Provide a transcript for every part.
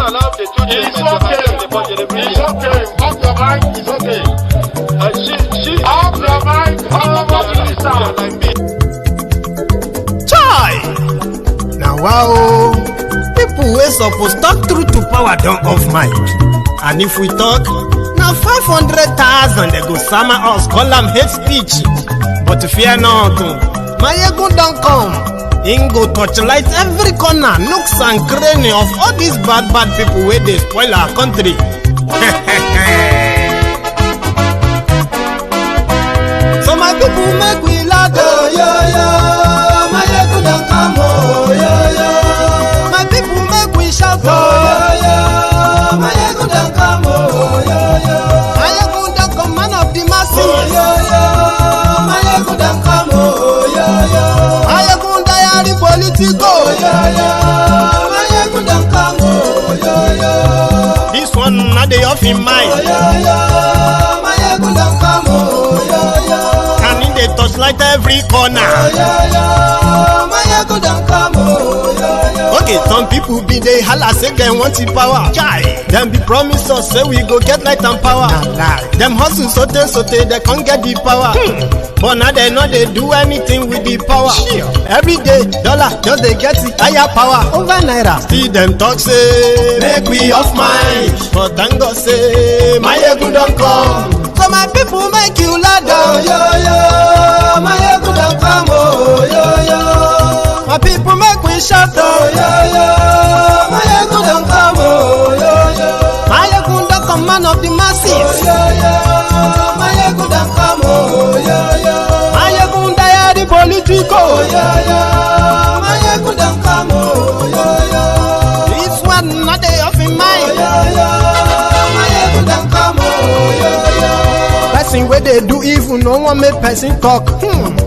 allow the children to attend the budget every year. It's okay. Off your mind. It's okay. Off your mind. Like me. Chai! Now wow, people wey suppose talk truth to power don off mic. And if we talk, now 500,000 they go sama us, call them hate speech. But fear not, Maiyegun don't come. Him go torchlight every corner, nooks and cranny of all these bad people where they spoil our country. So my people make we laugh, oh, yo, yo. Maiyegun don't come, oh, yo, yo. My people make we shout, oh, yo, yo. Maiyegun don't come, oh, yo, yo. Maiyegun don't come, man of the masses, oh, yo, yo. Maiyegun don't come, oh, yo, yo. Maiyegun diary Politico, oh, yo, yo. Maiyegun don't come, oh, yo, yo. This one not the off in mind, oh, yo, yo. Maiyegun don't come, oh, yo, yo. Can in the touchlight every corner, oh, yo, yo. Maiyegun don't come, oh, yo, yo. Okay, some people be they holla say they want the power. Chai, them be promise us say we go get light and power. Them hustle sote they can't get the power. But now they know they do anything with the power. Every day, dollar just they get it higher power over naira. Still them talk say make we off mind. But thank God say Maiyegun don't come. So my people make you laugh, oh, yo, yo. Maiyegun don't come, oh, yo, yo. My people make we shout, oh, yo, yo. Maiyegun don't come, oh, yo, yo. Maiyegun don't come, man of the masses, oh, yo, yo. Maiyegun don't come, oh, yo, yo. Maiyegun diary Politico, oh, yo, yo. Maiyegun don't come, oh, yo, yo. This one not the off in mind, oh, yo, yo. Maiyegun don't come, oh, yo, yo. Person where they do evil, no one make person talk.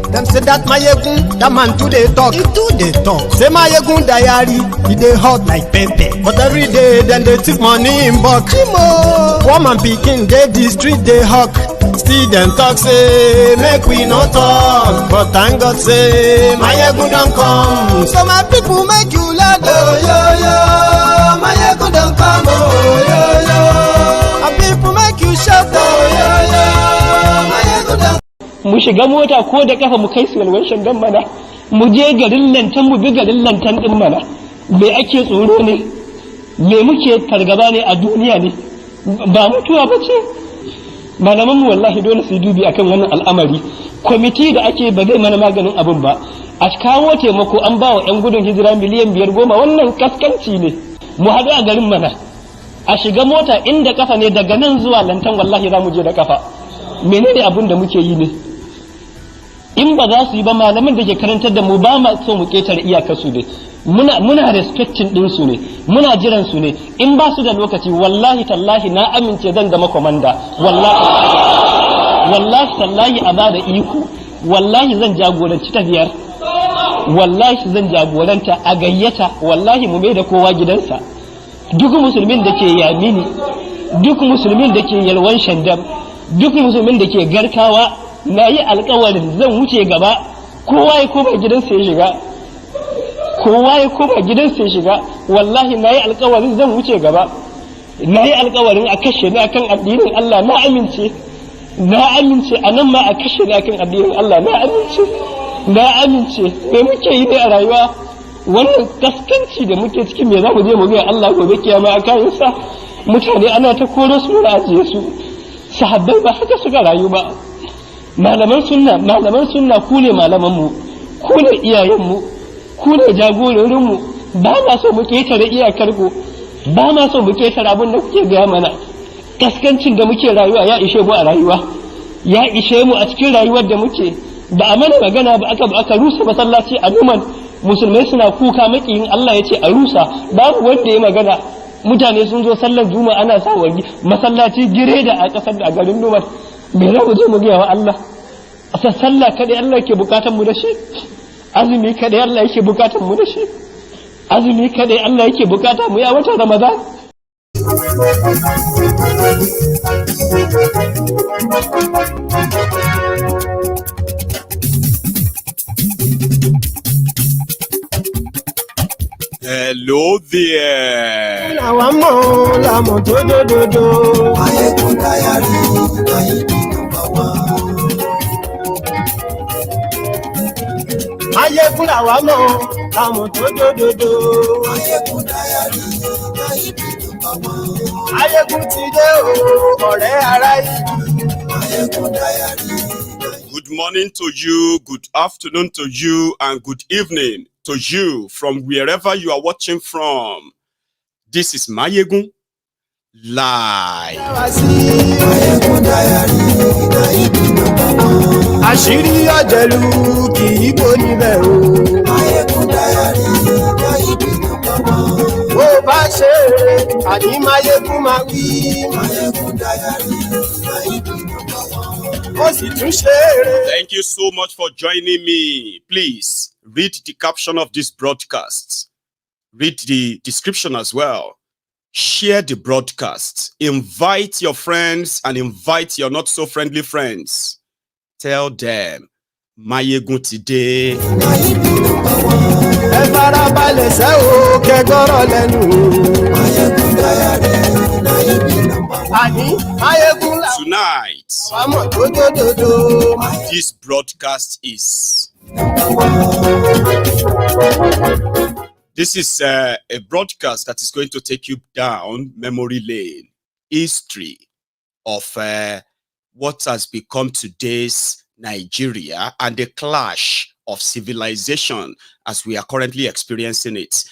Them say that Maiyegun, that man too they talk. He too they talk. Say Maiyegun diary, he they hot like pepper. But every day then they take money in bulk. Poor man picking, they the street they hawk. Still them talk say make we not talk. But thank God say Maiyegun don't come. So my people make you laugh, oh, yo, yo. Maiyegun don't come, oh, yo, yo. My people make you shout, oh, yo, yo. Maiyegun don't. Mu shiga mota ko da kafa mu kai su walwashin dan mana, mu je garin lantan mu bi garin lantan din mana. Me ake tsoro ne, me muke fargaba ne a duniya ne, ba mutuwa ba ce. Malaman mu wallahi dole su dubi akan wannan al'amari. Kwamiti da ake ba zai mana maganin abin ba. A kawo taimako an ba wa 'yan gudun hijira miliyan 5-10 wannan kaskanci ne. Mu haɗu a garin mana, a shiga mota inda kafa ne daga nan zuwa lantan wallahi za mu je da kafa. Menene abin da muke yi ne? In ba za su yi ba malaman da ke karantar da mu ba ma so mu ketare iyakar su ne. Muna respecting din su ne, muna jiran su ne. In ba su da lokaci wallahi tallahi na amince zan zama komanda. Wallahi tallahi a bada iko. Wallahi zan jagoranci tafiyar. Wallahi zan jagoranta a gayyata. Wallahi mu mai da kowa gidansa. Duk musulmin da ke Yamini, duk musulmin da ke Yalwan Shandam, duk musulmin da ke Garkawa, na yi alkawarin zan wuce gaba. Kowa ya koma gidansa ya shiga. Kowa ya koma gidansa ya shiga. Wallahi na yi alkawarin zan wuce gaba. Na yi alkawarin a kashe ni akan addinin Allah, na amince. Na amince a nan ma a kashe ni akan addinin Allah, na amince. Na amince. Me muke yi ne a rayuwa? Wannan kaskanci da muke cikin me za mu je mu ga Allah gobe kiyama a kayansa. Mutane ana ta koro su na ajiye su. Sahabbai ba haka suka rayu ba. Malaman sunna ku ne malamanmu, ku ne iyayenmu, ku ne jagororinmu. Ba ma so mu ketare iyakar ku, ba ma so mu ketare abin da kuke gaya mana. Kaskancin da muke rayuwa ya ishe mu a rayuwa, ya ishe mu a cikin rayuwar da muke. Ba a mana magana ba aka rusa masallaci a Numan, musulmai suna kuka makiyin Allah ya ce a rusa, babu wanda ya magana. Mutane sun zo sallar juma'a ana sa wani masallaci gireda a kasar da a garin Numan. Me za mu je mu gaya wa Allah? A sallah kadai Allah yake bukatan mu da shi, azumi kadai Allah yake bukatan mu da shi, azumi kadai Allah yake bukata mu ya wata Ramadan. Hello there. Good morning to you, good afternoon to you, and good evening to you from wherever you are watching from. This is Maiyegun live. Àṣírí ọ̀jẹ̀lú kì í bò níbẹ̀ o. Maiyegun Diary Nayibi #1. Bó bá ṣe eré, àní Maiyegun máa wí. Maiyegun Diary Nayibi #1. Ó sì tún ṣe eré. Thank you so much for joining me. Please read the caption of this broadcast. Read the description as well. Share the broadcast. Invite your friends and invite your not so friendly friends. Tell them, Maiyegun today. Ẹ farabalẹ̀ ṣe o kẹ́gbọ́rọ̀ lẹ́nu. Maiyegun Diary Nayibi #1. Àní Maiyegun la. Tonight, Àmọ̀ tó dòdòdò. this broadcast is. This is a broadcast that is going to take you down memory lane, history of what has become today's Nigeria and the clash of civilization as we are currently experiencing it.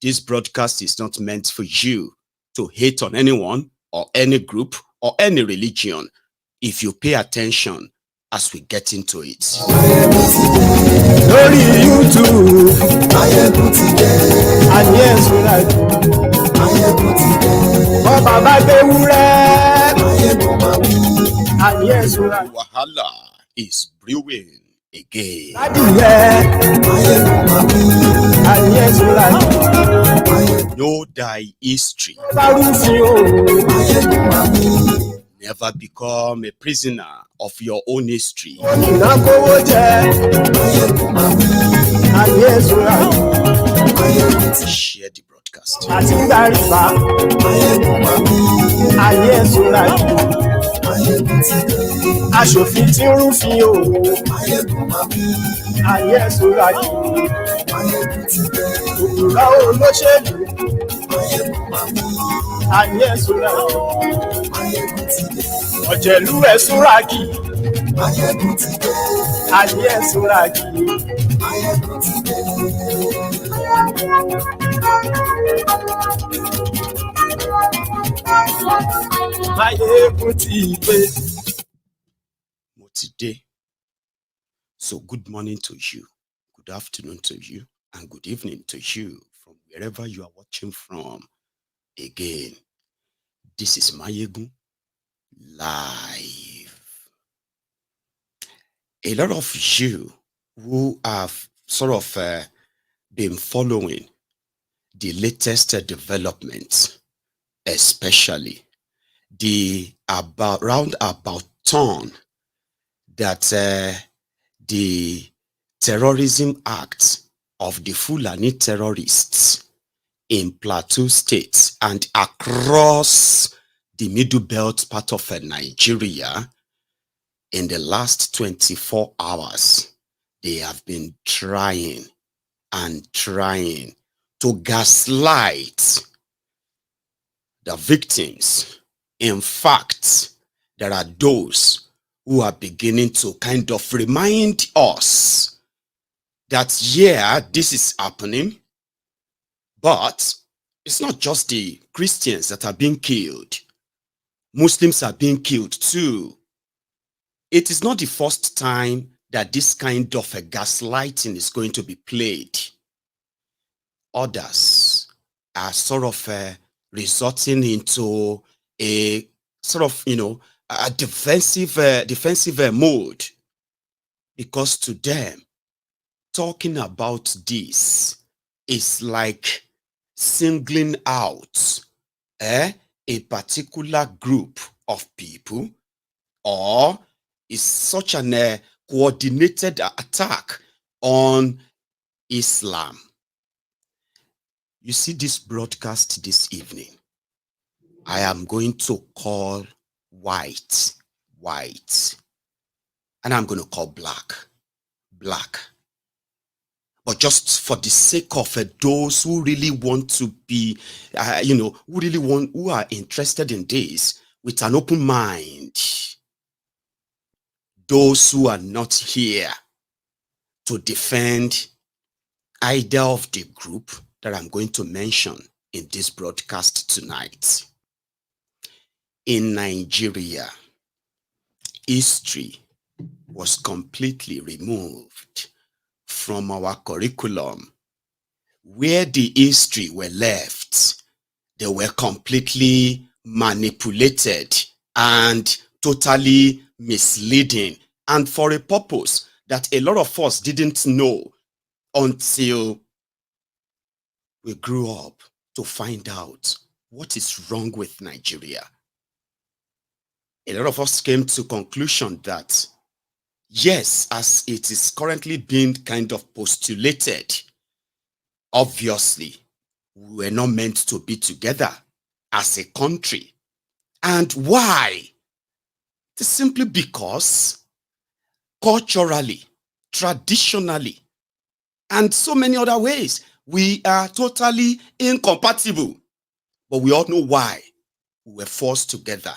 This broadcast is not meant for you to hate on anyone or any group or any religion. If you pay attention as we get into it. Lórí YouTube, Maiyegun ti dé. Àní ẹ̀sùn láti. Maiyegun ti dé. Bọ́ bàbá gbé wúrẹ́. Maiyegun máa wí. Àní ẹ̀sùn láti. Wahala is brewing again. Adìyẹ. Maiyegun máa wí. Àní ẹ̀sùn láti. Know thy history. Bá rúfin o. Maiyegun máa wí. Never become a prisoner of your own history. Ìná kówó jẹ. Maiyegun máa wí. Àní ẹ̀sùn láti. Share the broadcast. Àti gbàrìbá. Maiyegun máa wí. Àní ẹ̀sùn láti. Maiyegun ti dé. Aṣòfin tí ń rúfin o. Maiyegun máa wí. Àní ẹ̀sùn láti. Maiyegun ti dé. Òkúra olóṣèlú. Maiyegun máa wí. Àní ẹ̀sùn láti. Maiyegun ti dé. Ọ̀jẹ̀lú ẹ̀sùn ràgì. Maiyegun ti dé. Àní ẹ̀sùn ràgì. Maiyegun ti dé. Maiyegun ti dé. Mo ti dé. So good morning to you, good afternoon to you, and good evening to you from wherever you are watching from. Again, this is Maiyegun live. A lot of you who have sort of been following the latest developments, especially the roundabout turn that the terrorism act of the Fulani terrorists in Plateau State and across the Middlebelt part of Nigeria in the last 24 hours, they have been trying and trying to gaslight the victims. In fact, there are those who are beginning to kind of remind us that, yeah, this is happening, but it's not just the Christians that are being killed. Muslims are being killed too. It is not the first time that this kind of a gaslighting is going to be played. Others are sort of resorting into a sort of, a defensive mode, because to them, talking about this is like singling out a particular group of people, or is such an coordinated attack on Islam. You see this broadcast this evening, I am going to call white, and I'm going to call black. But just for the sake of those who really want to be, who are interested in this with an open mind, those who are not here to defend either of the group that I'm going to mention in this broadcast tonight. In Nigeria, history was completely removed from our curriculum. Where the history were left, they were completely manipulated and totally misleading, and for a purpose that a lot of us didn't know until we grew up to find out what is wrong with Nigeria. A lot of us came to conclusion that yes, as it is currently being kind of postulated, obviously, we were not meant to be together as a country. And why? It is simply because culturally, traditionally, and so many other ways, we are totally incompatible. But we all know why we were forced together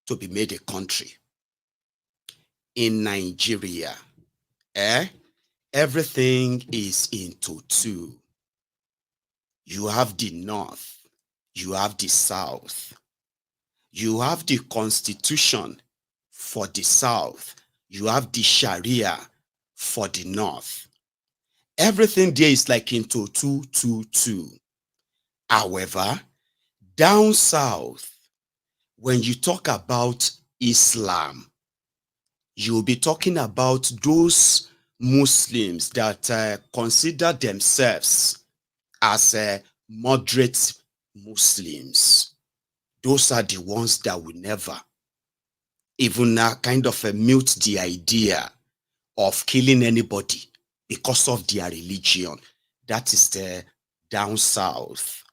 to be made a country. In Nigeria, everything is into two. You have the north, you have the south. You have the constitution for the south, you have the Sharia for the north. Everything there is like into two. However, down south, when you talk about Islam, you'll be talking about those Muslims that consider themselves as moderate Muslims. Those are the ones that will never even kind of mute the idea of killing anybody because of their religion. That is the down south.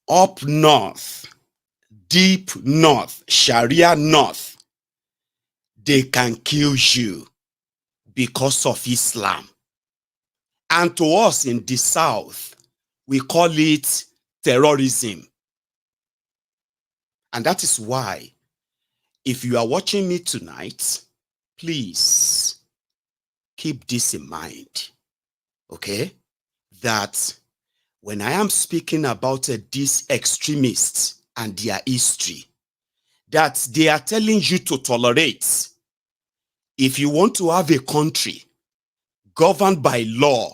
Up north, deep north, Sharia north, they can kill you because of Islam. And to us in the south, we call it terrorism. And that is why, if you are watching me tonight, please keep this in mind, okay? That when I am speaking about these extremists and their history, that they are telling you to tolerate. If you want to have a country governed by law,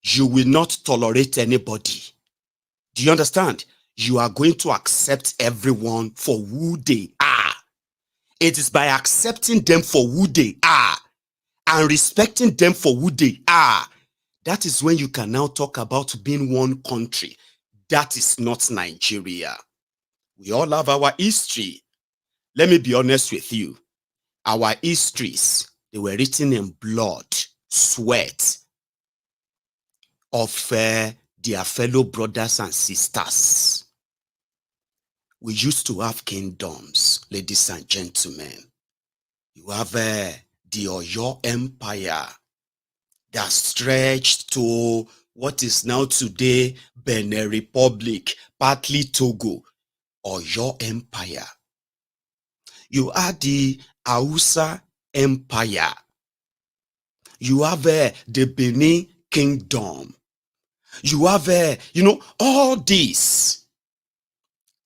you will not tolerate anybody. Do you understand? You are going to accept everyone for who they are. It is by accepting them for who they are and respecting them for who they are, that is when you can now talk about being one country. That is not Nigeria. We all have our history. Let me be honest with you. Our histories, they were written in blood, sweat of their fellow brothers and sisters. We used to have kingdoms, ladies and gentlemen. You have the Oyo Empire that stretched to what is now today Benin Republic, partly Togo, Oyo Empire. You had the Hausa Empire. You have the Benin Kingdom. You have, all this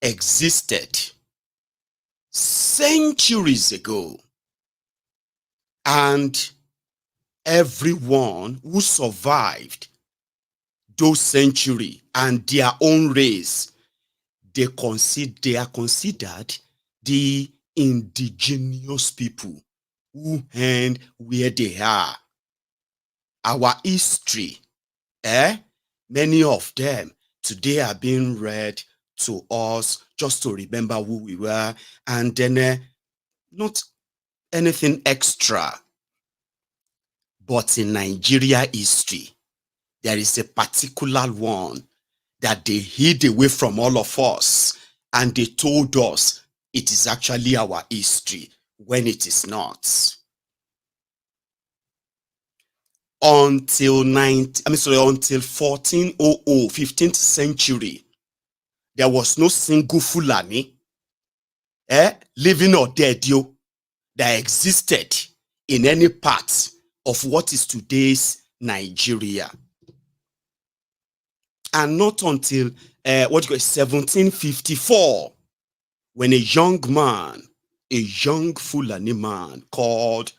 existed centuries ago. And everyone who survived those centuries and their own race, they are considered the indigenous people who end where they are. Our history, many of them today are being read to us just to remember who we were, and then not anything extra. But in Nigeria history, There is a particular one that they hid away from all of us, and they told us it is actually our history when it is not. Until 1400, 15th century, there was no single Fulani, living or dead, that existed in any part of what is today's Nigeria. And not until 1754, when a young Fulani man called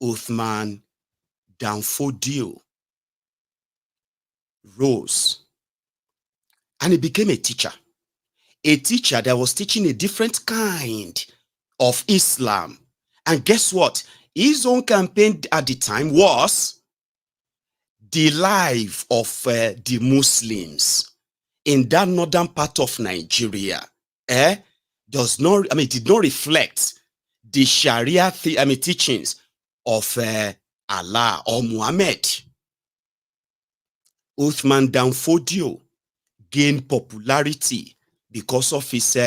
Uthman Danfodio rose, and he became a teacher that was teaching a different kind of Islam. And guess what? His own campaign at the time was the life of the Muslims in that northern part of Nigeria. It did not reflect the Sharia teachings of Allah or Muhammad. Uthman Danfodio gained popularity because of his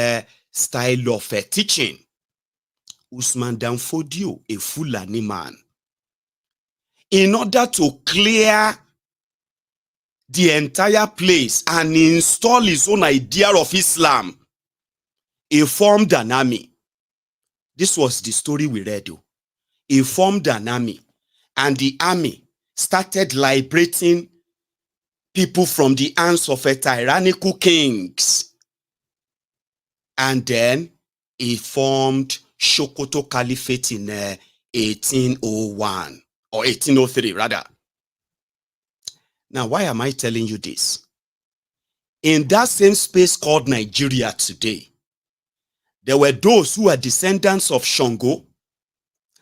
style of teaching. Uthman Danfodio, a Fulani man, in order to clear the entire place and install his own idea of Islam, he formed an army. This was the story we read. He formed an army, and the army started liberating people from the hands of tyrannical kings. And then he formed Sokoto Caliphate in 1801 or 1803 rather. Now, why am I telling you this? In that same space called Nigeria today, there were those who are descendants of Shango,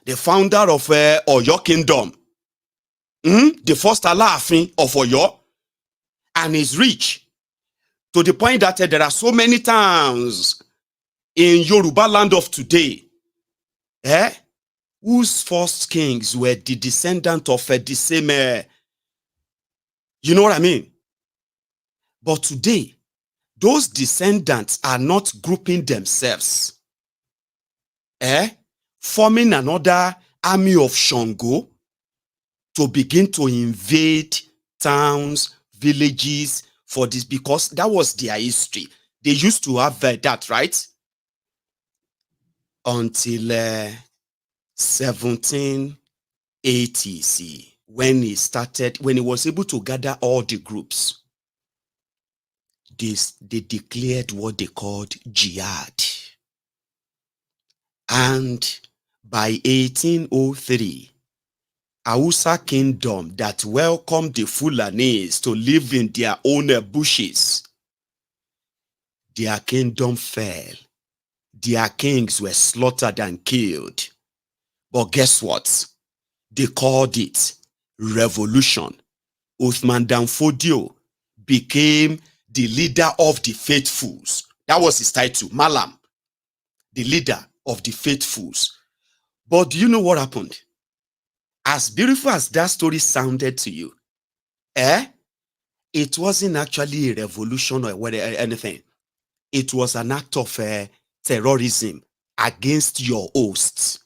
the founder of Oyo Kingdom, the first Alaafin of Oyo, and is rich to the point that there are so many towns in Yoruba land of today, whose first kings were the descendant of the same, you know what I mean? But today, those descendants are not grouping themselves, forming another army of Shango to begin to invade towns, villages for this, because that was their history. They used to have that, right? Until 1780, when he was able to gather all the groups, they declared what they called Jihad. And by 1803, Hausa kingdom that welcomed the Fulanis to live in their own bushes, their kingdom fell. Their kings were slaughtered and killed. But guess what? They called it revolution. Uthman Danfodio became the leader of the faithfuls. That was his title, Malam, the leader of the faithfuls. But do you know what happened? As beautiful as that story sounded to you, it wasn't actually a revolution or anything. It was an act of terrorism against your hosts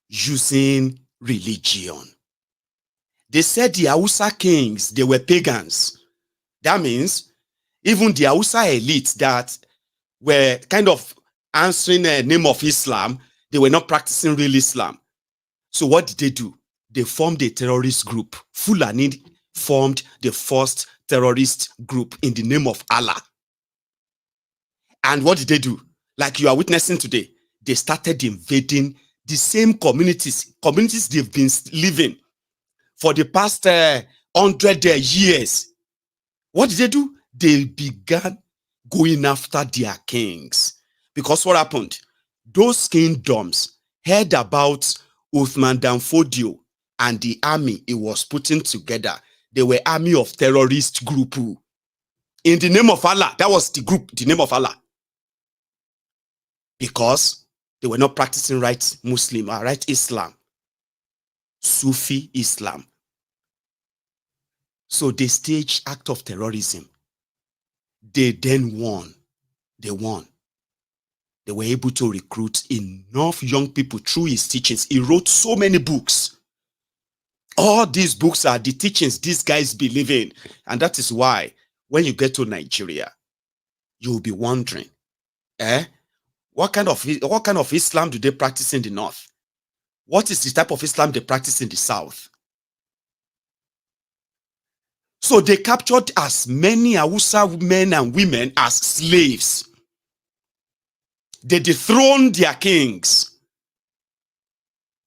using religion. They said the Hausa kings, they were pagans. That means even the Hausa elite that were kind of answering the name of Islam, they were not practicing real Islam. So what did they do? They formed a terrorist group. Fulani formed the first terrorist group in the name of Allah. And what did they do? Like you are witnessing today, they started invading the same communities they've been living for the past 100 years. What did they do? They began going after their kings. Because what happened? Those kingdoms heard about Uthman Danfodio and the army he was putting together. They were army of terrorist group in the name of Allah. That was the group, the name of Allah. Because they were not practicing right Muslim or right Islam, Sufi Islam. So they staged act of terrorism. They then won. They won. They were able to recruit enough young people through his teachings. He wrote so many books. All these books are the teachings these guys believe in. And that is why when you get to Nigeria, you'll be wondering, what kind of Islam do they practice in the north? What is the type of Islam they practice in the south? So they captured as many Hausa men and women as slaves. They dethroned their kings.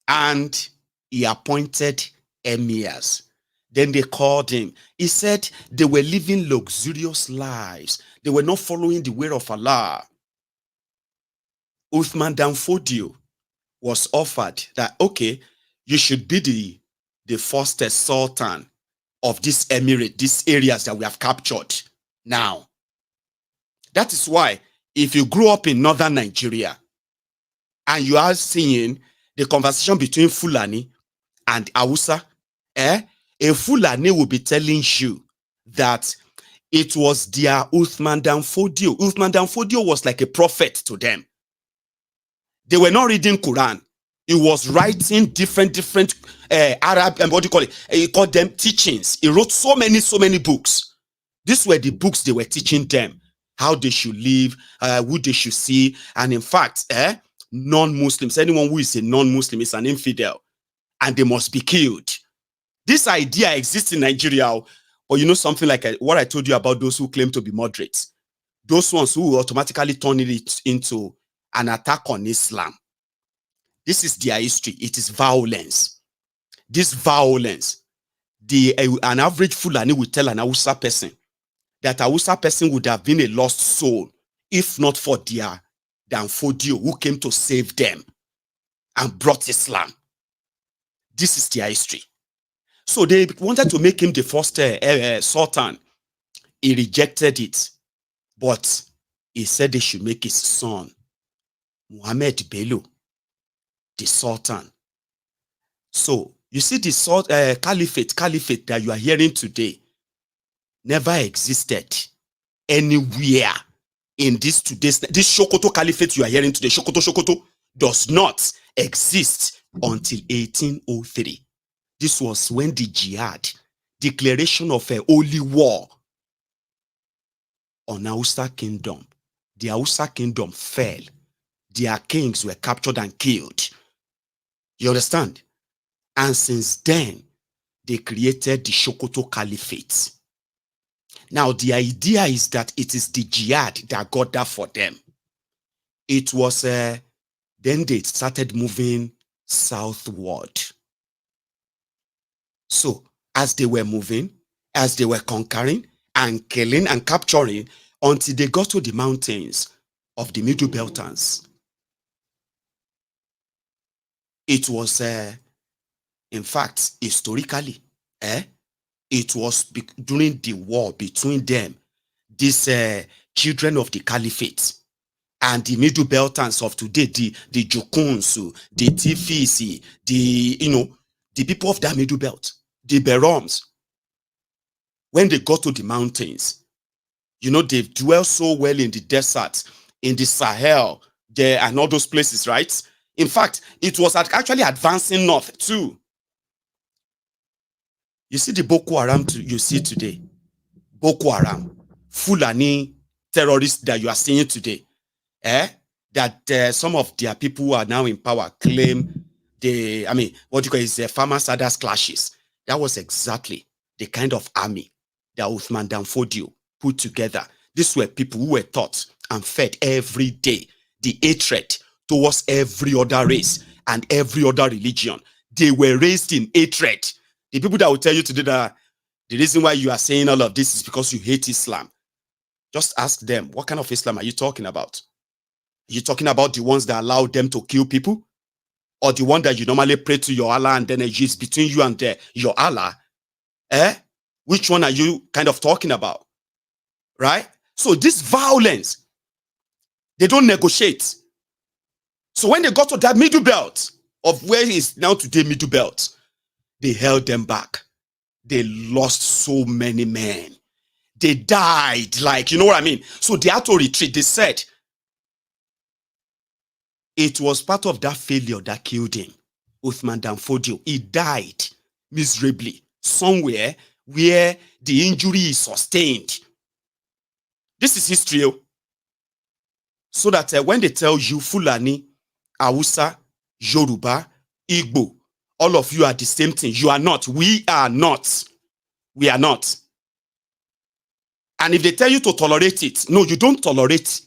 And he appointed emirs. Then they called him. He said they were living luxurious lives. They were not following the way of Allah. Uthman Dan Fodio was offered that, okay, you should be the first sultan of this emirate, these areas that we have captured now. That is why if you grew up in northern Nigeria and you are seeing the conversation between Fulani and Hausa, a Fulani will be telling you that it was their Uthman Dan Fodio. Uthman Dan Fodio was like a prophet to them. They were not reading Quran. He was writing different Arab, and what do you call it? He called them teachings. He wrote so many books. These were the books they were teaching them, how they should live, who they should see. And in fact, non-Muslims, anyone who is a non-Muslim is an infidel, and they must be killed. This idea exists in Nigeria, but you know something like what I told you about those who claim to be moderates. Those ones who automatically turn it into an attack on Islam. This is their history. It is violence. This violence, an average Fulani will tell an Hausa person that a Hausa person would have been a lost soul if not for their Dan Fodio who came to save them and brought Islam. This is their history. So they wanted to make him the first sultan. He rejected it, but he said they should make his son, Muhammad Bello, the sultan. So you see the caliphate that you are hearing today never existed anywhere in this Sokoto caliphate you are hearing today. Sokoto does not exist until 1803. This was when the jihad, declaration of a holy war on Hausa kingdom. The Hausa kingdom fell. Their kings were captured and killed. You understand? And since then, they created the Sokoto Caliphate. Now, the idea is that it is the jihad that got that for them. It was, then they started moving southward. So, as they were moving, as they were conquering and killing and capturing, until they got to the mountains of the Middlebelters. It was, in fact, historically, it was during the war between them, these children of the caliphate and the Middlebelters of today, the Jokunsu, the Tifisi, the people of that Middle Belt, the Beroms. When they got to the mountains, they dwell so well in the desert, in the Sahel, there and all those places, right? In fact, it was actually advancing north too. You see the Boko Haram you see today. Boko Haram, Fulani terrorists that you are seeing today. That some of their people who are now in power claim farmers others clashes. That was exactly the kind of army that Uthman Dan Fodio put together. These were people who were taught and fed every day the hatred towards every other race and every other religion. They were raised in hatred. The people that will tell you today that the reason why you are saying all of this is because you hate Islam. Just ask them, what kind of Islam are you talking about? Are you talking about the ones that allow them to kill people? Or the one that you normally pray to your Allah and then it's between you and your Allah? Which one are you kind of talking about? Right? So this violence, they don't negotiate. So when they got to that middle belt of where is now today middle belt, they held them back. they lost so many men. They died, like, you know what I mean? So they had to retreat. They said it was part of that failure that killed him. Uthman Danfodio, he died miserably somewhere where the injury is sustained. This is history. So that when they tell you Fulani, Hausa, Yoruba, Igbo, all of you are the same thing. You are not. We are not. We are not. And if they tell you to tolerate it, no, you don't tolerate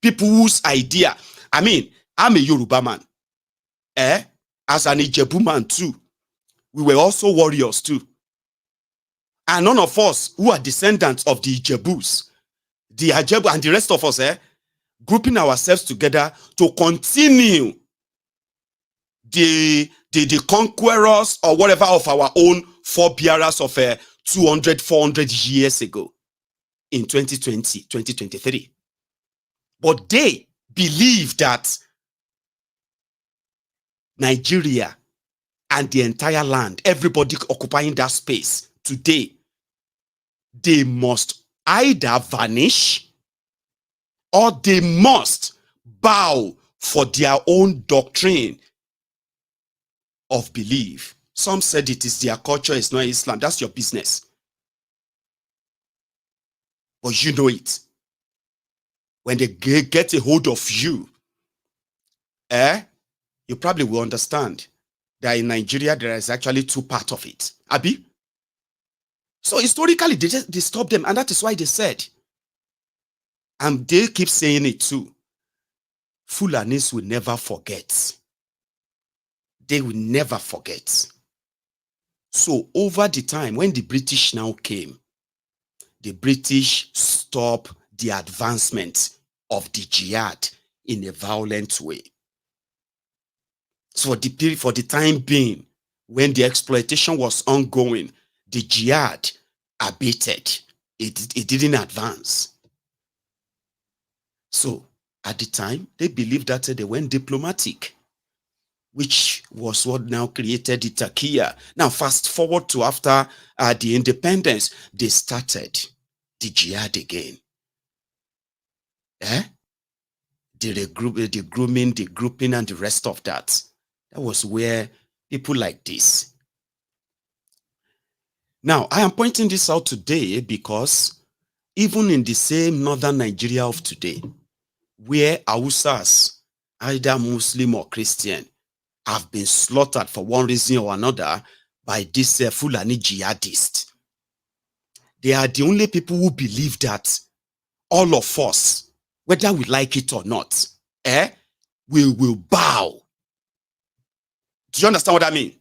people whose idea. I mean, I'm a Yoruba man. As an Ijebu man too. We were also warriors too. And none of us who are descendants of the Ijebus, the Ajebu and the rest of us, grouping ourselves together to continue the conquerors or whatever of our own forebearers of 200, 400 years ago in 2020, 2023. But they believe that Nigeria and the entire land, everybody occupying that space today, they must either vanish or they must bow for their own doctrine of belief. Some said it is their culture, it's not Islam. That's your business. But you know it. When they get a hold of you, you probably will understand that in Nigeria, there is actually two parts of it. Abi? So historically, they stopped them, and that is why they said, and they keep saying it too, Fulanis will never forget. They will never forget. So over the time, when the British now came, the British stopped the advancement of the jihad in a violent way. So for the time being, when the exploitation was ongoing, the jihad abated. It didn't advance. So at the time, they believed that they went diplomatic, which was what now created the Takiya. Now, fast forward to after the independence, they started the jihad again. The grooming, the grouping, and the rest of that. That was where people like this. Now, I am pointing this out today because even in the same northern Nigeria of today, where Hausas, either Muslim or Christian, have been slaughtered for one reason or another by this Fulani jihadists, they are the only people who believe that all of us, whether we like it or not, we will bow. Do you understand what I mean?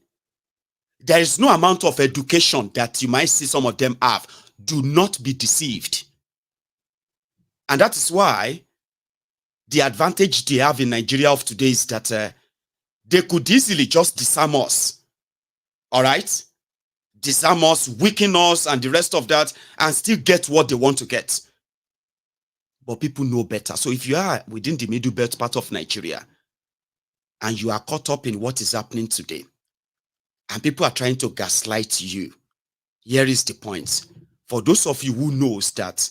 There is no amount of education that you might see some of them have. Do not be deceived. And that is why the advantage they have in Nigeria of today is that they could easily just disarm us. All right? Disarm us, weaken us, and the rest of that, and still get what they want to get. But people know better. So if you are within the middle belt part of Nigeria, and you are caught up in what is happening today, and people are trying to gaslight you, here is the point. For those of you who knows that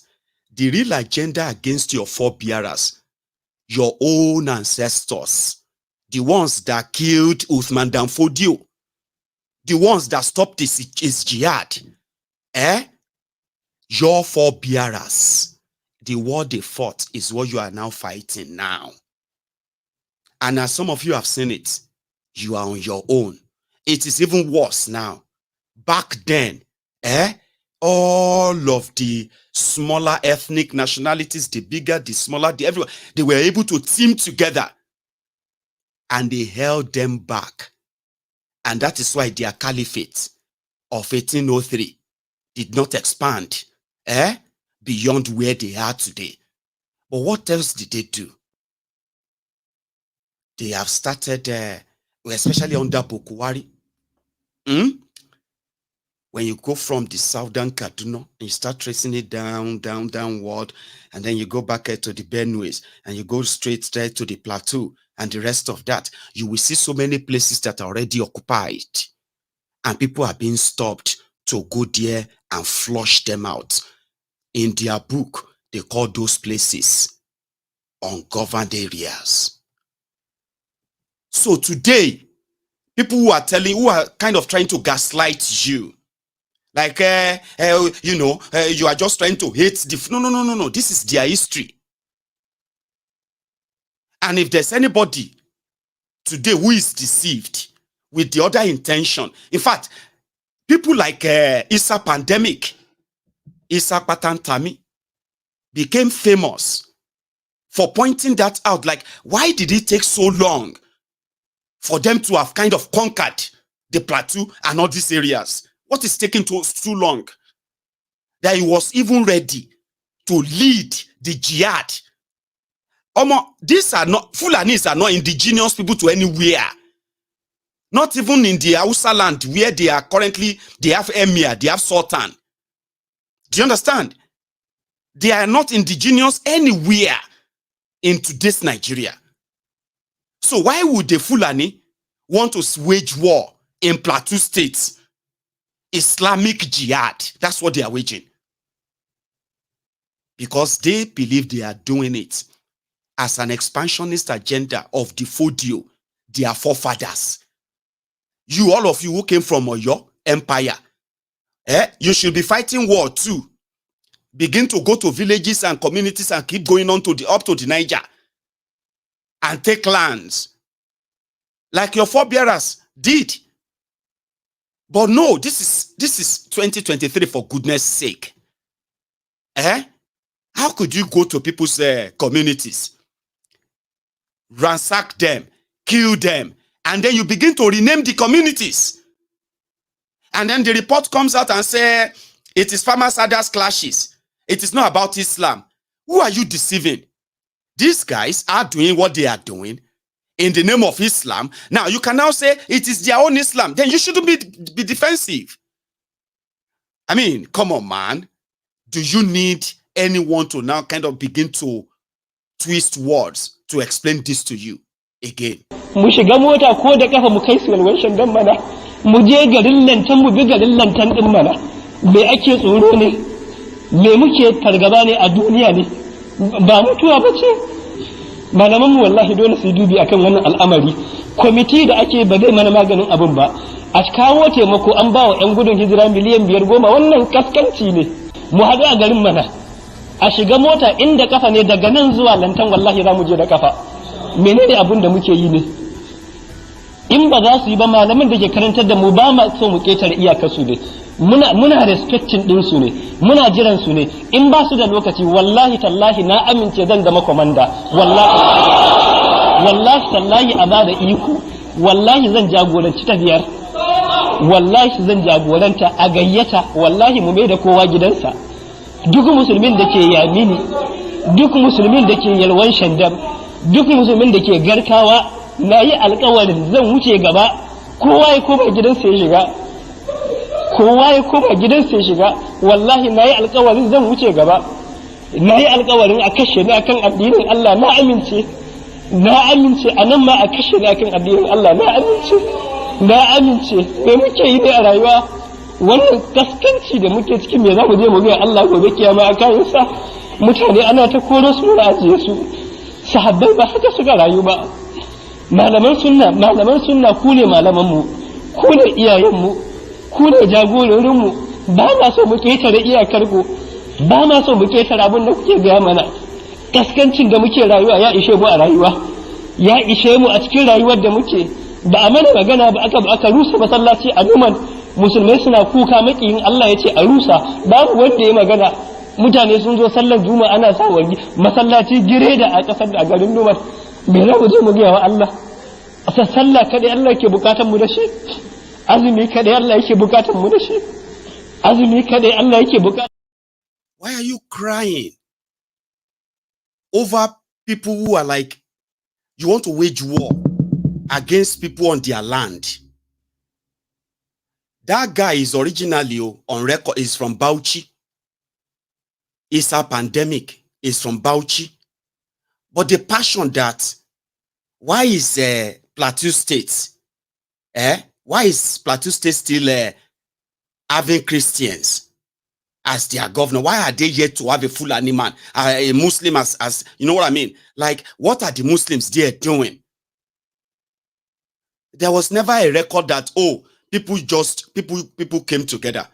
the real agenda against your forebearers, your own ancestors, the ones that killed Uthman Danfodio, the ones that stopped his jihad, your forebearers, the war they fought is what you are now fighting now. And as some of you have seen it, you are on your own. It is even worse now. Back then, all of the smaller ethnic nationalities, the bigger, the smaller, everyone, they were able to team together and they held them back. And that is why their caliphate of 1803 did not expand beyond where they are today. But what else did they do? They have started, especially under Bokuwari. When you go from the southern Kaduna, and you start tracing it downward, and then you go back to the Benues, and you go straight to the plateau, and the rest of that, you will see so many places that are already occupied, and people are being stopped to go there and flush them out. In their book, they call those places ungoverned areas. So today, people who are kind of trying to gaslight you, like, you are just trying to hate the... No. This is their history. And if there's anybody today who is deceived with the other intention, in fact, people like Isa Pandemic, Isa Patantami, became famous for pointing that out. Like, why did it take so long for them to have kind of conquered the plateau and all these areas? What is taking too long? That he was even ready to lead the jihad. These are not, Fulanis are not indigenous people to anywhere. Not even in the Hausa land where they are currently, they have emir, they have sultan. Do you understand? They are not indigenous anywhere in today's Nigeria. So why would the Fulani want to wage war in Plateau states? Islamic jihad. That's what they are waging. Because they believe they are doing it as an expansionist agenda of the Fodio, their forefathers. You, all of you who came from Oyo Empire, you should be fighting war too. Begin to go to villages and communities and keep going on to up to the Niger and take lands like your forebearers did. But no, this is 2023, for goodness sake. How could you go to people's communities, ransack them, kill them, and then you begin to rename the communities? And then the report comes out and say it is farmers' others clashes. It is not about Islam. Who are you deceiving? These guys are doing what they are doing in the name of Islam. Now, you can now say it is their own Islam. Then you shouldn't be defensive. I mean, come on, man. Do you need anyone to now kind of begin to twist words to explain this to you again? Mu shiga mota ko da kafa mu kai su walwashin dan mana, mu je garin lantan mu bi garin lantan din mana. Me ake tsoro ne? Me muke fargaba ne a duniya ne? Ba mutuwa bace. Malaman mu wallahi dole su dubi akan wannan al'amari. Committee da ake ba zai mana maganin abun ba. A kawo taimako an bawa yan gudun hijira miliyan 5 10, wannan kaskanci ne. Mu haɗu a garin mana. A shiga mota inda kafa ne daga nan zuwa lantan, wallahi za mu je da kafa. Menene abun da muke yi ne? In ba za su yi ba, malaman da ke karantar da mu ba ma so mu ketare iyakar su ne. Muna respecting din su ne, muna jiran su ne. In ba su da lokaci, wallahi tallahi na amince zan zama komanda. Wallahi tallahi a bada iko, wallahi zan jagoranci tafiyar. Wallahi zan jagoranta a gayyata, wallahi mu mai da kowa gidansa. Duk musulmin da ke Yamini, duk musulmin da ke Yalwan Shandam, duk musulmin da ke Garkawa, na yi alkawarin zan wuce gaba. Kowa ya koma gidansa ya shiga. Kowa ya koma gidansa ya shiga. Wallahi na yi alkawarin zan wuce gaba. Na yi alkawarin a kashe ni akan addinin Allah, na amince. Na amince a nan ma a kashe ni akan addinin Allah, na amince. Na amince. Me muke yi ne a rayuwa? Wannan kaskanci da muke cikin, me za mu je mu ga Allah gobe kiyama a kayansa? Mutane ana ta koro su na ajiye su. Sahabbai ba haka suka rayu ba. Malaman sunna ku ne malaman mu, ku ne iyayen mu, ku ne jagororin mu. Ba ma so mu ketare iyakar ku, ba ma so mu ketare abin da kuke gaya mana. Kaskancin da muke rayuwa ya ishe mu a rayuwa, ya ishe mu a cikin rayuwar da muke. Ba a mana magana ba, aka rusa masallaci a Numan. Musulmai suna kuka, makiyin Allah ya ce a rusa, babu wanda ya magana. Mutane sun zo sallar juma'a ana sa wani masallaci gire da a kasar da a garin Numan. Me za mu je mu gaya wa Allah? A sallah kadai Allah yake bukatan mu da shi, azumi kadai Allah yake bukatan mu da shi, azumi kadai Allah yake bukatan. Why are you crying over people who are like, you want to wage war against people on their land? That guy is originally on record, is from Bauchi. It's a pandemic, is from Bauchi. But the passion that, why is Plateau State, why is Plateau State still having Christians as their governor? Why are they yet to have a Fulani man, a Muslim as you know what I mean? Like, what are the Muslims there doing? There was never a record that, oh, people came together,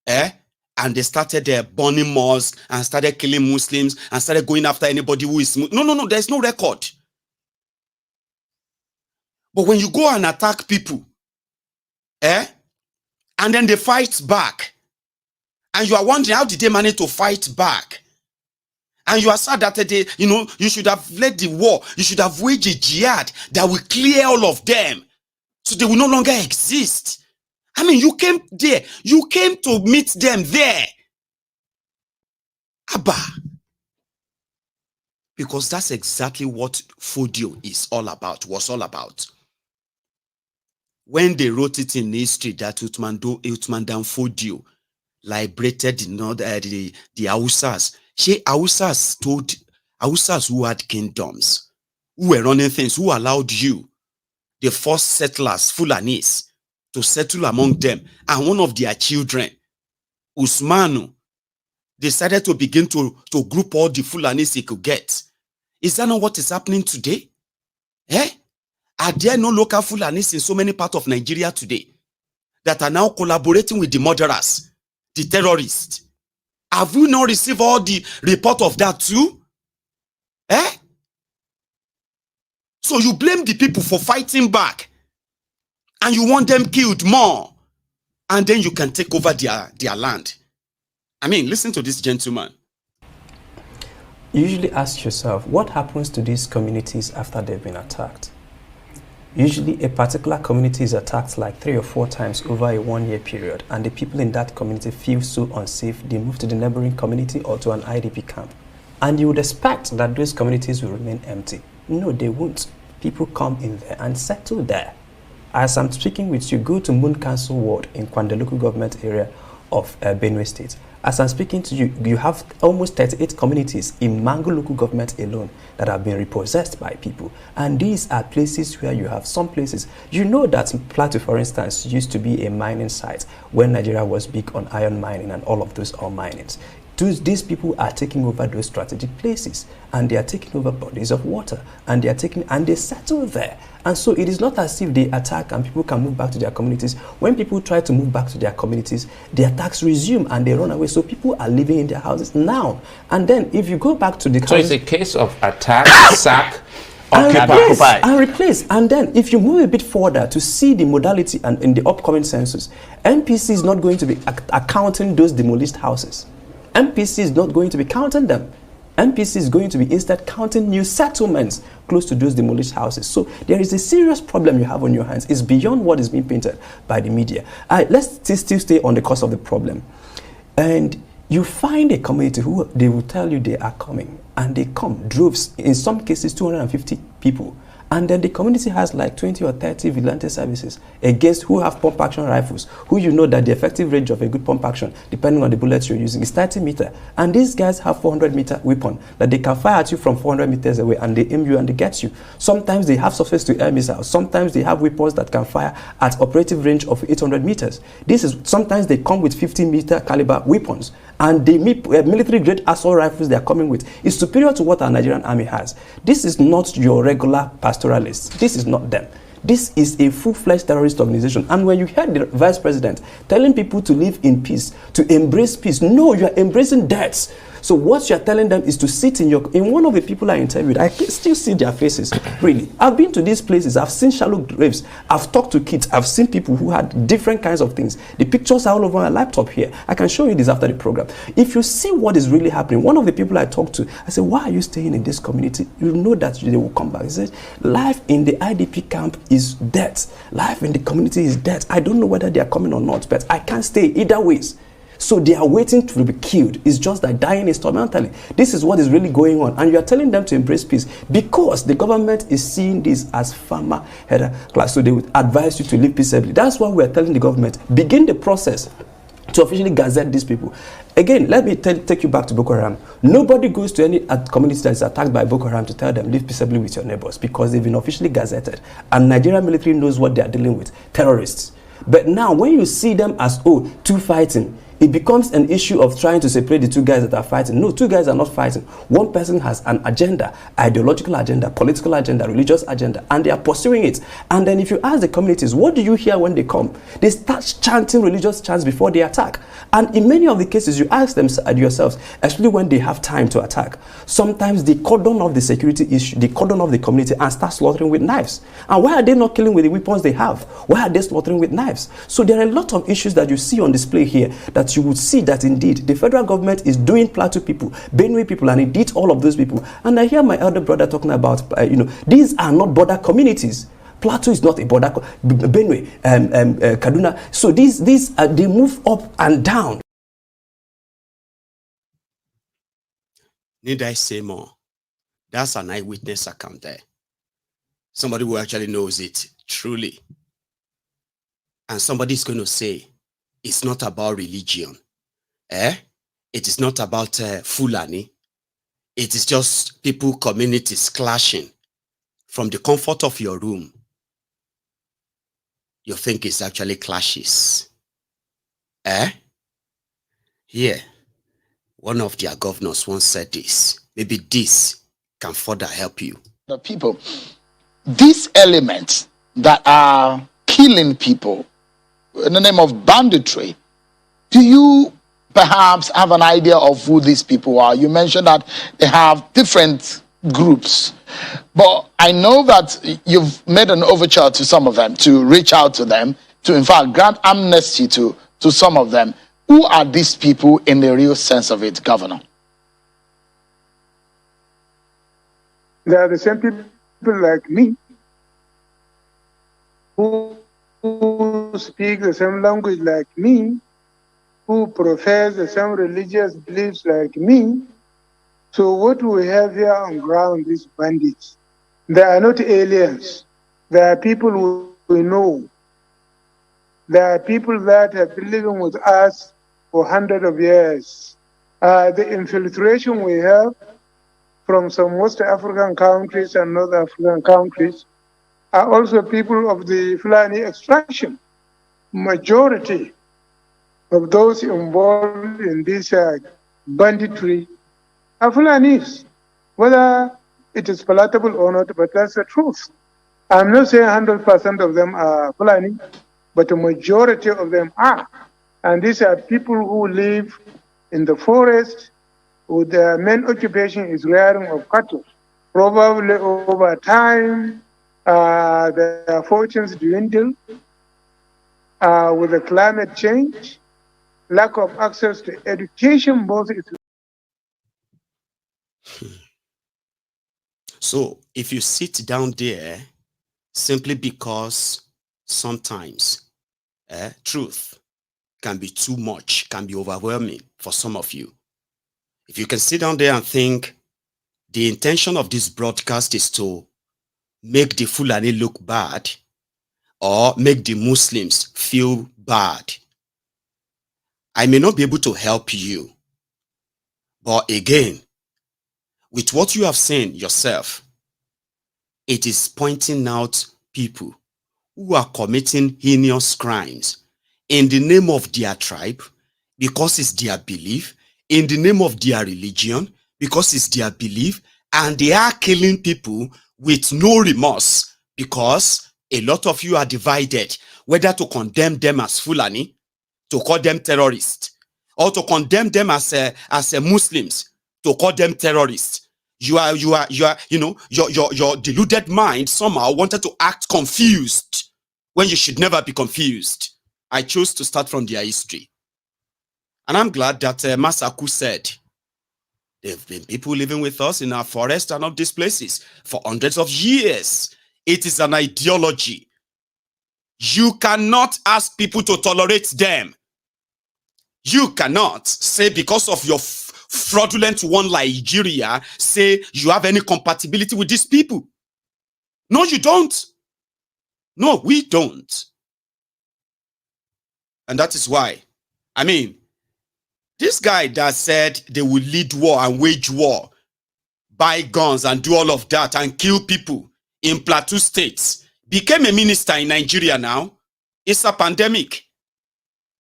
and they started burning mosques and started killing Muslims and started going after anybody who is no, there's no record. But when you go and attack people, and then they fight back, and you are wondering, how did they manage to fight back? And you are sad that you should have led the war. You should have waged a jihad that will clear all of them, so they will no longer exist. I mean, you came there. You came to meet them there. Abba. Because that's exactly what Fodio was all about. When they wrote it in history that Uthman Dan Fodio liberated the Hausas. Hausas told Hausas who had kingdoms, who were running things, who allowed you, the first settlers, Fulanis, to settle among them. And one of their children, Usmanu, decided to begin to group all the Fulanis he could get. Is that not what is happening today? Are there no local Fulanis in so many parts of Nigeria today that are now collaborating with the murderers, the terrorists? Have we not received all the report of that too? So you blame the people for fighting back, and you want them killed more, and then you can take over their land. I mean, listen to this gentleman. You usually ask yourself, what happens to these communities after they've been attacked? Usually a particular community is attacked like 3 or 4 times over a 1-year period, and the people in that community feel so unsafe, they move to the neighboring community or to an IDP camp. And you would expect that those communities will remain empty. No, they won't. People come in there and settle there. As I'm speaking with you, go to Moon Council Ward in Kwande local government area of Benue State. As I'm speaking to you, you have almost 38 communities in Mango local government alone that have been repossessed by people. And these are places where you have some places. You know that Plateau, for instance, used to be a mining site when Nigeria was big on iron mining and all of those ore minings. These people are taking over those strategic places, and they are taking over bodies of water, and they settle there. And so it is not as if they attack and people can move back to their communities. When people try to move back to their communities, the attacks resume and they run away. So people are living in their houses now. And then if you go back to the so it's a case of attack, sack, and replace. And then if you move a bit further to see the modality and in the upcoming census, NPC is not going to be accounting those demolished houses. NPC is not going to be counting them. NPC is going to be instead counting new settlements close to those demolished houses. So there is a serious problem you have on your hands. It's beyond what is being painted by the media. Let's still stay on the cause of the problem. And you find a community who they will tell you they are coming, and they come, droves, in some cases 250 people. And then the community has like 20 or 30 vigilante services against who have pump action rifles, who you know that the effective range of a good pump action, depending on the bullets you're using, is 30 meters. And these guys have 400-meter weapon that they can fire at you from 400 meters away, and they aim you and they get you. Sometimes they have surface-to-air missiles. Sometimes they have weapons that can fire at operative range of 800 meters. Sometimes they come with 50-meter caliber weapons. And the military-grade assault rifles they are coming with is superior to what our Nigerian army has. This is not your regular pastoralists. This is not them. This is a full-fledged terrorist organization. And when you hear the vice president telling people to live in peace, to embrace peace, no, you are embracing deaths. So what you're telling them is to sit in one of the people I interviewed, I can still see their faces, really. I've been to these places, I've seen shallow graves, I've talked to kids, I've seen people who had different kinds of things. The pictures are all over my laptop here. I can show you this after the program. If you see what is really happening, one of the people I talked to, I said, why are you staying in this community? You know that they will come back. He said, life in the IDP camp is death. Life in the community is death. I don't know whether they are coming or not, but I can't stay either ways. So they are waiting to be killed. It's just that dying instrumentally. This is what is really going on. And you are telling them to embrace peace because the government is seeing this as farmer header class. So they would advise you to live peaceably. That's why we are telling the government, begin the process to officially gazette these people. Again, let me take you back to Boko Haram. Nobody goes to any community that is attacked by Boko Haram to tell them live peaceably with your neighbors because they've been officially gazetted. And Nigerian military knows what they are dealing with. Terrorists. But now when you see them as, oh, two fighting, it becomes an issue of trying to separate the two guys that are fighting. No, two guys are not fighting. One person has an agenda, ideological agenda, political agenda, religious agenda, and they are pursuing it. And then if you ask the communities, what do you hear when they come? They start chanting religious chants before they attack. And in many of the cases, you ask them yourselves, especially when they have time to attack, sometimes they cordon off the security issue, they cordon off the community and start slaughtering with knives. And why are they not killing with the weapons they have? Why are they slaughtering with knives? So there are a lot of issues that you see on display here that you would see that indeed the federal government is doing Plateau people, Benue people, and indeed all of those people. And I hear my elder brother talking about, these are not border communities. Plateau is not a border, Benue, Kaduna. So these they move up and down. Need I say more? That's an eyewitness account there. Somebody who actually knows it truly. And somebody's going to say, it's not about religion. It is not about Fulani. It is just people, communities clashing from the comfort of your room. You think it's actually clashes. Here, one of their governors once said this. Maybe this can further help you. The people, these elements that are killing people in the name of banditry, do you perhaps have an idea of who these people are? You mentioned that they have different groups, but I know that you've made an overture to some of them, to reach out to them, to in fact grant amnesty to some of them. Who are these people in the real sense of it, Governor? They are the same people like me who speak the same language like me, who profess the same religious beliefs like me. So what we have here on ground is bandits. They are not aliens. They are people we know. They are people that have been living with us for hundreds of years. The infiltration we have from some West African countries and North African countries are also people of the Fulani extraction. Majority of those involved in this banditry are Fulanis, whether it is palatable or not, but that's the truth. I'm not saying 100% of them are Fulani, but the majority of them are. And these are people who live in the forest, who their main occupation is rearing of cattle. Probably over time, their fortunes dwindle with the climate change, lack of access to education, both is. So if you sit down there simply because sometimes truth can be too much, can be overwhelming for some of you. If you can sit down there and think the intention of this broadcast is to make the Fulani look bad or make the Muslims feel bad, I may not be able to help you. But again, with what you have seen yourself, it is pointing out people who are committing heinous crimes in the name of their tribe, because it's their belief, in the name of their religion, because it's their belief, and they are killing people with no remorse, because a lot of you are divided whether to condemn them as Fulani, to call them terrorists, or to condemn them as Muslims, to call them terrorists. Your deluded mind somehow wanted to act confused when you should never be confused. I chose to start from their history. And I'm glad that Masaku said, there have been people living with us in our forest and all these places for hundreds of years. It is an ideology. You cannot ask people to tolerate them. You cannot say because of your fraudulent one Nigeria, say you have any compatibility with these people. No, you don't. No, we don't. And that is why, I mean, this guy that said they will lead war and wage war, buy guns and do all of that and kill people in Plateau states, became a minister in Nigeria now. It's a pandemic.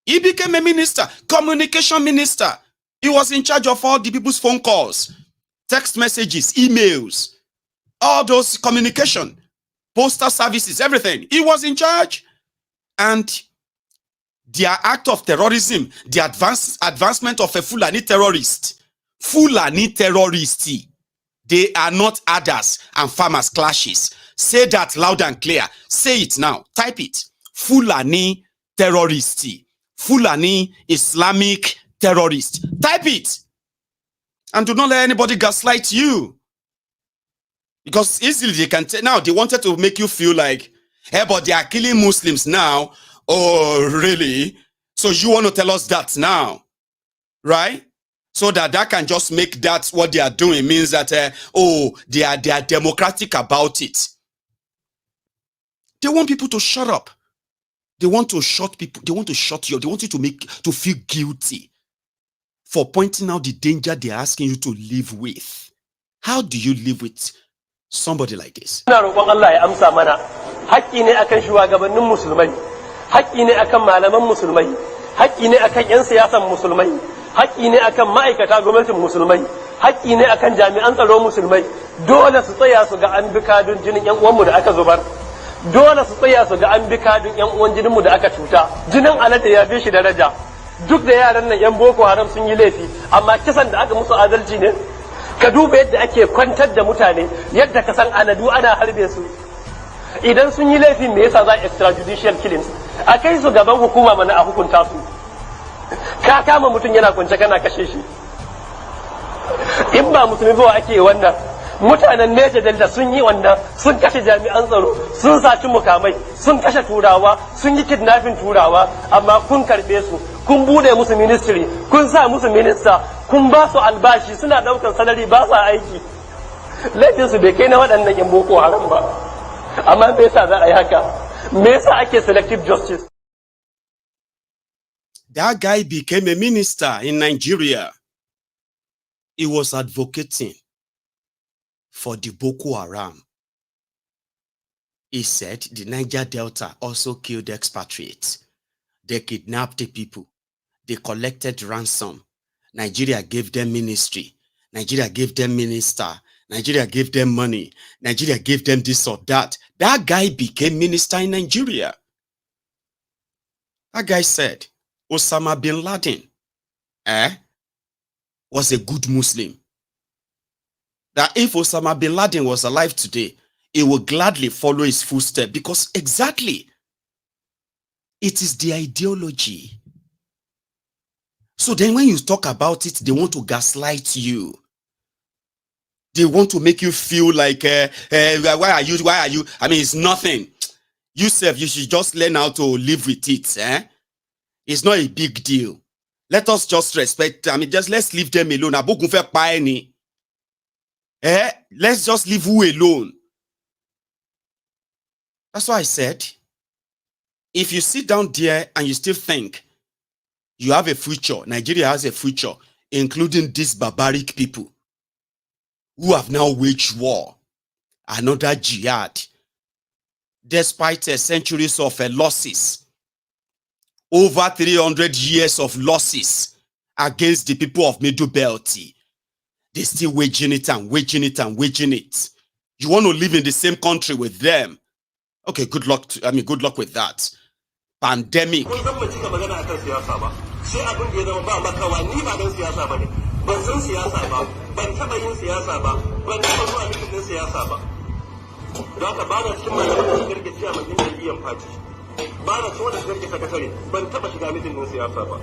He became a minister, communication minister. He was in charge of all the people's phone calls, text messages, emails, all those communication, postal services, everything. He was in charge. And their act of terrorism, the advancement of a Fulani terrorist, they are not others and farmers clashes. Say that loud and clear. Say it now. Type it. Fulani terrorist. Fulani Islamic terrorist. Type it. And do not let anybody gaslight you. Because easily they can tell. Now they wanted to make you feel like, hey, but they are killing Muslims now. Oh, really? So you want to tell us that now? Right? So that can just make that what they are doing means that, they are democratic about it. They want people to shut up. They want to shut people. They want to shut you up. They want you to feel guilty for pointing out the danger they are asking you to live with. How do you live with somebody like this? haƙƙi ne akan malaman musulmai, haƙƙi ne akan 'yan siyasan musulmai, haƙƙi ne akan ma'aikata gwamnatin musulmai, haƙƙi ne akan jami'an tsaro musulmai. Dole su tsaya su ga an bi kadun jinin 'yan uwanmu da aka zubar. Dole su tsaya su ga an bi kadun 'yan uwan jininmu da aka cuta. Jinin alade ya fi shi daraja. Duk da yaran nan 'yan Boko Haram sun yi laifi, amma kisan da aka musu adalci ne. Ka duba yadda ake kwantar da mutane, yadda ka san aladu ana harbe su. Idan sun yi laifi me yasa za a extrajudicial killings? A kai su gaban hukuma mana a hukunta su. Ka kama mutum yana kwance kana kashe shi. In ba musulmi ba ake wannan. Mutanen Niger Delta sun yi wannan, sun kashe jami'an tsaro, sun saci mukamai, sun kashe turawa, sun yi kidnapping turawa, amma kun karbe su, kun bude musu ministry, kun sa musu minista, kun ba su albashi, suna daukar salari ba sa aiki. Laifin su bai kai na waɗannan 'yan Boko Haram ba. Amma me yasa za a yi haka? Me yasa ake selective justice? That guy became a minister in Nigeria. He was advocating for the Boko Haram. He said the Niger Delta also killed expatriates. They kidnapped the people. They collected ransom. Nigeria gave them ministry. Nigeria gave them minister. Nigeria gave them money. Nigeria gave them this or that. That guy became minister in Nigeria. That guy said Osama bin Laden was a good Muslim. That if Osama bin Laden was alive today, he would gladly follow his footsteps because exactly it is the ideology. So then when you talk about it, they want to gaslight you. They want to make you feel like, why are you? I mean, it's nothing. You should just learn how to live with it. It's not a big deal. Let us just respect. I mean, let's leave them alone. Let's just leave who alone. That's why I said, if you sit down there and you still think you have a future, Nigeria has a future, including these barbaric people who have now waged war, another jihad, despite centuries of losses, over 300 years of losses against the people of Middlebelters. They still waging it and waging it and waging it. You want to live in the same country with them? Okay, good luck. Good luck with that. Pandemic. Ban san siyasa ba, ban taɓa yin siyasa ba, ban taɓa zuwa cikin siyasa ba. Don haka ba na cikin malaman da suka rike ciya mai jam'iyyar fati. Ba na cikin wanda suka rike sakatare, ban taɓa shiga mitin din siyasa ba.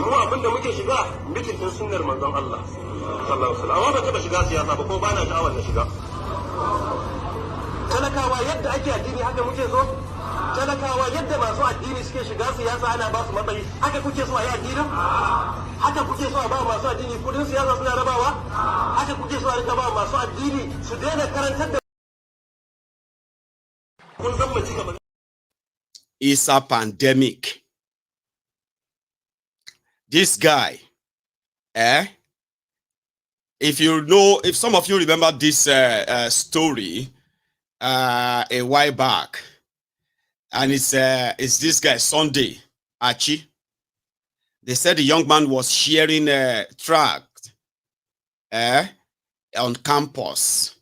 Mu abin da muke shiga mitin din sunnar manzon Allah sallallahu alaihi wasallam. Amma ban taɓa shiga siyasa ba ko ba na sha'awar na shiga. Talakawa yadda ake addini haka muke so. Talakawa yadda masu addini suke shiga siyasa ana ba su matsayi, haka kuke so a yi addinin? Haka kuke so a ba masu addini kudin siyasa suna rabawa? Haka kuke so a rika ba masu addini su daina karantar da kun san mace kamar It's a pandemic. This guy, if some of you remember this story a while back, And it's this guy, Sunday, Archie. They said the young man was sharing a tract on campus.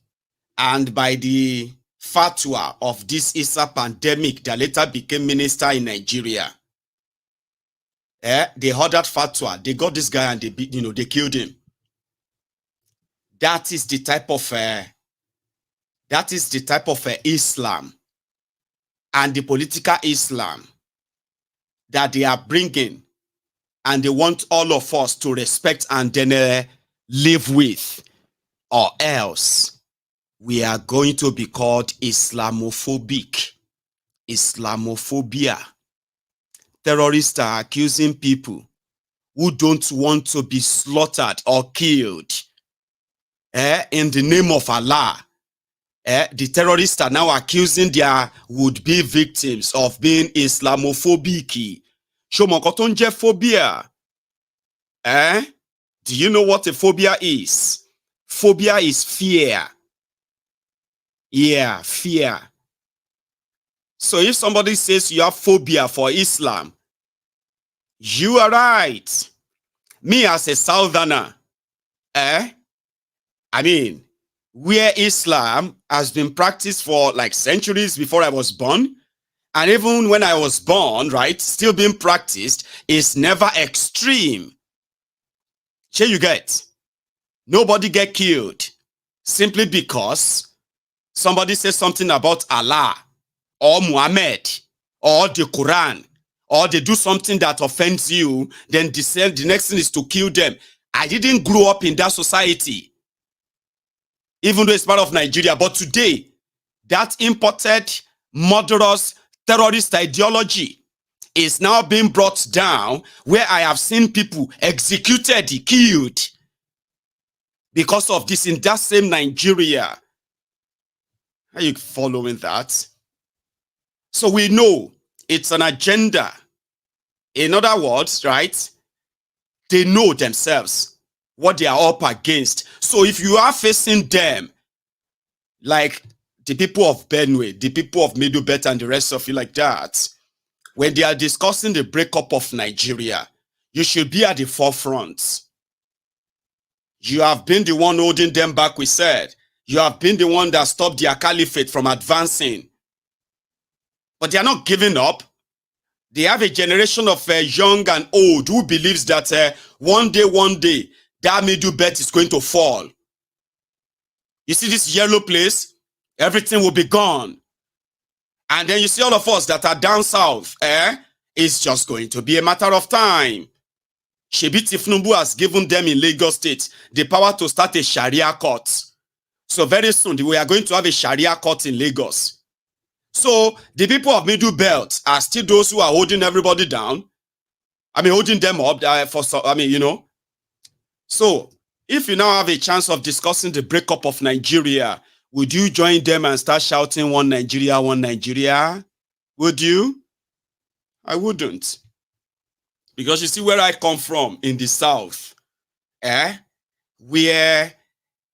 And by the fatwa of this Isa pandemic that later became minister in Nigeria, they heard that fatwa. They got this guy and they killed him. That is the type of Islam and the political Islam that they are bringing, and they want all of us to respect and then live with, or else we are going to be called Islamophobic. Islamophobia. Terrorists are accusing people who don't want to be slaughtered or killed in the name of Allah. The terrorists are now accusing their would-be victims of being Islamophobic. Shomokotonje phobia. Do you know what a phobia is? Phobia is fear. Yeah, fear. So if somebody says you have phobia for Islam, you are right. Me as a Southerner, I mean, where Islam has been practiced for like centuries before I was born, and even when I was born, right, still being practiced, is never extreme. Here you get. Nobody get killed simply because somebody says something about Allah or Muhammad or the Quran, or they do something that offends you, then the next thing is to kill them. I didn't grow up in that society, even though it's part of Nigeria. But today, that imported, murderous, terrorist ideology is now being brought down, where I have seen people executed, killed, because of this in that same Nigeria. Are you following that? So we know it's an agenda. In other words, right, they know themselves what they are up against. So if you are facing them, like the people of Benue, the people of Middlebelters, and the rest of you like that, when they are discussing the breakup of Nigeria, you should be at the forefront. You have been the one holding them back, we said. You have been the one that stopped their caliphate from advancing. But they are not giving up. They have a generation of young and old who believes that one day, that middle belt is going to fall. You see this yellow place? Everything will be gone. And then you see all of us that are down south. It's just going to be a matter of time. Shebi Tinubu has given them in Lagos State the power to start a Sharia court. So very soon, we are going to have a Sharia court in Lagos. So the people of Middle Belt are still those who are holding everybody down. I mean, holding them up So if you now have a chance of discussing the breakup of Nigeria, would you join them and start shouting one Nigeria, one Nigeria? Would you? I wouldn't. Because you see where I come from in the south, where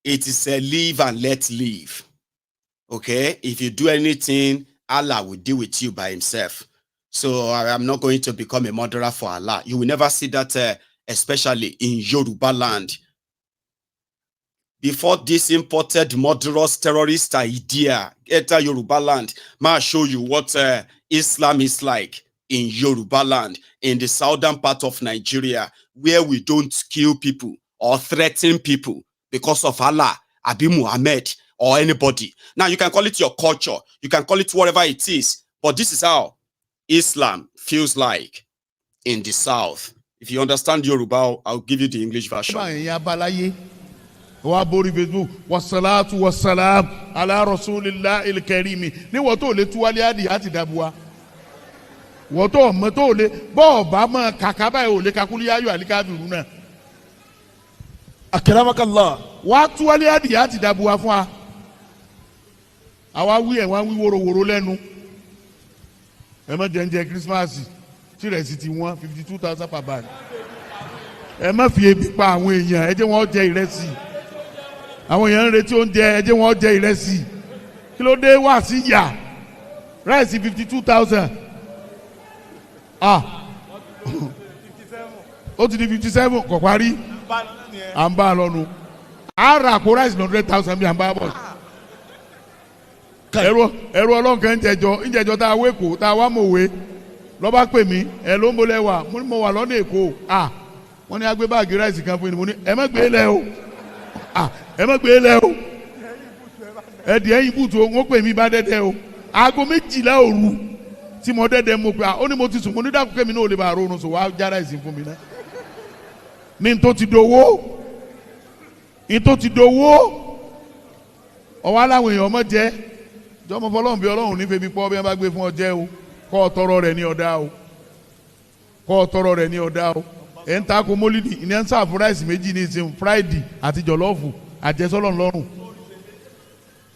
it is a live and let live. Okay, if you do anything, Allah will deal with you by himself. So I'm not going to become a murderer for Allah. You will never see that, especially in Yoruba land. Before this imported murderous terrorist idea enter Yoruba land, I'll show you what Islam is like in Yoruba land, in the southern part of Nigeria, where we don't kill people or threaten people because of Allah, Abi Muhammad, or anybody. Now, you can call it your culture. You can call it whatever it is. But this is how Islam feels like in the south. If you understand Yoruba, I'll give you the English version. Wassalatu wassalam ala rasulillah il-karimi. Ni wato le tuwali adi ati dabua. Wato mato le bo ba ma kakaba e o le kakuli ayu alikabiruna. Akramakallah. Wa tuwali adi ati dabua fún wa. Àwa wí ẹ wá wí woro lẹ́nu. Ẹ má jẹ Christmas. Tí rẹ̀ sì ti wọ́n 52,000 per bag. Ẹ má fi ebi pa àwọn èèyàn, ẹ jẹ́ wọ́n jẹ ìrẹsì. Àwọn èèyàn ń retí oúnjẹ, ẹ jẹ́ wọ́n jẹ ìrẹsì. Kí ló dé wá sí yà? rice 52,000. Ó ti di 57 kò parí. À ń bá a lọ́nu. Ara kó rice 100,000 bí à ń bá a bọ̀. Ẹ̀rọ ọlọ́nkẹ́ ń jẹjọ́ tá a wé kó tá a wá mọ̀wé lọ́ba pè mí ẹ̀ ló ń bolẹ̀ wà mo wà lọ́nà Èkó wọ́n ní agbé báàgì ráìsì kan fún mi mo ní ẹ má gbé lẹ o ẹ má gbé lẹ o ẹ̀dì ẹ̀yìn bùtù wọ́n pè mí bá dẹ́dẹ́ o aago 12 òru tí mo dẹ́dẹ́ mo pè ó ní mo ti sùn mo ní dàkú kẹ́mi náà ò lè bá ronú sùn wá já ráìsì fún mi náà ní n tó ti dowó ọwọ́ aláwọ̀ èèyàn ọmọ jẹ́ jọmọ fọlọ́run bí Ọlọ́run nífẹ̀ẹ́ bí pọ́ bí wọ́n bá gbé fún ọ jẹ́ o kọ́ ọ tọrọ rẹ̀ ní ọ̀dá o ẹ̀ ń ta ko mólídì ìní ẹ̀ ń sá fúráìsì méjì ní ìsìn fúráìdì àti jọ̀lọ́ọ̀fù àjẹsọ́lọ̀ ńlọ́rùn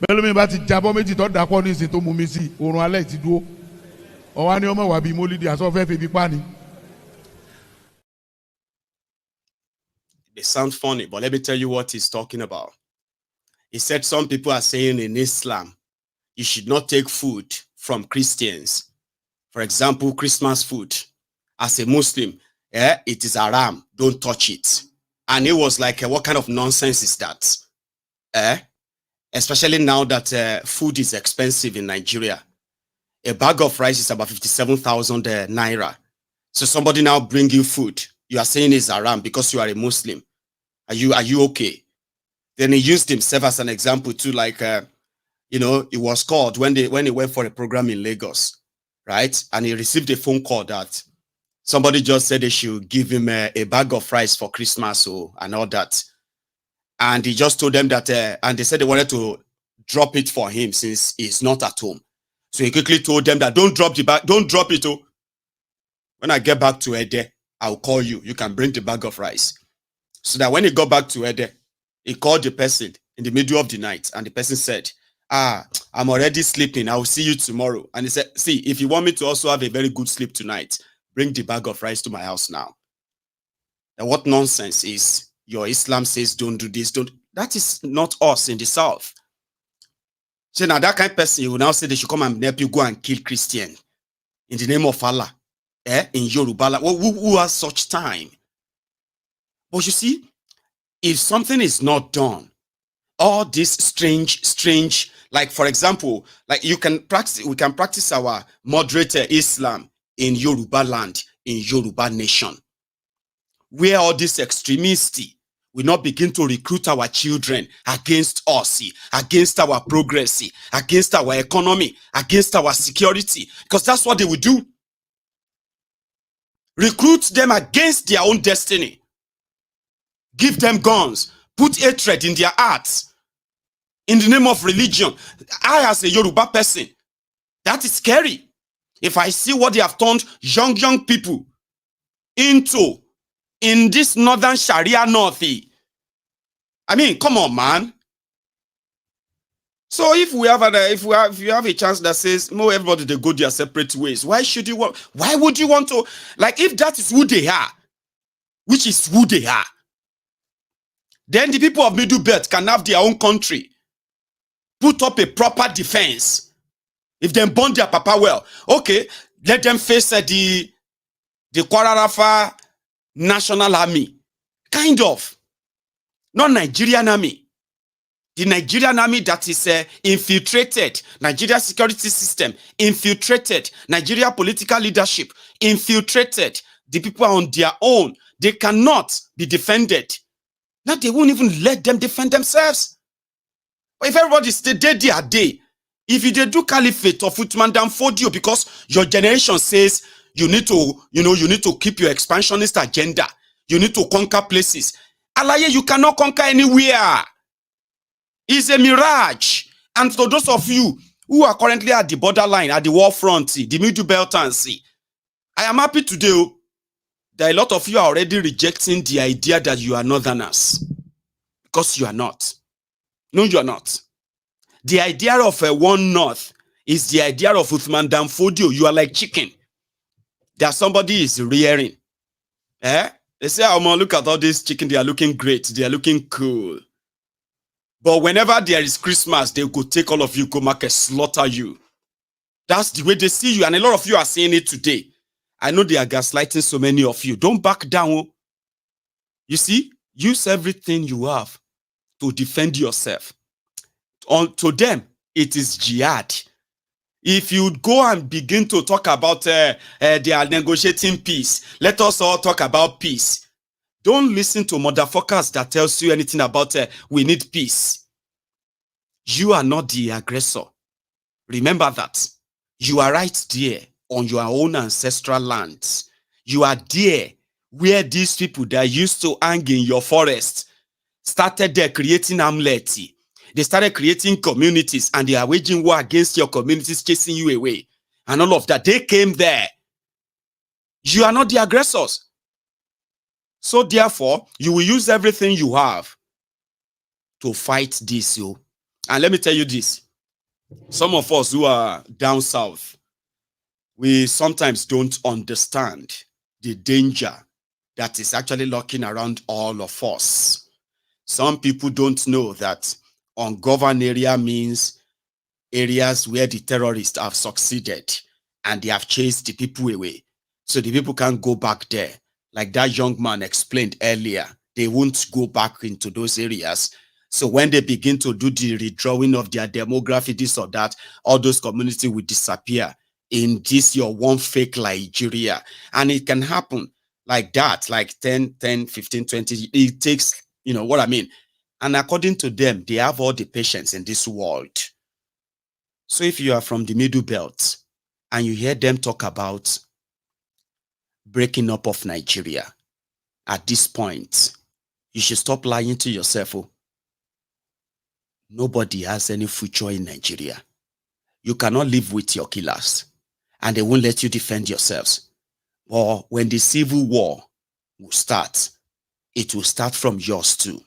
bẹ́ẹ̀ lómi bá ti jábọ́ méjì tó dàpọ̀ ní ìsìn tó mú mi sí oorun alẹ́ ti dúró ọ̀wá ni ọmọ wà bíi mólídì àsọ fẹ́ febi pa ni. They sound funny, but let me tell you what he's talking about. He said some people are saying in Islam you should not take food from Christians. For example, Christmas food. As a Muslim, it is haram. Don't touch it. And it was like, what kind of nonsense is that? Especially now that food is expensive in Nigeria. A bag of rice is about 57,000 naira. So somebody now bring you food. You are saying it's haram because you are a Muslim. Are you okay? Then he used himself as an example too, like, he was called when he went for a program in Lagos, right? And he received a phone call that somebody just said they should give him a bag of rice for Christmas and all that. And he just told them that, and they said they wanted to drop it for him since he's not at home. So he quickly told them that don't drop the bag, don't drop it. When I get back to Ede, I'll call you. You can bring the bag of rice. So that when he got back to Ede, he called the person in the middle of the night, and the person said, I'm already sleeping. I will see you tomorrow. And he said, see, if you want me to also have a very good sleep tonight, bring the bag of rice to my house now. And what nonsense is your Islam says don't do this, don't. That is not us in the South. So now that kind of person, you will now say they should come and help you go and kill Christian in the name of Allah. In Yoruba, who has such time? But you see, if something is not done, all this strange, like for example, like we can practice our moderate Islam in Yoruba land, in Yoruba nation, where all this extremists will not begin to recruit our children against us, against our progress, against our economy, against our security, because that's what they will do. Recruit them against their own destiny. Give them guns. Put hatred in their hearts. In the name of religion. I, as a Yoruba person, that is scary. If I see what they have turned young people into in this northern Sharia north. I mean, come on, man. So if you have a chance that says no, everybody they go their separate ways, why would you want to, like, if that is who they are, which is who they are, then the people of Middlebelt can have their own country, put up a proper defense. If they burn their papa well, okay, let them face the Kwara Rafa National Army, kind of, not Nigerian army. The Nigerian army that is infiltrated, Nigeria security system, infiltrated, Nigeria political leadership, infiltrated. The people are on their own. They cannot be defended. Now they won't even let them defend themselves. But if everybody stay dead their day, if you do caliphate of Uthman Dan Fodio because your generation says you need to keep your expansionist agenda, you need to conquer places. Alaye, you cannot conquer anywhere. It's a mirage. And for those of you who are currently at the borderline, at the war front, the Middlebelters, I am happy today that a lot of you are already rejecting the idea that you are northerners. Because you are not. No, you are not. The idea of a one north is the idea of Uthman Dan Fodio. You are like chicken that somebody is rearing. They say, oh man, look at all these chicken. They are looking great. They are looking cool. But whenever there is Christmas, they go take all of you, go market, slaughter you. That's the way they see you. And a lot of you are saying it today. I know they are gaslighting so many of you. Don't back down. You see, use everything you have to defend yourself. To them, it is jihad. If you go and begin to talk about they are negotiating peace, let us all talk about peace. Don't listen to motherfuckers that tells you anything about we need peace. You are not the aggressor. Remember that. You are right there on your own ancestral lands. You are there where these people that used to hang in your forest started there creating hamlets. They started creating communities and they are waging war against your communities, chasing you away. And all of that. They came there. You are not the aggressors. So therefore, you will use everything you have to fight this. And let me tell you this. Some of us who are down south, we sometimes don't understand the danger that is actually lurking around all of us. Some people don't know that ungoverned area means areas where the terrorists have succeeded and they have chased the people away. So the people can't go back there. Like that young man explained earlier, they won't go back into those areas. So when they begin to do the redrawing of their demography, this or that, all those communities will disappear in this your one fake Nigeria. And it can happen like that, like 10, 15, 20. It takes, you know what I mean? And according to them, they have all the patience in this world. So if you are from the Middle Belt and you hear them talk about breaking up of Nigeria, at this point, you should stop lying to yourself. Nobody has any future in Nigeria. You cannot live with your killers and they won't let you defend yourselves. Or when the civil war will start, it will start from yours too.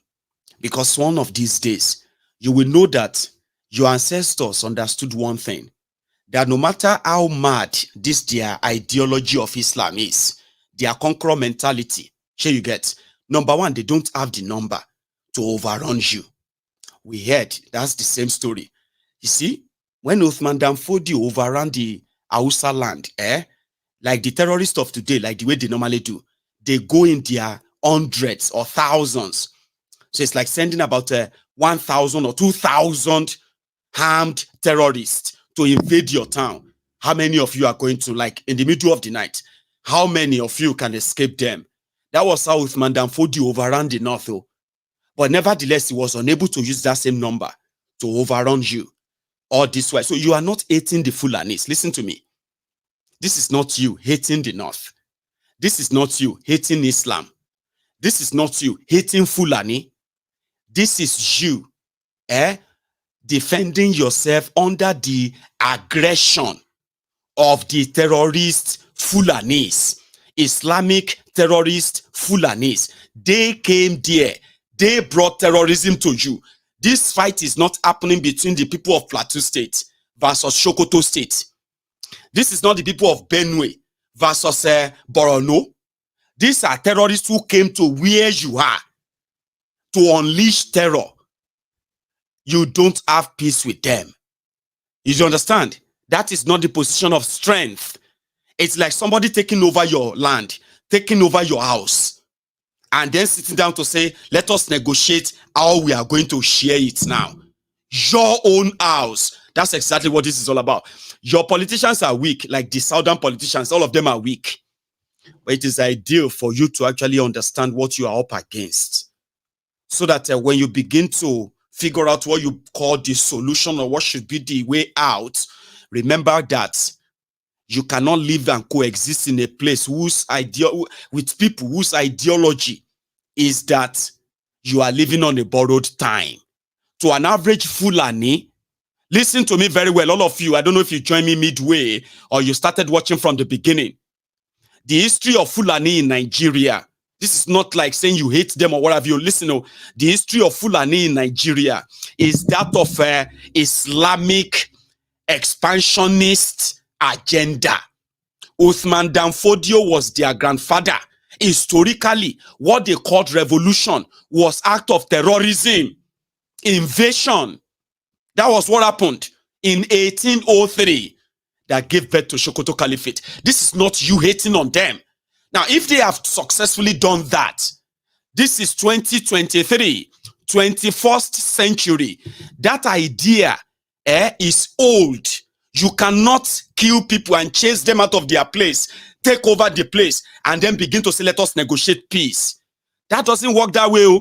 Because one of these days, you will know that your ancestors understood one thing, that no matter how mad this their ideology of Islam is, their conqueror mentality, here you get, number one, they don't have the number to overrun you. We heard that's the same story. You see, when Uthman Danfodio overran the Hausa land, like the terrorists of today, like the way they normally do, they go in their hundreds or thousands. So it's like sending about 1,000 or 2,000 armed terrorists to invade your town. How many of you are going to, like in the middle of the night, how many of you can escape them? That was how Uthman Danfodio overran the north, though. But nevertheless, he was unable to use that same number to overrun you all this way. So you are not hating the Fulanis. Listen to me. This is not you hating the north. This is not you hating Islam. This is not you hating Fulani. This is you defending yourself under the aggression of the terrorist Fulanis, Islamic terrorist Fulanis. They came there. They brought terrorism to you. This fight is not happening between the people of Plateau State versus Sokoto State. This is not the people of Benue versus Borno. These are terrorists who came to where you are to unleash terror. You don't have peace with them. You understand? That is not the position of strength. It's like somebody taking over your land, taking over your house, and then sitting down to say, let us negotiate how we are going to share it now. Your own house. That's exactly what this is all about. Your politicians are weak, like the southern politicians, all of them are weak. But it is ideal for you to actually understand what you are up against. So that when you begin to figure out what you call the solution or what should be the way out, remember that you cannot live and coexist in a place with people whose ideology is that you are living on a borrowed time. To an average Fulani, listen to me very well, all of you. I don't know if you joined me midway or you started watching from the beginning. The history of Fulani in Nigeria, this is not like saying you hate them or whatever. You listen, the history of Fulani in Nigeria is that of Islamic expansionist agenda. Uthman Danfodio was their grandfather. Historically, what they called revolution was act of terrorism, invasion. That was what happened in 1803. that gave birth to Sokoto Caliphate. This is not you hating on them. Now, if they have successfully done that, this is 2023, 21st century. That idea is old. You cannot kill people and chase them out of their place, take over the place, and then begin to say, let us negotiate peace. That doesn't work that way.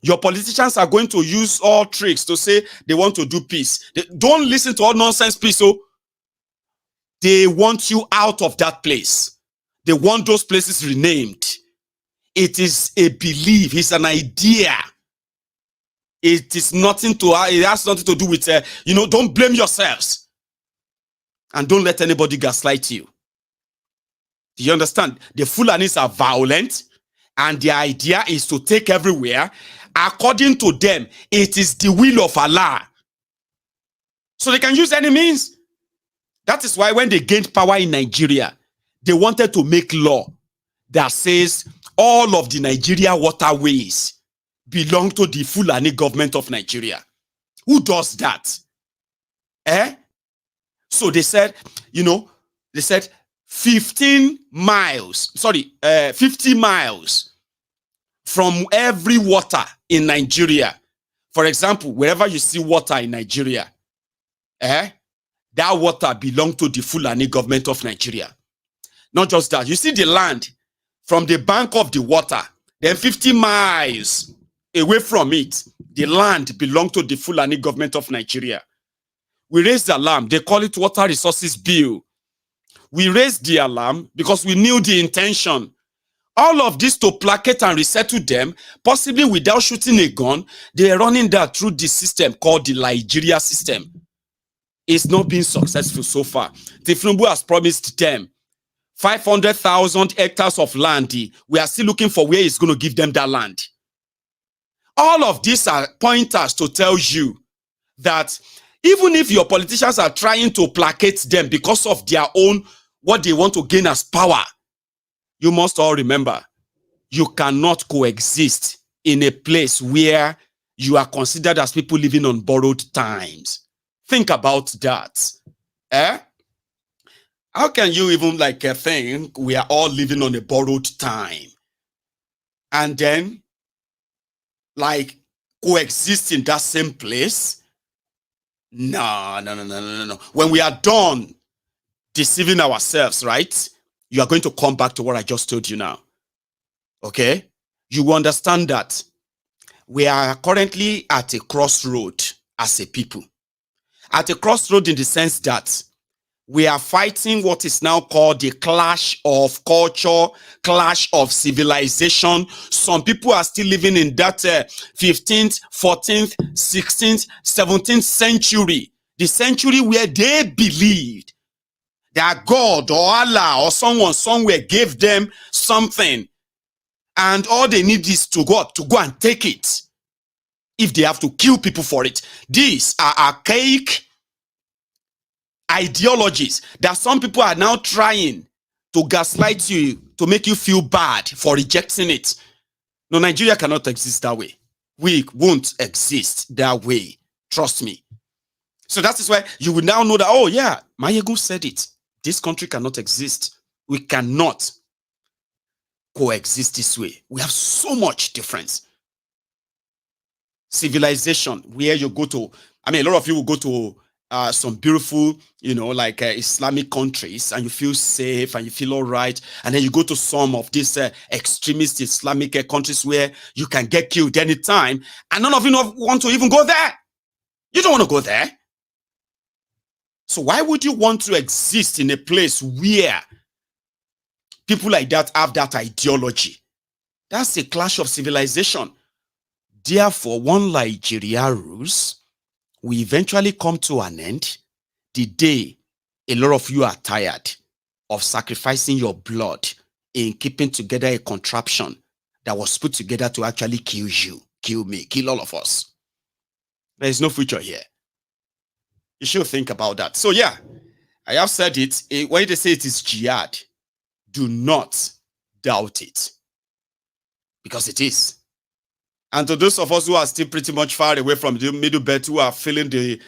Your politicians are going to use all tricks to say they want to do peace. Don't listen to all nonsense peace. They want you out of that place. They want those places renamed. It is a belief. It's an idea. It is nothing to. It has nothing to do with. Don't blame yourselves, and don't let anybody gaslight you. Do you understand? The Fulanis are violent, and their idea is to take everywhere. According to them, it is the will of Allah. So they can use any means. That is why when they gained power in Nigeria, they wanted to make law that says all of the Nigeria waterways belong to the Fulani government of Nigeria. Who does that? So they said, 50 miles from every water in Nigeria. For example, wherever you see water in Nigeria, that water belongs to the Fulani government of Nigeria. Not just that. You see the land from the bank of the water, then 50 miles away from it, the land belongs to the Fulani government of Nigeria. We raised the alarm. They call it Water Resources Bill. We raised the alarm because we knew the intention. All of this to placate and resettle them, possibly without shooting a gun. They are running that through the system called the Nigeria system. It's not been successful so far. Tinubu has promised them 500,000 hectares of land. We are still looking for where he's going to give them that land. All of these are pointers to tell you that even if your politicians are trying to placate them because of their own, what they want to gain as power, you must all remember, you cannot coexist in a place where you are considered as people living on borrowed times. Think about that. How can you even think we are all living on a borrowed time and then coexist in that same place? No. When we are done deceiving ourselves, right? You are going to come back to what I just told you now. Okay? You understand that we are currently at a crossroad as a people. At a crossroad in the sense that we are fighting what is now called the clash of culture, clash of civilization. Some people are still living in that 15th, 14th, 16th, 17th century. The century where they believed that God or Allah or someone somewhere gave them something. And all they need is to go and take it. If they have to kill people for it. These are archaic ideologies that some people are now trying to gaslight you, to make you feel bad for rejecting it. No, Nigeria cannot exist that way. We won't exist that way. Trust me. So that is why you will now know that, oh yeah, Maiyegun said it. This country cannot exist. We cannot coexist this way. We have so much difference. Civilization, where you go to, a lot of you will go to some beautiful, Islamic countries, and you feel safe and you feel all right. And then you go to some of these extremist Islamic countries where you can get killed anytime, and none of you want to even go there. You don't want to go there. So why would you want to exist in a place where people like that have that ideology? That's a clash of civilization. Therefore, one Nigeria rules will eventually come to an end the day a lot of you are tired of sacrificing your blood in keeping together a contraption that was put together to actually kill you, kill me, kill all of us. There is no future here. You should think about that. So yeah, I have said it. When they say it is jihad, do not doubt it. Because it is. And to those of us who are still pretty much far away from the Middlebelters, who are feeling the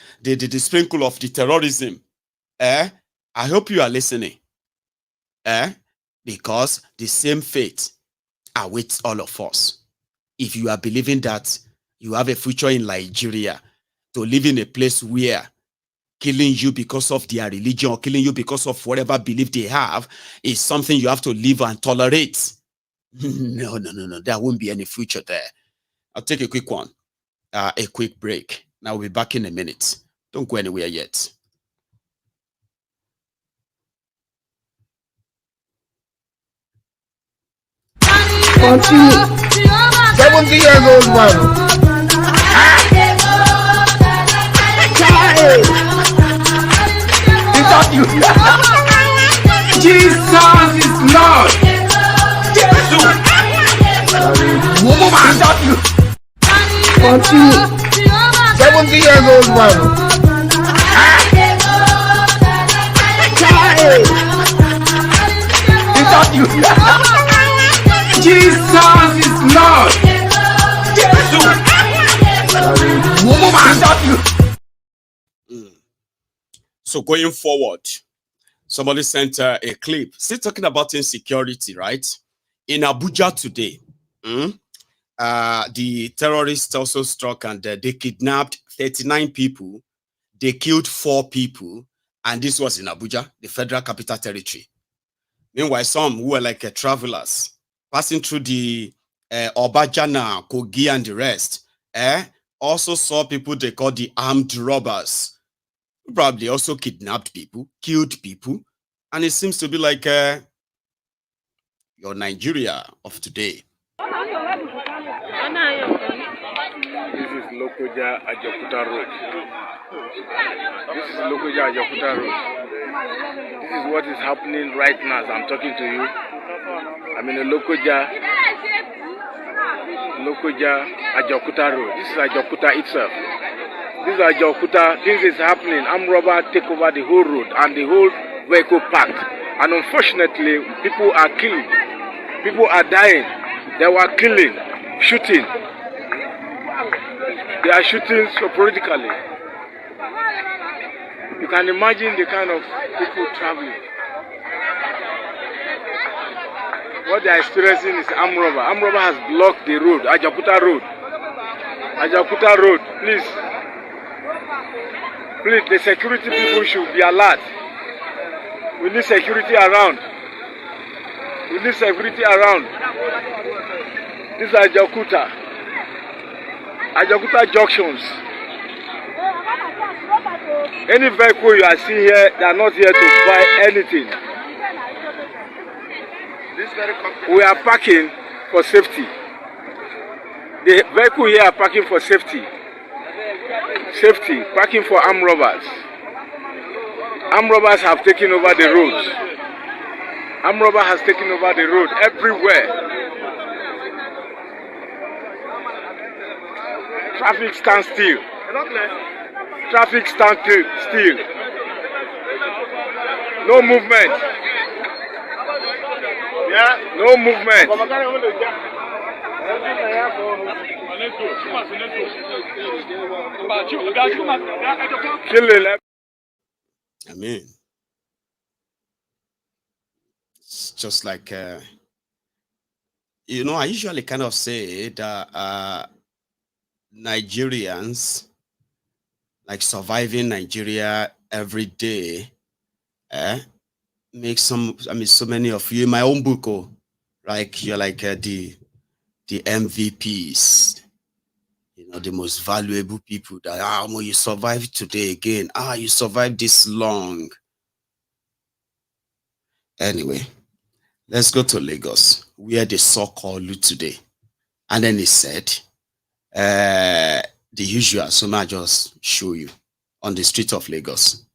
sprinkle of the terrorism, I hope you are listening. Because the same fate awaits all of us. If you are believing that you have a future in Nigeria, to live in a place where killing you because of their religion or killing you because of whatever belief they have is something you have to live and tolerate. No. There won't be any future there. I'll take a quick one, a quick break. Now we'll be back in a minute. Don't go anywhere yet. Continue. 70 years old man. Is that you? Jesus is Lord. Is that you? Continue. 70 years old man. Is that you? Jesus is Lord. Is that you? So going forward, somebody sent a clip still talking about insecurity, right? In Abuja today, the terrorists also struck and they kidnapped 39 people. They killed 4 people. And this was in Abuja, the Federal Capital Territory. Meanwhile, some who were like travelers passing through the Obajana, Kogi, and the rest, also saw people they call the armed robbers. Probably also kidnapped people, killed people. And it seems to be like your Nigeria of today. This is Lokoja Ajakuta Road. This is Lokoja Ajakuta Road. This is what is happening right now as I'm talking to you. I'm in a Lokoja Ajakuta Road. This is Ajakuta itself. This is Ajakuta. Things is happening. Armed robbers take over the whole road and the whole vehicle parked. And unfortunately, people are killing. People are dying. They were killing, shooting. They are shooting so politically. You can imagine the kind of people traveling. What they are experiencing is armed robber. Armed robber has blocked the road, Ajakuta Road. Ajakuta Road, please. Please, the security people should be alert. We need security around. We need security around. This is Ajakuta. Ajakuta junctions. Any vehicle you are seeing here, they are not here to buy anything. We are parking for safety. The vehicle here are parking for safety. Safety, parking for armed robbers. Armed robbers have taken over the roads. Armed robber has taken over the road everywhere. Traffic stands still. Traffic stands still. No movement. No movement. Killing. I mean, it's just like, you know, I usually kind of say that Nigerians, like surviving Nigeria every day, make some, I mean, so many of you in my own book, like you're like the MVPs, you know, the most valuable people that, you survived today again. You survived this long. Anyway, let's go to Lagos, where they saw Kolu today. And then he said, the usual, so I just show you on the street of Lagos.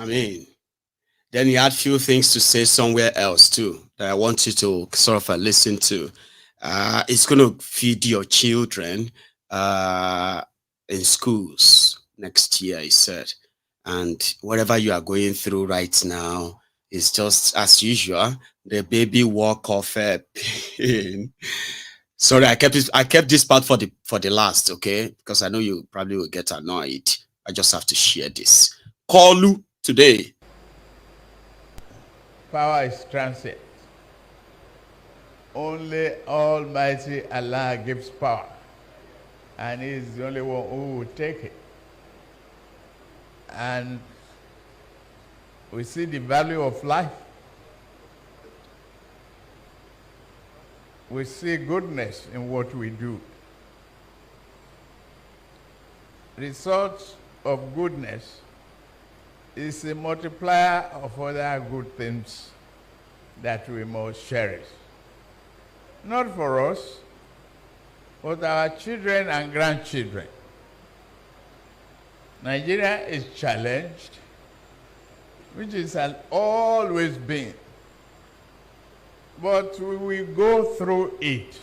I mean, then he had few things to say somewhere else too that I want you to sort of listen to. It's going to feed your children in schools next year, he said. And whatever you are going through right now is just as usual, the baby walk of pain. Sorry, I kept this part for the last, okay? Because I know you probably will get annoyed. I just have to share this. Kolu today. Power is transient. Only Almighty Allah gives power, and He is the only one who will take it. And we see the value of life. We see goodness in what we do. Result of goodness is a multiplier of other good things that we must cherish. Not for us, but our children and grandchildren. Nigeria is challenged, which it has always been. But we will go through it.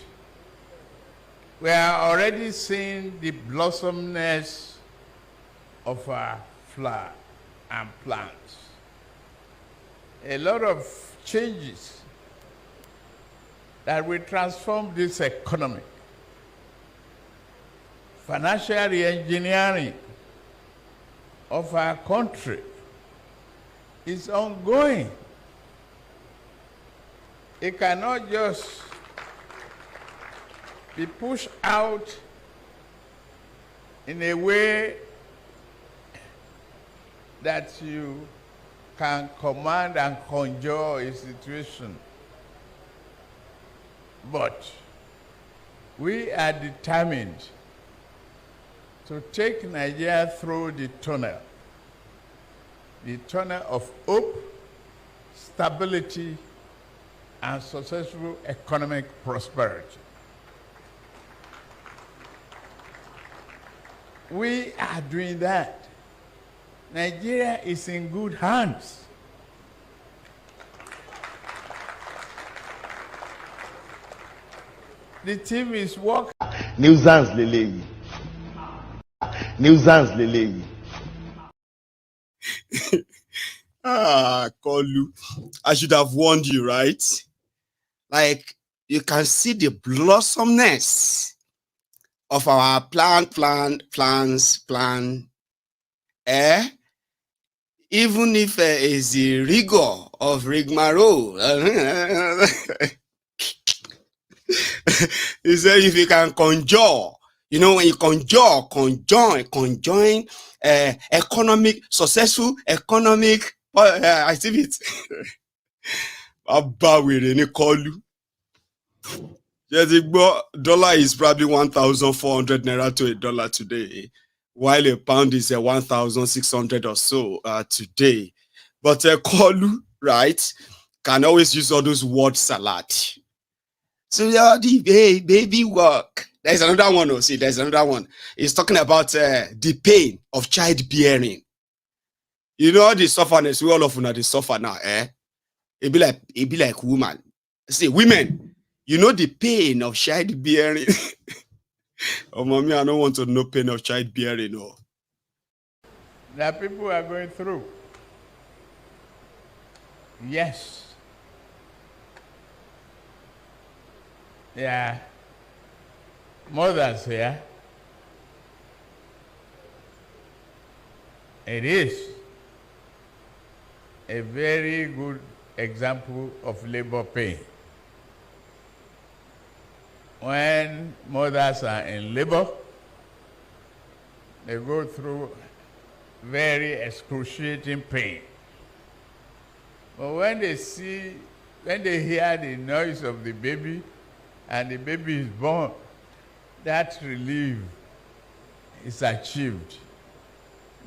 We are already seeing the blossomness of our flower and plants. A lot of changes that will transform this economy. Financial re-engineering of our country is ongoing. It cannot just be pushed out in a way that you can command and conjure a situation. But we are determined to take Nigeria through the tunnel of hope, stability, and successful economic prosperity. We are doing that. Nigeria is in good hands. The team is working. Nuisance leleyi. Nuisance leleyi. Kolu. I should have warned you, right? Like, you can see the blossomness of our plans. Even if is the rigor of rigmarole. He said if you can conjure, you know, when you conjoin economic, successful economic activity. Dollar is probably 1,400 naira to $1 today, while a pound is 1,600 or so today. But Kolu, right, can always use all those word salad. So the baby work. There's another one. Oh, see, there's another one. It's talking about the pain of childbearing. You know the sufferness we all of they suffer now, eh? It be like woman. See, women, you know the pain of childbearing. Oh, mommy, I don't want to know pain of childbearing. No. That people are going through. Yes. Yeah. Mothers here. It is a very good example of labor pain. When mothers are in labor, they go through very excruciating pain. But when they hear the noise of the baby and the baby is born, that relief is achieved.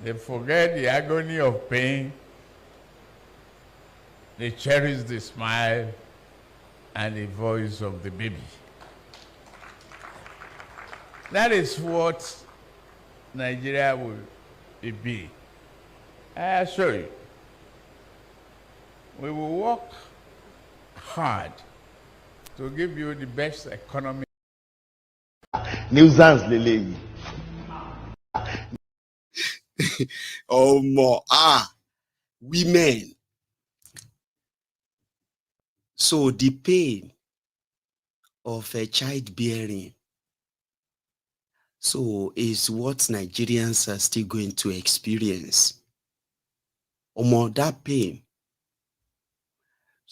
They forget the agony of pain. They cherish the smile and the voice of the baby. That is what Nigeria will be. I assure you, We will work hard to give you the best economy. Nuisance lele. Oh more women. So the pain of a childbearing, so is what Nigerians are still going to experience. More that pain.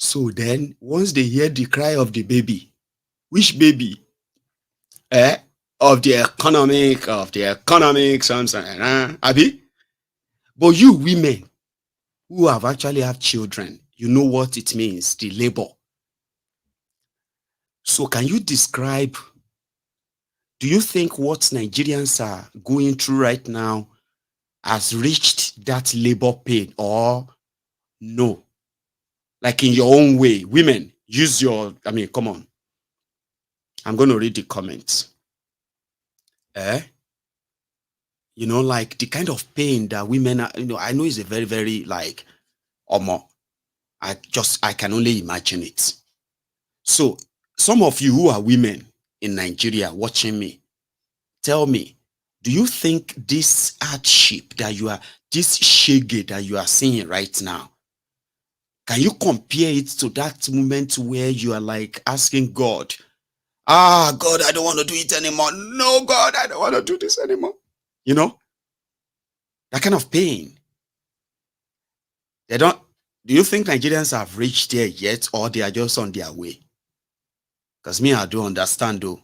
So then, once they hear the cry of the baby, which baby? Of the economic, something, Abi? But you women who have actually have children, you know what it means, the labor. So can you describe, do you think what Nigerians are going through right now has reached that labor pain or no? Like in your own way, women, use your, come on. I'm going to read the comments. You know, like the kind of pain that women are, I know is a very, very like, I can only imagine it. So some of you who are women in Nigeria watching me, tell me, do you think this hardship that this shege that you are seeing right now, can you compare it to that moment where you are like asking God, God, I don't want to do it anymore. No, God, I don't want to do this anymore. You know, that kind of pain. Do you think Nigerians have reached there yet or they are just on their way? Because me, I don't understand though.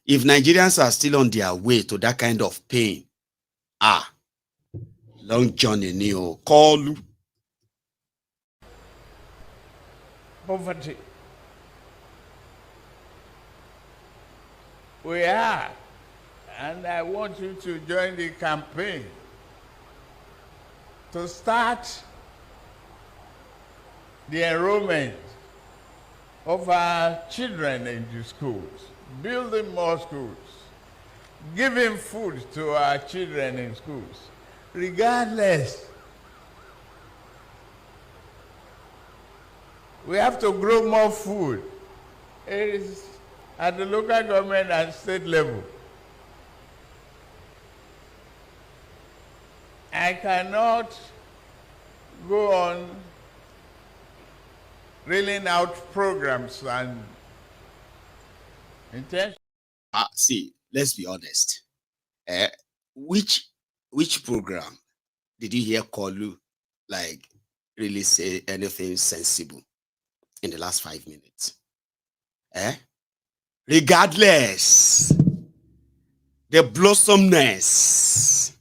If Nigerians are still on their way to that kind of pain, long journey, Neo, call. Poverty. We are, and I want you to join the campaign to start the enrollment of our children into schools, building more schools, giving food to our children in schools, regardless. We have to grow more food. It is at the local government and state level. I cannot go on reeling out programs and intentions. See, let's be honest. Which program did you hear Kolu like really say anything sensible in the last 5 minutes? Regardless, the blossomness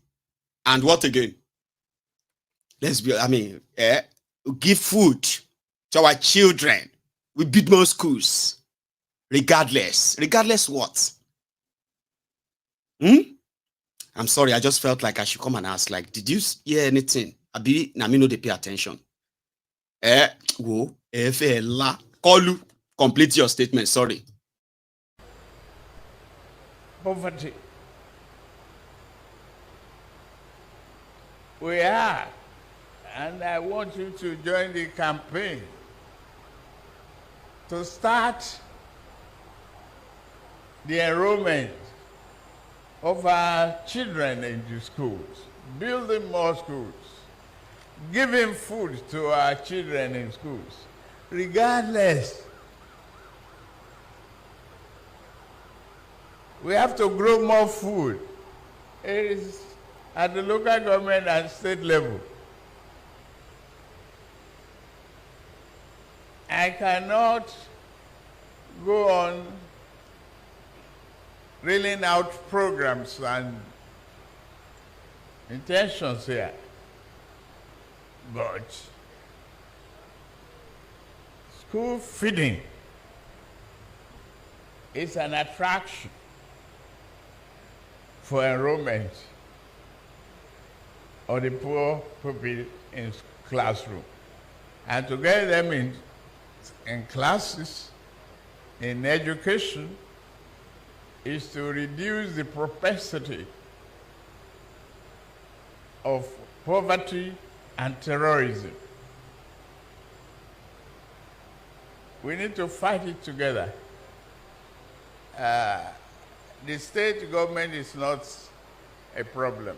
and what again? Let's be, give food to our children. We build more schools. Regardless what? I'm sorry, I just felt like I should come and ask, like, did you hear anything? Abi, na me no dey pay attention. Kolu, complete your statement, sorry. Poverty. We are, and I want you to join the campaign to start the enrollment of our children into schools, building more schools, giving food to our children in schools, regardless. We have to grow more food. It is at the local government and state level. I cannot go on reeling out programs and intentions here. But school feeding is an attraction for enrollment of the poor people in classroom, and to get them in classes, in education, is to reduce the propensity of poverty and terrorism. We need to fight it together. The state government is not a problem,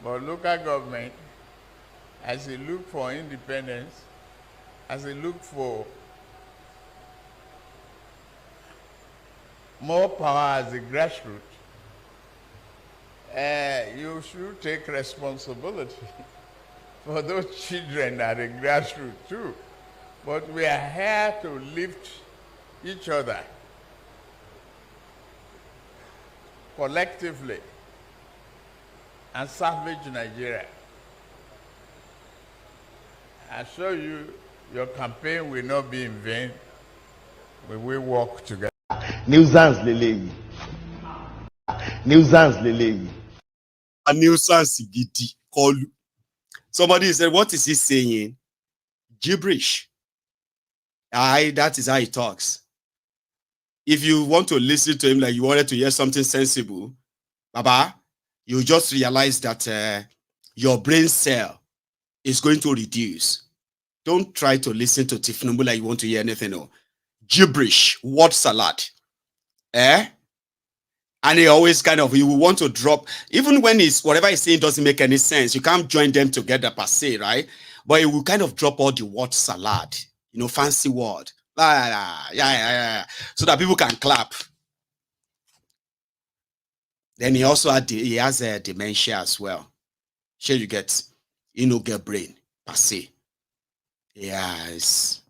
but local government, as they look for independence, as they look for more power as a grassroots, you should take responsibility for those children at the grassroots too. But we are here to lift each other collectively and salvage Nigeria. I assure you, your campaign will not be in vain when we work together. Nuisance leleyi. Nuisance leleyi. A nuisance gidi call. Somebody said, what is he saying? Gibberish. Aye, that is how he talks. If you want to listen to him like you wanted to hear something sensible, Baba, you just realize that your brain cell is going to reduce. Don't try to listen to Tinubu like you want to hear anything. No. Gibberish, word salad. And he always you will want to drop, even when whatever he's saying doesn't make any sense, you can't join them together per se, right? But he will kind of drop all the word salad, fancy word. Yeah. So that people can clap. Then he also has a dementia as well. Sure, you get, get brain per se. Yes.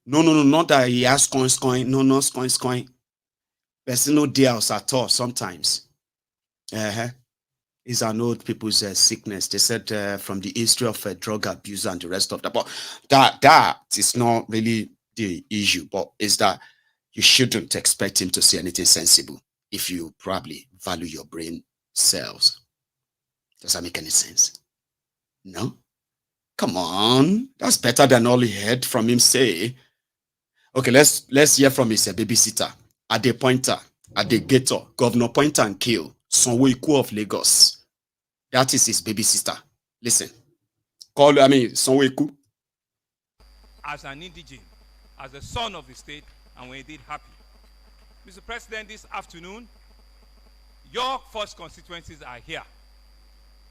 No, not that he has coin. No, coin. There's no deals at all sometimes. It's an old people's sickness. They said from the history of drug abuse and the rest of that. But that is not really the issue. But is that you shouldn't expect him to say anything sensible if you probably value your brain cells. Does that make any sense? No? Come on. That's better than all he heard from him say. Okay, let's hear from his babysitter, Ade Pointer, Ade Gator, Governor Pointer and Kill, Sonwo-Iku of Lagos. That is his babysitter. Listen. Sonwo-Iku. As an indigene, as a son of the state, and we're indeed happy. Mr. President, this afternoon, your first constituencies are here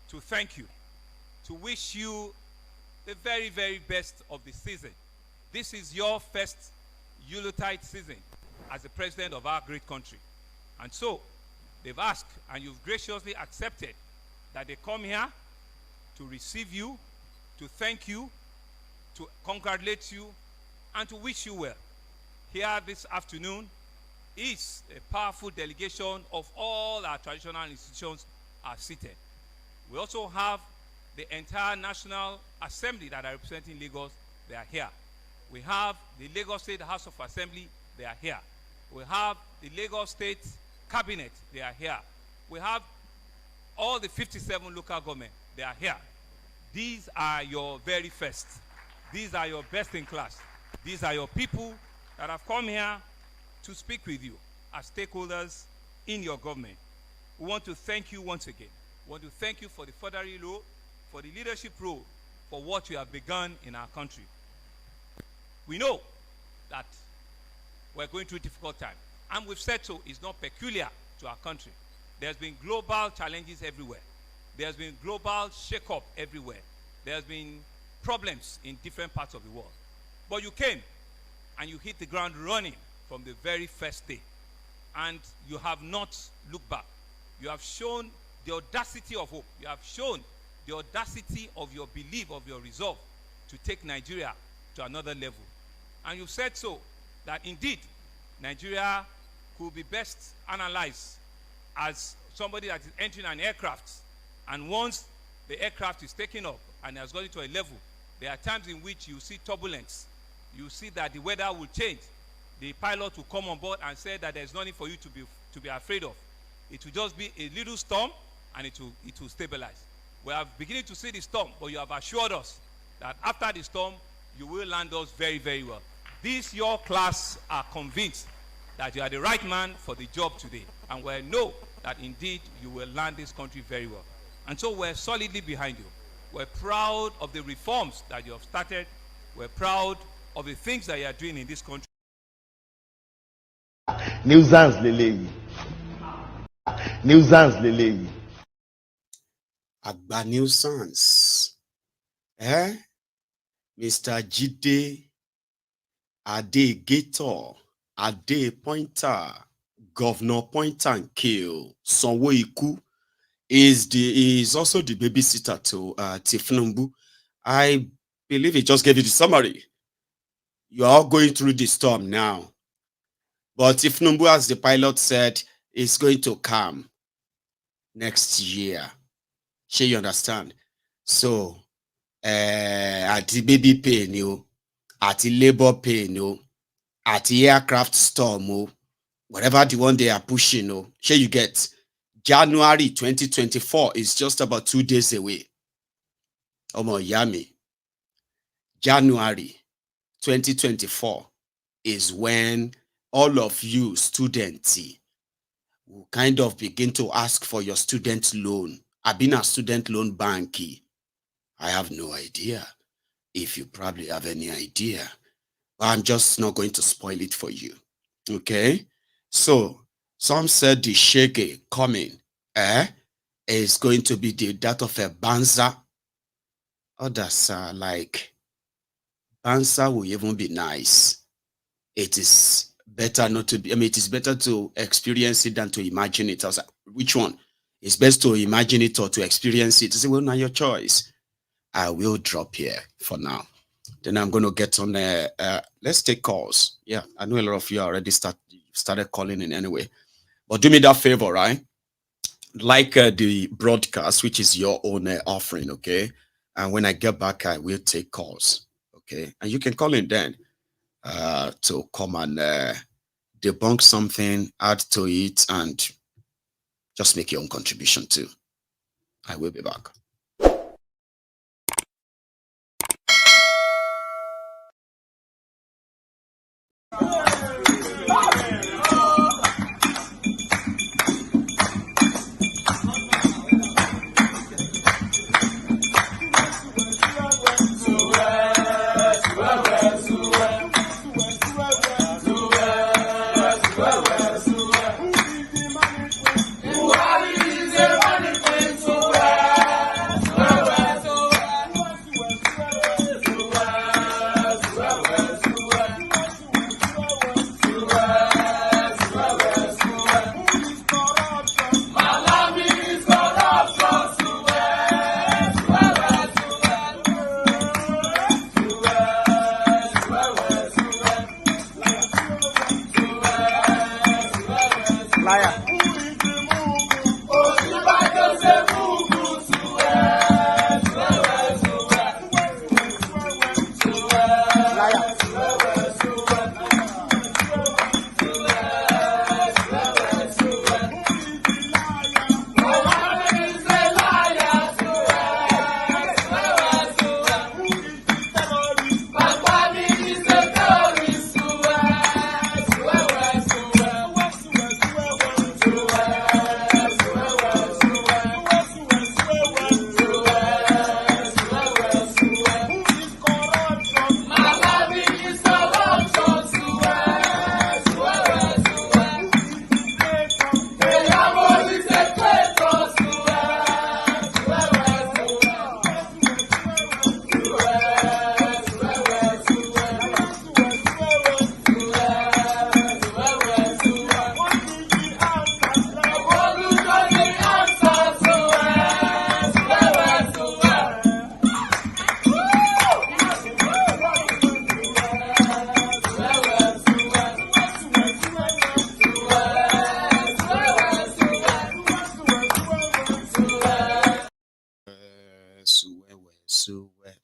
to thank you, to wish you the very, very best of the season. This is your first Yuletide season as the president of our great country. And so, they've asked, and you've graciously accepted, that they come here to receive you, to thank you, to congratulate you, and to wish you well. Here this afternoon is a powerful delegation of all our traditional institutions are seated. We also have the entire National Assembly that are representing Lagos. They are here. We have the Lagos State House of Assembly. They are here. We have the Lagos State Cabinet. They are here. We have all the 57 local government. They are here. These are your very first. These are your best in class. These are your people that have come here to speak with you as stakeholders in your government. We want to thank you once again. We want to thank you for the furthering role, for the leadership role, for what you have begun in our country. We know that we're going through a difficult time, and we've said so, it's not peculiar to our country. There's been global challenges everywhere. There's been global shake-up everywhere. There's been problems in different parts of the world. But you came and you hit the ground running from the very first day. And you have not looked back. You have shown the audacity of hope. You have shown the audacity of your belief, of your resolve to take Nigeria to another level. And you've said so, that indeed, Nigeria could be best analyzed as somebody that is entering an aircraft. And once the aircraft is taken up and has gone to a level, there are times in which you see turbulence. You see that the weather will change. The pilot will come on board and say that there's nothing for you to be afraid of. It will just be a little storm and it will stabilize. We are beginning to see the storm, but you have assured us that after the storm, you will land us very, very well. These, your class, are convinced that you are the right man for the job today. And we know that indeed you will land this country very well. And so we're solidly behind you. We're proud of the reforms that you have started. We're proud of the things that you are doing in this country. Nuisance lele. Nuisance lele. Agba nuisance. Mr. Jide Ade Gator, Ade Pointer, Governor Point and Kill, Sonwo-Iku is also the babysitter to Tinubu. I believe he just gave you the summary. You are all going through the storm now. But Tinubu, as the pilot said, is going to come next year. Sure, you understand? So, at the baby pain, you, at the labor pain, you, at the aircraft storm, whatever the one they are pushing, sure you get. January 2024 is just about 2 days away. Omo Yami. January 2024 is when all of you students will kind of begin to ask for your student loan. I've been a student loan banky. I have no idea if you probably have any idea. But I'm just not going to spoil it for you. Okay? So, some said the Shege coming is going to be that of a Banza. Others are like, Banza will even be nice. It is better not to be, it is better to experience it than to imagine it. I was like, which one? It's best to imagine it or to experience it. I say, well, now your choice. I will drop here for now. Then I'm going to get on let's take calls. Yeah, I know a lot of you already started calling in anyway. But do me that favor, right? Like the broadcast, which is your own offering, okay? And when I get back, I will take calls, okay? And you can call in then to come and debunk something, add to it, and just make your own contribution too. I will be back.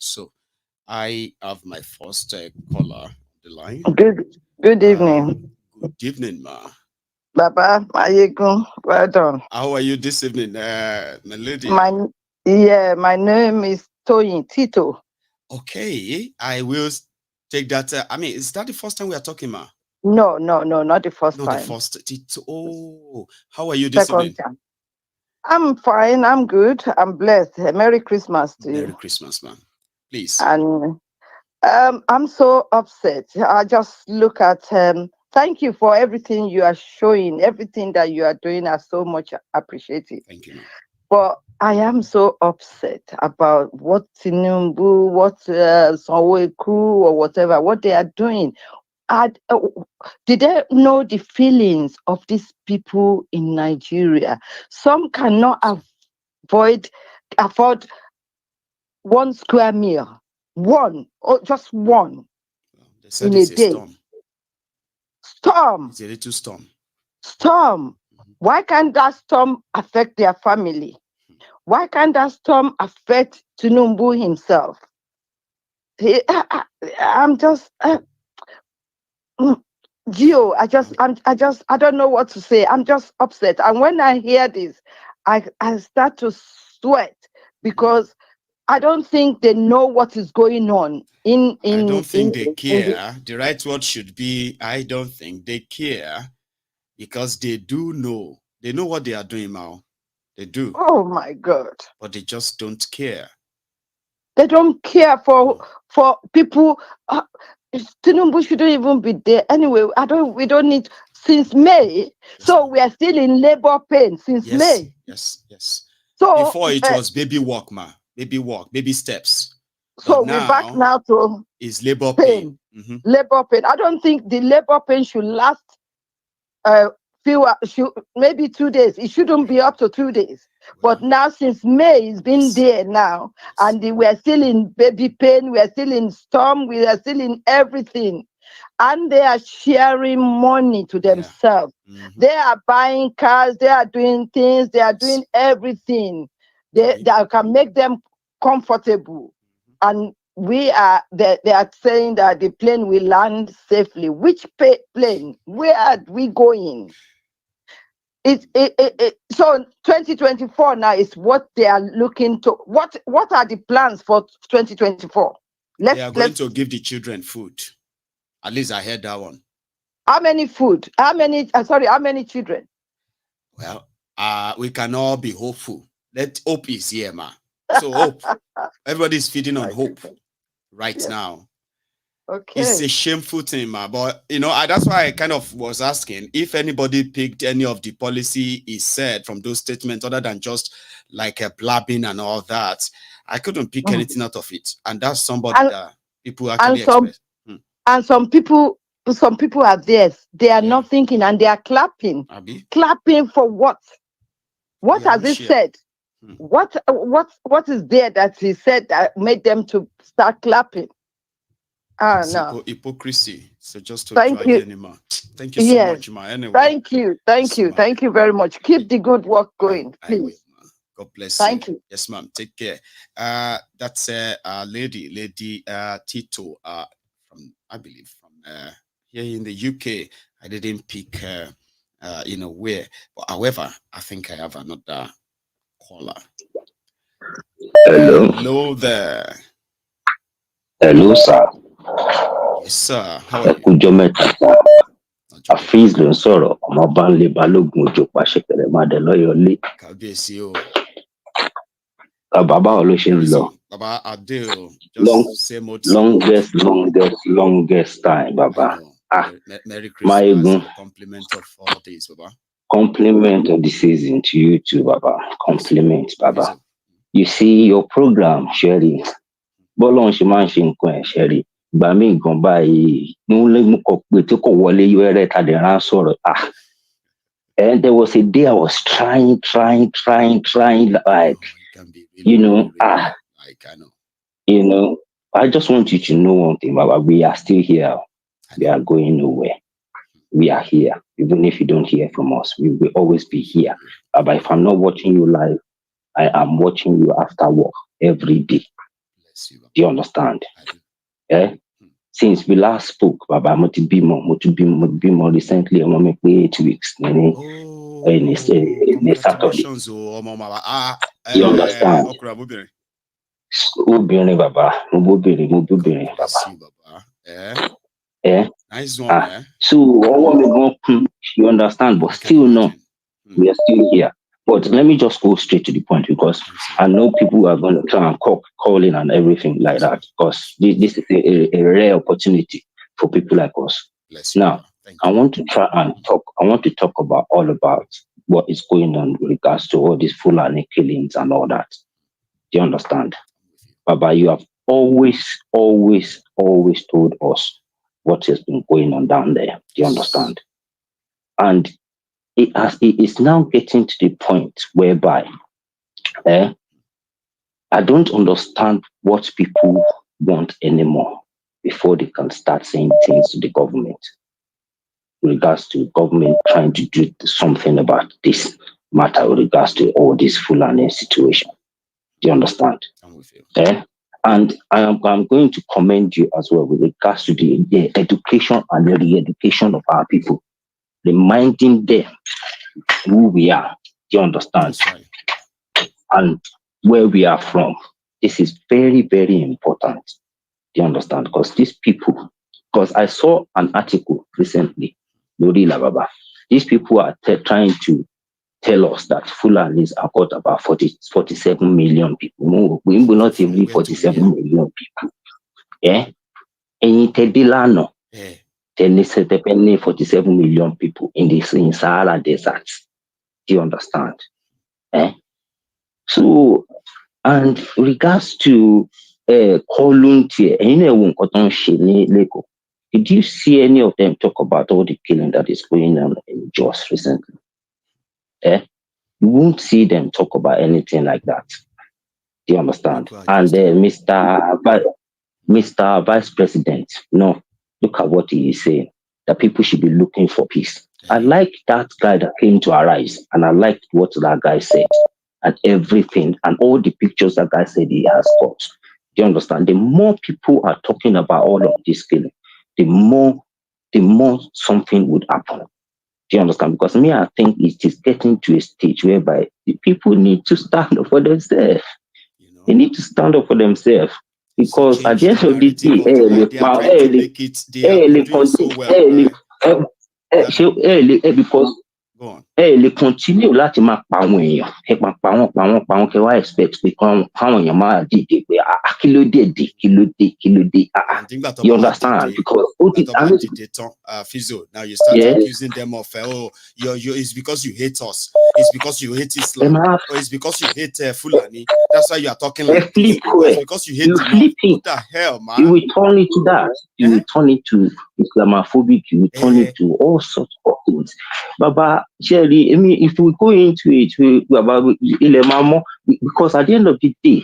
So I have my first caller on the line. Good evening. Good evening, ma. Baba, Maiyegun, well done. How are you this evening, my lady? My name is Tito. Okay, I will take that. Is that the first time we are talking, ma? No, not the first time. Not the first. Tito. Oh, how are you this evening? Time. I'm fine. I'm good. I'm blessed. Merry Christmas to you. Merry Christmas, man. Please. And I'm so upset. I just look at thank you for everything you are showing. Everything that you are doing, I so much appreciate it. Thank you, man. But I am so upset about what Tinubu, what Sanwo-Olu or whatever, what they are doing. Did they know the feelings of these people in Nigeria? Some cannot afford 1 square meal, just one in a day. Storm. It's a little storm. Storm. Why can't that storm affect their family? Why can't that storm affect Tinubu himself? I'm just. Gio, I don't know what to say. I'm just upset. And when I hear this, I start to sweat because I don't think they know what is going on. I don't think they care. The right word should be, I don't think they care, because they do know. They know what they are doing now. They do. Oh my God. But they just don't care. They don't care for people. Tinubu shouldn't even be there anyway. We don't need since May. Yes, so we are still in labor pain since May. Yes. So before it was baby walk, ma. Baby walk, baby steps. So we're back now to is labor pain. Labor pain. I don't think the labor pain should last maybe 2 days. It shouldn't be up to 2 days. But now since May, it's been there now, and we're still in baby pain, we're still in storm, we are still in everything. And they are sharing money to themselves. They are buying cars, they are doing things, they are doing everything that can make them comfortable. And they are saying that the plane will land safely. Which plane? Where are we going? So 2024 now is what they are looking to. What are the plans for 2024? They are going to give the children food. At least I heard that one. How many food? How many children? Well, we can all be hopeful. Hope is here, ma. So hope. Everybody's feeding on hope right now. Okay. It's a shameful thing, ma. But that's why I kind of was asking if anybody picked any of the policy he said from those statements, other than just like a blabbing and all that. I couldn't pick anything out of it, and that's somebody that people actually express. And some people are there. They are not thinking, and they are clapping. Clapping for what? What has he said? What is there that he said that made them to start clapping? No. Hypocrisy. So just to thank you anymore. Thank you so much, ma. Anyway. Thank you very much. Keep the good work going, please. God bless Thank you. Yes, ma'am. Take care. That's lady Tito from, I believe, from here in the UK. I didn't pick where, but however, I think I have another caller. Hello there. Hello, sir. Yes, sir. How are you? Afiz ló ń sọ̀rọ̀, ọmọ Bánlé Balógun Òjò Pàṣẹkẹrẹ Mádẹ lọ́yọ̀ọ́lé. Kábíyèsí o. Bàbá wo ló ṣe ń lọ? Bàbá Adé o. Longest time, Baba. Merry Christmas. Compliment of 4 days, Baba. Compliment of the season to you too, Baba. Compliment, Baba. You see your program, Sherry. Bọ́lọ́run ṣe máa ń ṣe nǹkan ẹ̀, Sherry. Gbà mí gan báyìí, mú kọ pé tí kò wọlé yọ ẹrẹ tàdé rán sọ̀rọ̀. And there was a day I was trying, like, I just want you to know one thing, Baba. We are still here. We are going nowhere. We are here. Even if you don't hear from us, we will always be here. Baba, if I'm not watching you live, I am watching you after work every day. Do you understand? Yeah? Since we last spoke, Baba, mo ti bímọ recently, I'm going to make 8 weeks. In Saturday. You understand? Obìnrin, Baba. Mo bóbìnrin, Baba. Nice one, So, you understand, but still no. We are still here. But let me just go straight to the point, because I know people are going to try and call in and everything like that, because this is a rare opportunity for people like us. Now, I want to try and talk. I want to talk about what is going on with regards to all these Fulani killings and all that. Do you understand? Baba, you have always told us what has been going on down there. Do you understand? And it is now getting to the point whereby I don't understand what people want anymore before they can start saying things to the government with regards to government trying to do something about this matter with regards to all this Fulani situation. Do you understand? I'm with you. And I'm going to commend you as well with regards to the education and the re-education of our people, reminding them who we are. Do you understand? Right. And where we are from. This is very, very important. Do you understand? Because these people, because I saw an article recently, Lori Lababa. These people are trying to tell us that Fulanis have got about 47 million people. No, we will not even 47 million people. Yeah? And Tedilano, depending 47 million people in Sahara Desert. Do you understand? So, and regards to Koluntie, did you see any of them talk about all the killing that is going on in Jos recently? You won't see them talk about anything like that. Do you understand? And Mr. Vice President, look at what he is saying, that people should be looking for peace. I like that guy that came to Arise, and I liked what that guy said, and everything, and all the pictures that guy said he has got. Do you understand? The more people are talking about all of this killing, the more something would happen. Do you understand? Because I think it is getting to a stage whereby the people need to stand up for themselves. They need to stand up for themselves. Because at the end of the day, because they continue láti máa pa àwọn èèyàn, ẹ máa pa wọ́n kẹ́ wá expect pé káwọn èèyàn máa dìde pé kí ló dé. You understand? Because now you start accusing them of it's because you hate us, it's because you hate Islam, or it's because you hate Fulani. That's why you are talking like this. It's because you hate them. What the hell, man? You will turn it to that. You will turn it to Islamophobic. You will turn it to all sorts of things. Baba, Shelly, I mean, if we go into it, because at the end of the day,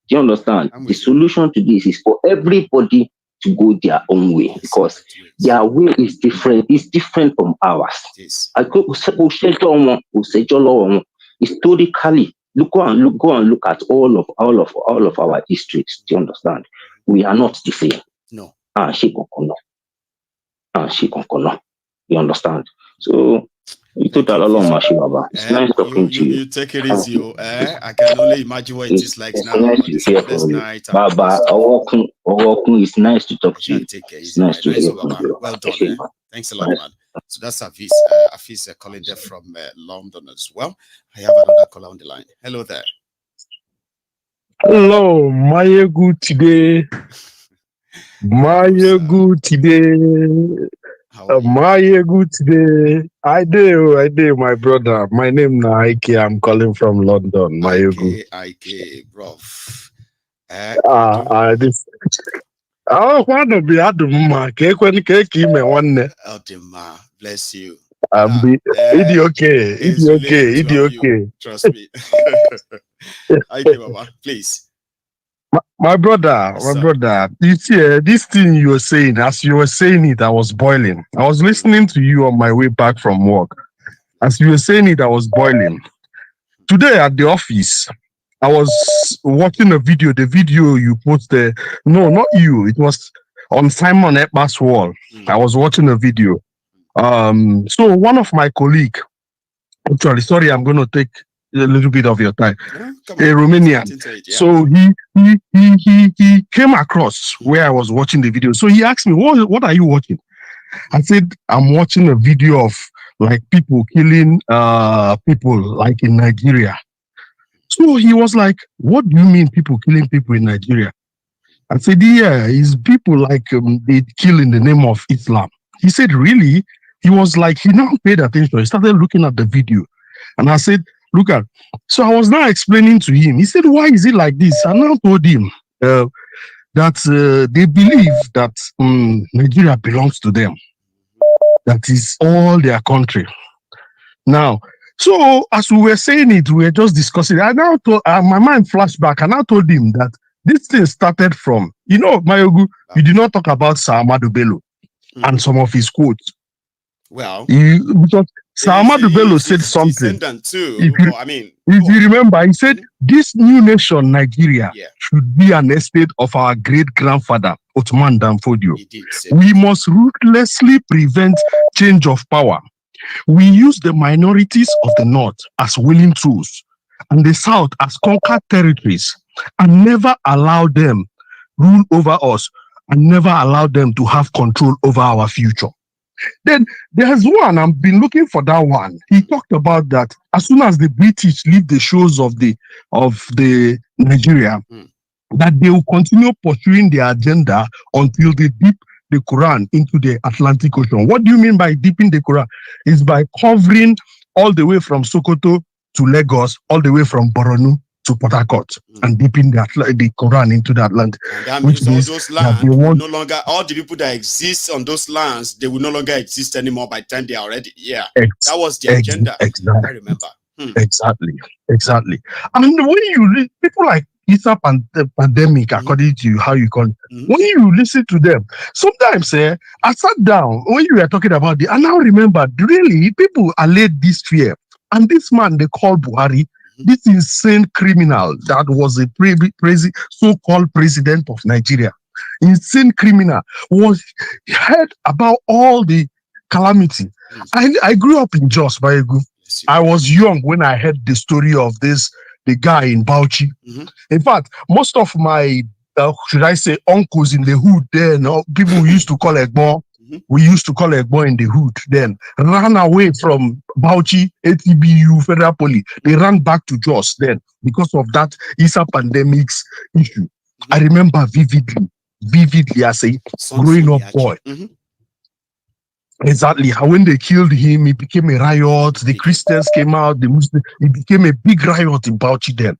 do you understand? The solution to this is for everybody to go their own way, because their way is different. It's different from ours. Historically, go and look at all of our histories. Do you understand? We are not the same. No. You understand? So you took that along, Mashibaba. It's nice talking to you. You take it easy, I can only imagine what it is like now. Nice to hear from you. Baba, it's nice to talk to you. It's nice to hear from you. Well done. Thanks a lot, man. So that's Afis. Afis calling there from London as well. I have another caller on the line. Hello there. Hello, Maiyegun today. Maiyegun today. Maiyegun today. I do, my brother. My name is Ike. I'm calling from London. Maiyegun. Ike, bro. This. One of the Aduma. Aduma, bless you. It's okay. Trust me. Ike, Baba, please. My brother, you see, this thing you were saying, as you were saying it, I was boiling. I was listening to you on my way back from work. As you were saying it, I was boiling. Today at the office, I was watching a video, the video you posted. No, not you. It was on Simon Ekpa's wall. I was watching a video. So one of my colleagues, actually, sorry, I'm going to take a little bit of your time. A Romanian. So he came across where I was watching the video. So he asked me, what are you watching? I said, I'm watching a video of like people killing people like in Nigeria. So he was like, what do you mean people killing people in Nigeria? I said, yeah, it's people like they kill in the name of Islam. He said, really? He was like, he now paid attention. He started looking at the video. And I said, look at. So I was now explaining to him. He said, why is it like this? I now told him that they believe that Nigeria belongs to them. That is all their country. Now, so as we were saying it, we were just discussing. I now told my mind flashed back, and I told him that this thing started from, Maiyegun, you did not talk about Sir Ahmadu Bello and some of his quotes. Well, because Sir Ahmadu Bello said something. If you remember, he said, this new nation, Nigeria, should be an estate of our great-grandfather, Ottoman Danfodio. We must ruthlessly prevent change of power. We use the minorities of the North as willing tools and the South as conquered territories, and never allow them rule over us and never allow them to have control over our future. Then there's one, I've been looking for that one. He talked about that as soon as the British leave the shores of the Nigeria, that they will continue pursuing their agenda until they dip the Quran into the Atlantic Ocean. What do you mean by dipping the Quran? Is by covering all the way from Sokoto to Lagos, all the way from Borno to Port Harcourt, and dipping the Quran into the Atlantic. That means all those lands will no longer, all the people that exist on those lands, they will no longer exist anymore by the time they are already here. That was the agenda. Exactly. I remember. Exactly. And when you read people like Isa pandemic, according to how you call it, when you listen to them, sometimes I sat down when you were talking about it, and now remember, really, people allayed this fear. And this man they call Buhari, this insane criminal that was a so-called president of Nigeria, insane criminal, was heard about all the calamity. I grew up in Jos, Maiyegun. I was young when I heard the story of the guy in Bauchi. In fact, most of my, should I say, uncles in the hood then, people who used to call Egbo, we used to call Egbo in the hood then, ran away from Bauchi, ATBU, Federal Police. They ran back to Jos then because of that Isa pandemic's issue. I remember vividly as a growing up boy. Exactly. How when they killed him, it became a riot. The Christians came out, the Muslims, it became a big riot in Bauchi then.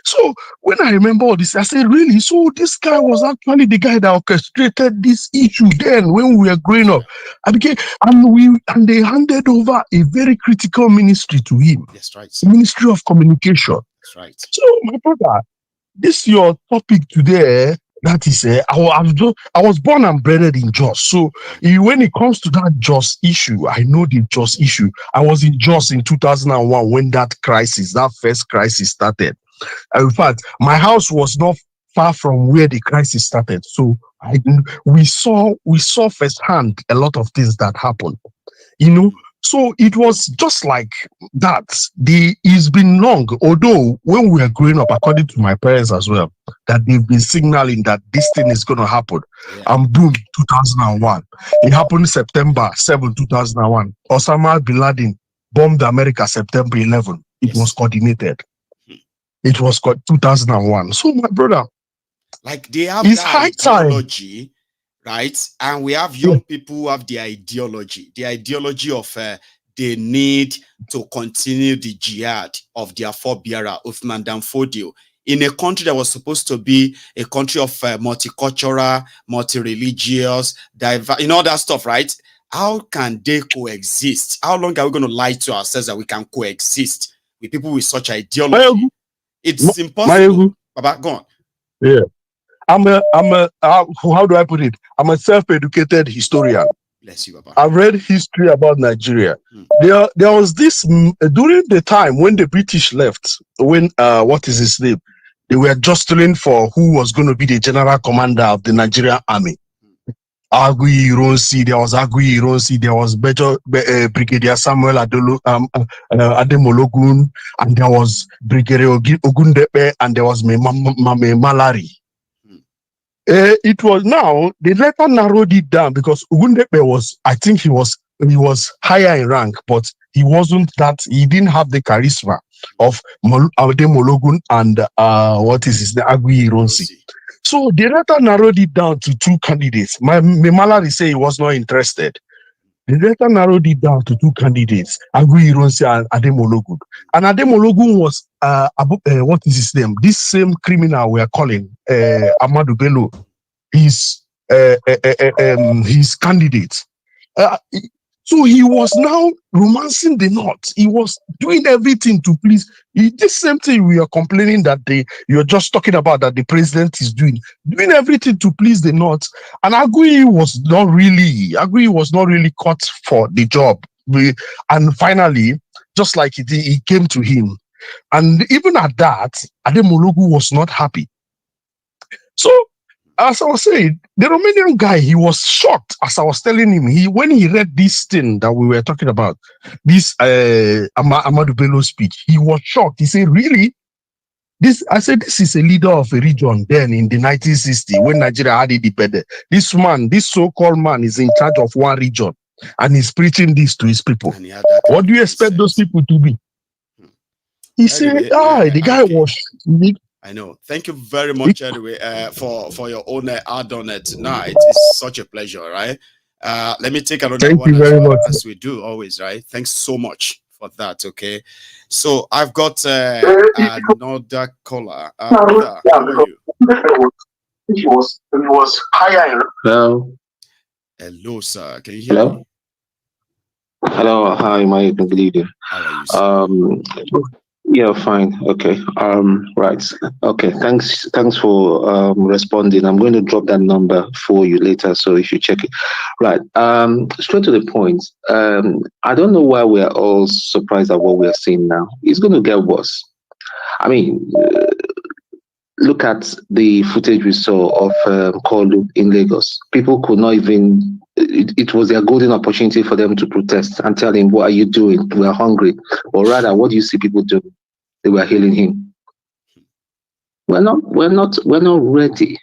So when I remember all this, I said, really? So this guy was actually the guy that orchestrated this issue then when we were growing up. And they handed over a very critical ministry to him. That's right. Ministry of Communication. That's right. So my brother, this is your topic today. That is, I was born and bred in Jos. So when it comes to that Jos issue, I know the Jos issue. I was in Jos in 2001 when that first crisis started. In fact, my house was not far from where the crisis started. So we saw firsthand a lot of things that happened. So it was just like that. It's been long, although when we were growing up, according to my parents as well, that they've been signaling that this thing is going to happen. And boom, 2001. It happened September 7, 2001. Osama bin Laden bombed America September 11. It was coordinated. It was 2001. So my brother, like they have it's that high time. ideology, right? And we have young people who have the ideology of they need to continue the jihad of their forebearer, Uthman Danfodio, in a country that was supposed to be a country of multicultural, multi-religious, all that stuff, right? How can they coexist? How long are we going to lie to ourselves that we can coexist with people with such ideology? It's impossible. Baba, go on. Yeah. How do I put it? I'm a self-educated historian. Bless you, Baba. I've read history about Nigeria. There was this during the time when the British left, when what is his name? They were jostling for who was going to be the general commander of the Nigerian army. Agui Ironsi, there was Agui Ironsi, there was Brigadier Samuel Ademologun, and there was Brigadier Ogundepe, and there was Mame Malari. It was now, they later narrowed it down because Ogundepe was, I think he was he was higher in rank, but he wasn't that. He didn't have the charisma of Maiyegun and what is his name, Agui Ironsi. So the letter narrowed it down to 2 candidates. My Malari say he was not interested. The letter narrowed it down to 2 candidates, Agui Ironsi and Ademologun. And Ademologun was what is his name? This same criminal we are calling Amadou Bello. His candidate. So he was now romancing the North. He was doing everything to please. This same thing we are complaining that you're just talking about that the president is doing everything to please the North. And Agui was not really cut for the job. And finally, just like he came to him. And even at that, Ademologu was not happy. So, as I was saying, the Romanian guy, he was shocked as I was telling him. When he read this thing that we were talking about, this Amadou Bello speech, he was shocked. He said, "Really? I said, this is a leader of a region then in the 1960s when Nigeria had independence. This so-called man is in charge of one region and he's preaching this to his people. What do you expect those people to be?" He said, the guy was... I know. Thank you very much anyway for your own add-on tonight. It's such a pleasure, right? Let me take another one as we do always, right? Thanks so much for that, okay? So I've got another caller. How are you? He was higher. Hello. Hello, sir. Can you hear me? Hello. Hi, Maiyegun. Good evening. How are you, sir? Yeah, fine. Okay. Right. Okay. Thanks for responding. I'm going to drop that number for you later, so you should check it. Right. Straight to the point. I don't know why we're all surprised at what we're seeing now. It's going to get worse. I mean, look at the footage we saw of Kolu in Lagos. People could not even. It was their golden opportunity for them to protest and tell him, "What are you doing? We are hungry." Or rather, what do you see people doing? They were hailing him. We're not ready.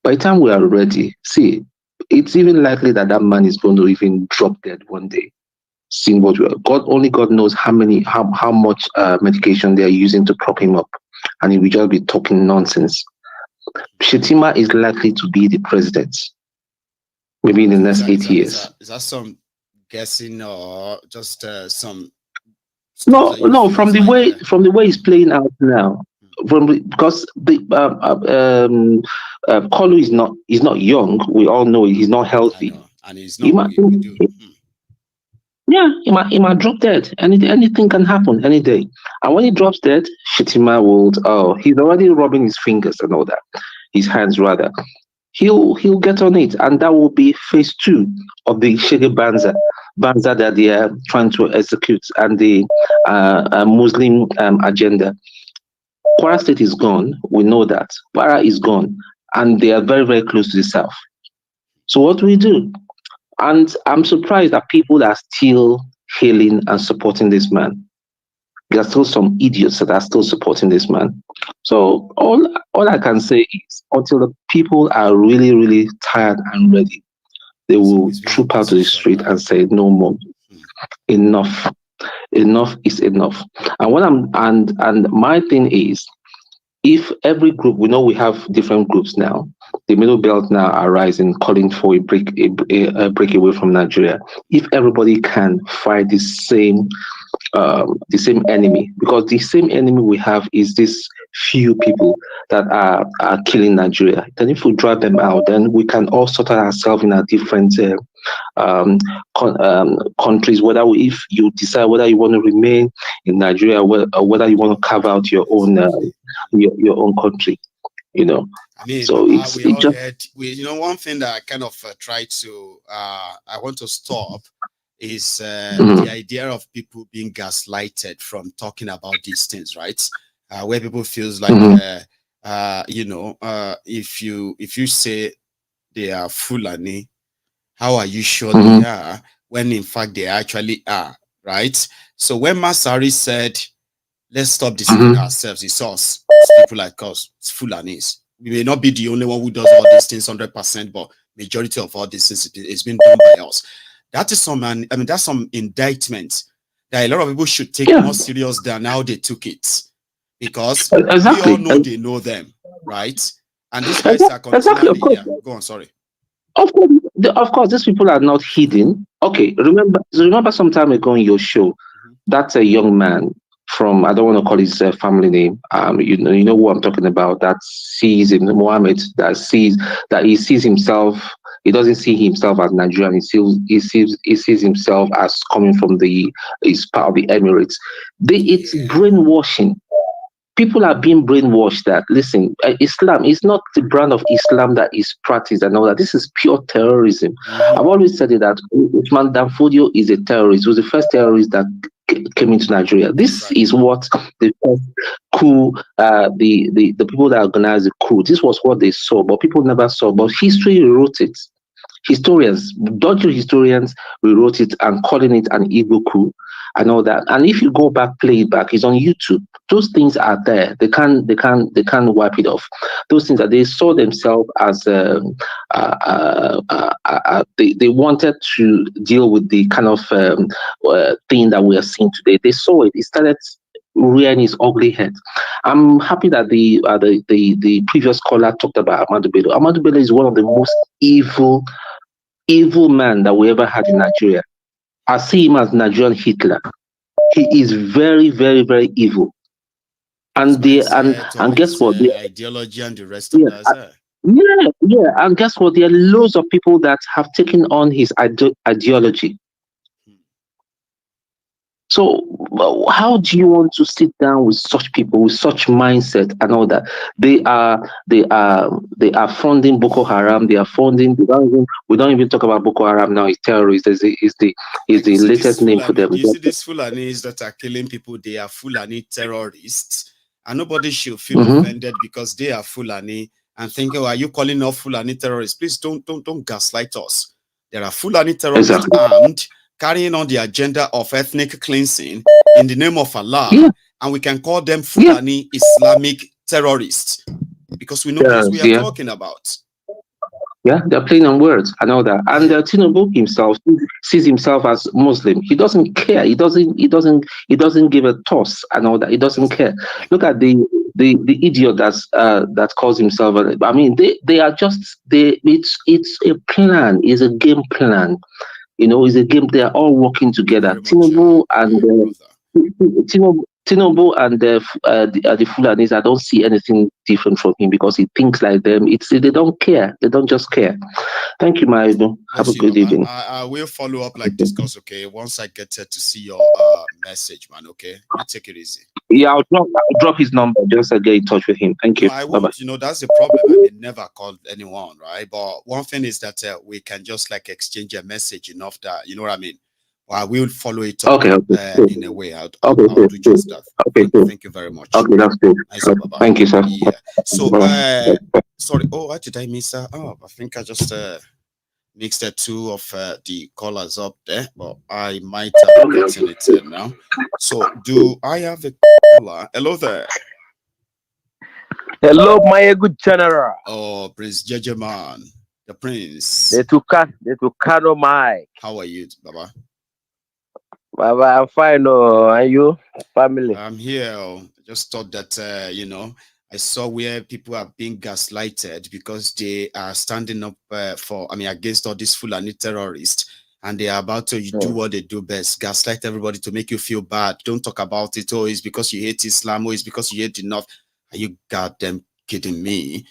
By the time we are ready, see, it's even likely that man is going to even drop dead one day. Seeing what only God knows how much medication they are using to prop him up, and he will just be talking nonsense. Shetima is likely to be the president, maybe in the next 8 years. Is that some guessing or just some? No. From the way he's playing out now, because the Kolu is not young. We all know he's not healthy, and he's not. He might drop dead. Anything can happen any day. And when he drops dead, Shetima will. He's already rubbing his fingers and all that, his hands rather. He'll get on it, and that will be phase 2 of the Shege Banza that they are trying to execute, and the Muslim agenda. Kwara State is gone. We know that. Kwara is gone, and they are very, very close to the south. So what do we do? And I'm surprised that people are still hailing and supporting this man. There are still some idiots that are still supporting this man. So all I can say is, until the people are really, really tired and ready, they will troop out to the street and say, "No more. Enough. Enough is enough." And my thing is, if every group, we know we have different groups now. The Middle Belt now are rising, calling for a break away from Nigeria. If everybody can fight the same enemy, because the same enemy we have is this few people that are killing Nigeria. Then if we drive them out, then we can all sort ourselves in our different countries. If you decide whether you want to remain in Nigeria or whether you want to carve out your own country, I mean, so one thing that I kind of try to I want to stop is the idea of people being gaslighted from talking about these things, right? Where people feels like if you say they are Fulani, how are you sure they are when in fact they actually are, right? So when Masari said, "Let's stop deceiving ourselves," it's us, it's people like us, it's Fulanis. We may not be the only one who does all these things 100%, but majority of all these things is being done by us. That is some, I mean, that's some indictment that a lot of people should take more serious than how they took it. Because we all know they know them, right? And these guys are continually, go on, sorry. Of course, these people are not hidden. Okay, remember some time ago in your show, that's a young man from, I don't want to call his family name. You know who I'm talking about. That sees him, Mohammed. That he sees himself. He doesn't see himself as Nigerian. He sees himself as coming from his part of the Emirates. It's brainwashing. People are being brainwashed that, listen, Islam is not the brand of Islam that is practiced and all that. This is pure terrorism. I've always said it that Usman Danfodio is a terrorist. He was the first terrorist that came into Nigeria. This is what the first coup, the people that organized the coup, this was what they saw, but people never saw. But history wrote it. Historians, dodgy historians, rewrote it and calling it an evil coup and all that. And if you go back, play it back, it's on YouTube. Those things are there. They can't wipe it off. Those things that they saw themselves as they wanted to deal with the kind of thing that we are seeing today. They saw it. It started rearing his ugly head. I'm happy that the previous caller talked about Ahmadu Bello. Ahmadu Bello is one of the most evil man that we ever had in Nigeria. I see him as Nigerian Hitler. He is very, very, very evil. And guess what? The ideology and the rest of that. Yeah. And guess what? There are loads of people that have taken on his ideology. So how do you want to sit down with such people, with such mindset and all that? They are funding Boko Haram. They are funding. We don't even talk about Boko Haram now. It's terrorists. Is the latest name for them. You see these Fulanis that are killing people. They are Fulani terrorists, and nobody should feel offended because they are Fulani and think, "Oh, are you calling off Fulani terrorists?" Please don't gaslight us. There are Fulani terrorists armed, carrying on the agenda of ethnic cleansing in the name of Allah, and we can call them Fulani Islamic terrorists because we know what we are talking about. Yeah, they're playing on words and all that. And Tinubu himself sees himself as Muslim. He doesn't care. He doesn't give a toss and all that. He doesn't care. Look at the idiot that calls himself. I mean, they are just it's a plan. It's a game plan. You know, it's a game. They are all working together. Tinubu and the Fulanis, I don't see anything different from him because he thinks like them. They don't care. They don't just care. Thank you, Maiyegun. Have a good evening. I will follow up like this, cause okay. Once I get to see your message, man. Okay, you take it easy. Yeah, I'll drop his number just to get in touch with him. Thank you. I won't. You know, that's the problem. I may never call anyone, right? But one thing is that we can just like exchange a message enough that you know what I mean. I will follow it up in a way. I'll do just that. Thank you very much. Okay, that's good. Thank you, sir. Yeah. So, sorry. Oh, what did I miss? I think I just mixed the two of the callers up there, but I might have gotten it now. So, do I have a caller? Hello there. Hello, Maiyegun General. Oh, Prince Jejeman, the Prince. The Tucano Mike. How are you, Baba? Baba, I'm fine. And you, family? I'm here. I just thought that, you know, I saw where people are being gaslighted because they are standing up against all these Fulani terrorists, and they are about to do what they do best, gaslight everybody to make you feel bad. Don't talk about it. Oh, it's because you hate Islam. Oh, it's because you hate the North. Are you goddamn kidding me?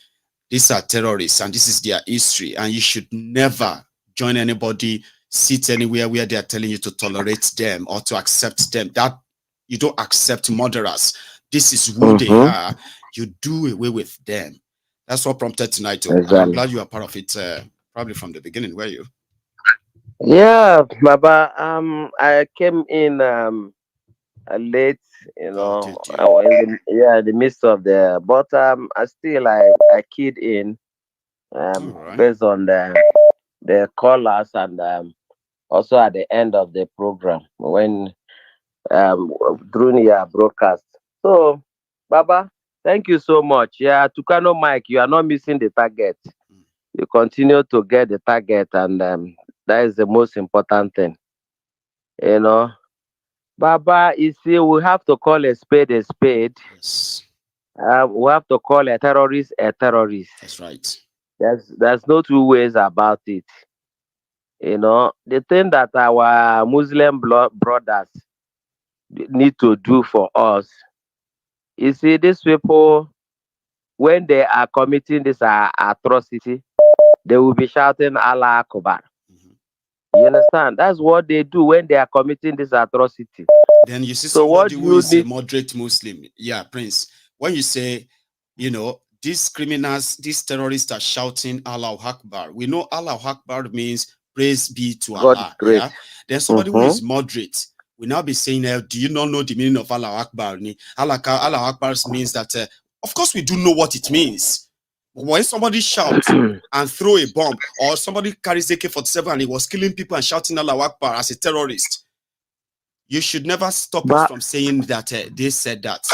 These are terrorists, and this is their history, and you should never join anybody, sit anywhere where they are telling you to tolerate them or to accept them. That you don't accept murderers. This is who they are. You do away with them. That's what prompted tonight. Exactly. I'm glad you are part of it. Probably from the beginning, were you? Yeah, Baba. I came in late. You know, the midst of but I still I keyed in based on the callers and also at the end of the program when during your broadcast. So, Baba, thank you so much. Yeah, Tucano Mike, you are not missing the target. You continue to get the target, and That is the most important thing. You know, Baba, you see, we have to call a spade a spade. Yes. We have to call a terrorist a terrorist. That's right. There's no two ways about it. You know, the thing that our Muslim brothers need to do for us, you see, these people, when they are committing this atrocity, they will be shouting Allah Akbar. You understand? That's what they do when they are committing this atrocity. Then you see So somebody who is a need? moderate Muslim. Yeah, Prince. When you say, you know, these criminals, these terrorists are shouting Allah Akbar. We know Allah Akbar means praise be to God Allah. is great. Yeah. Then somebody who is moderate will now be saying, do you not know the meaning of Allah Akbar? Allah Akbar means that, of course, we do know what it means. When somebody shouts and throw a bomb, or somebody carries AK-47 and he was killing people and shouting Allah Akbar as a terrorist, you should never stop us from saying that they said that,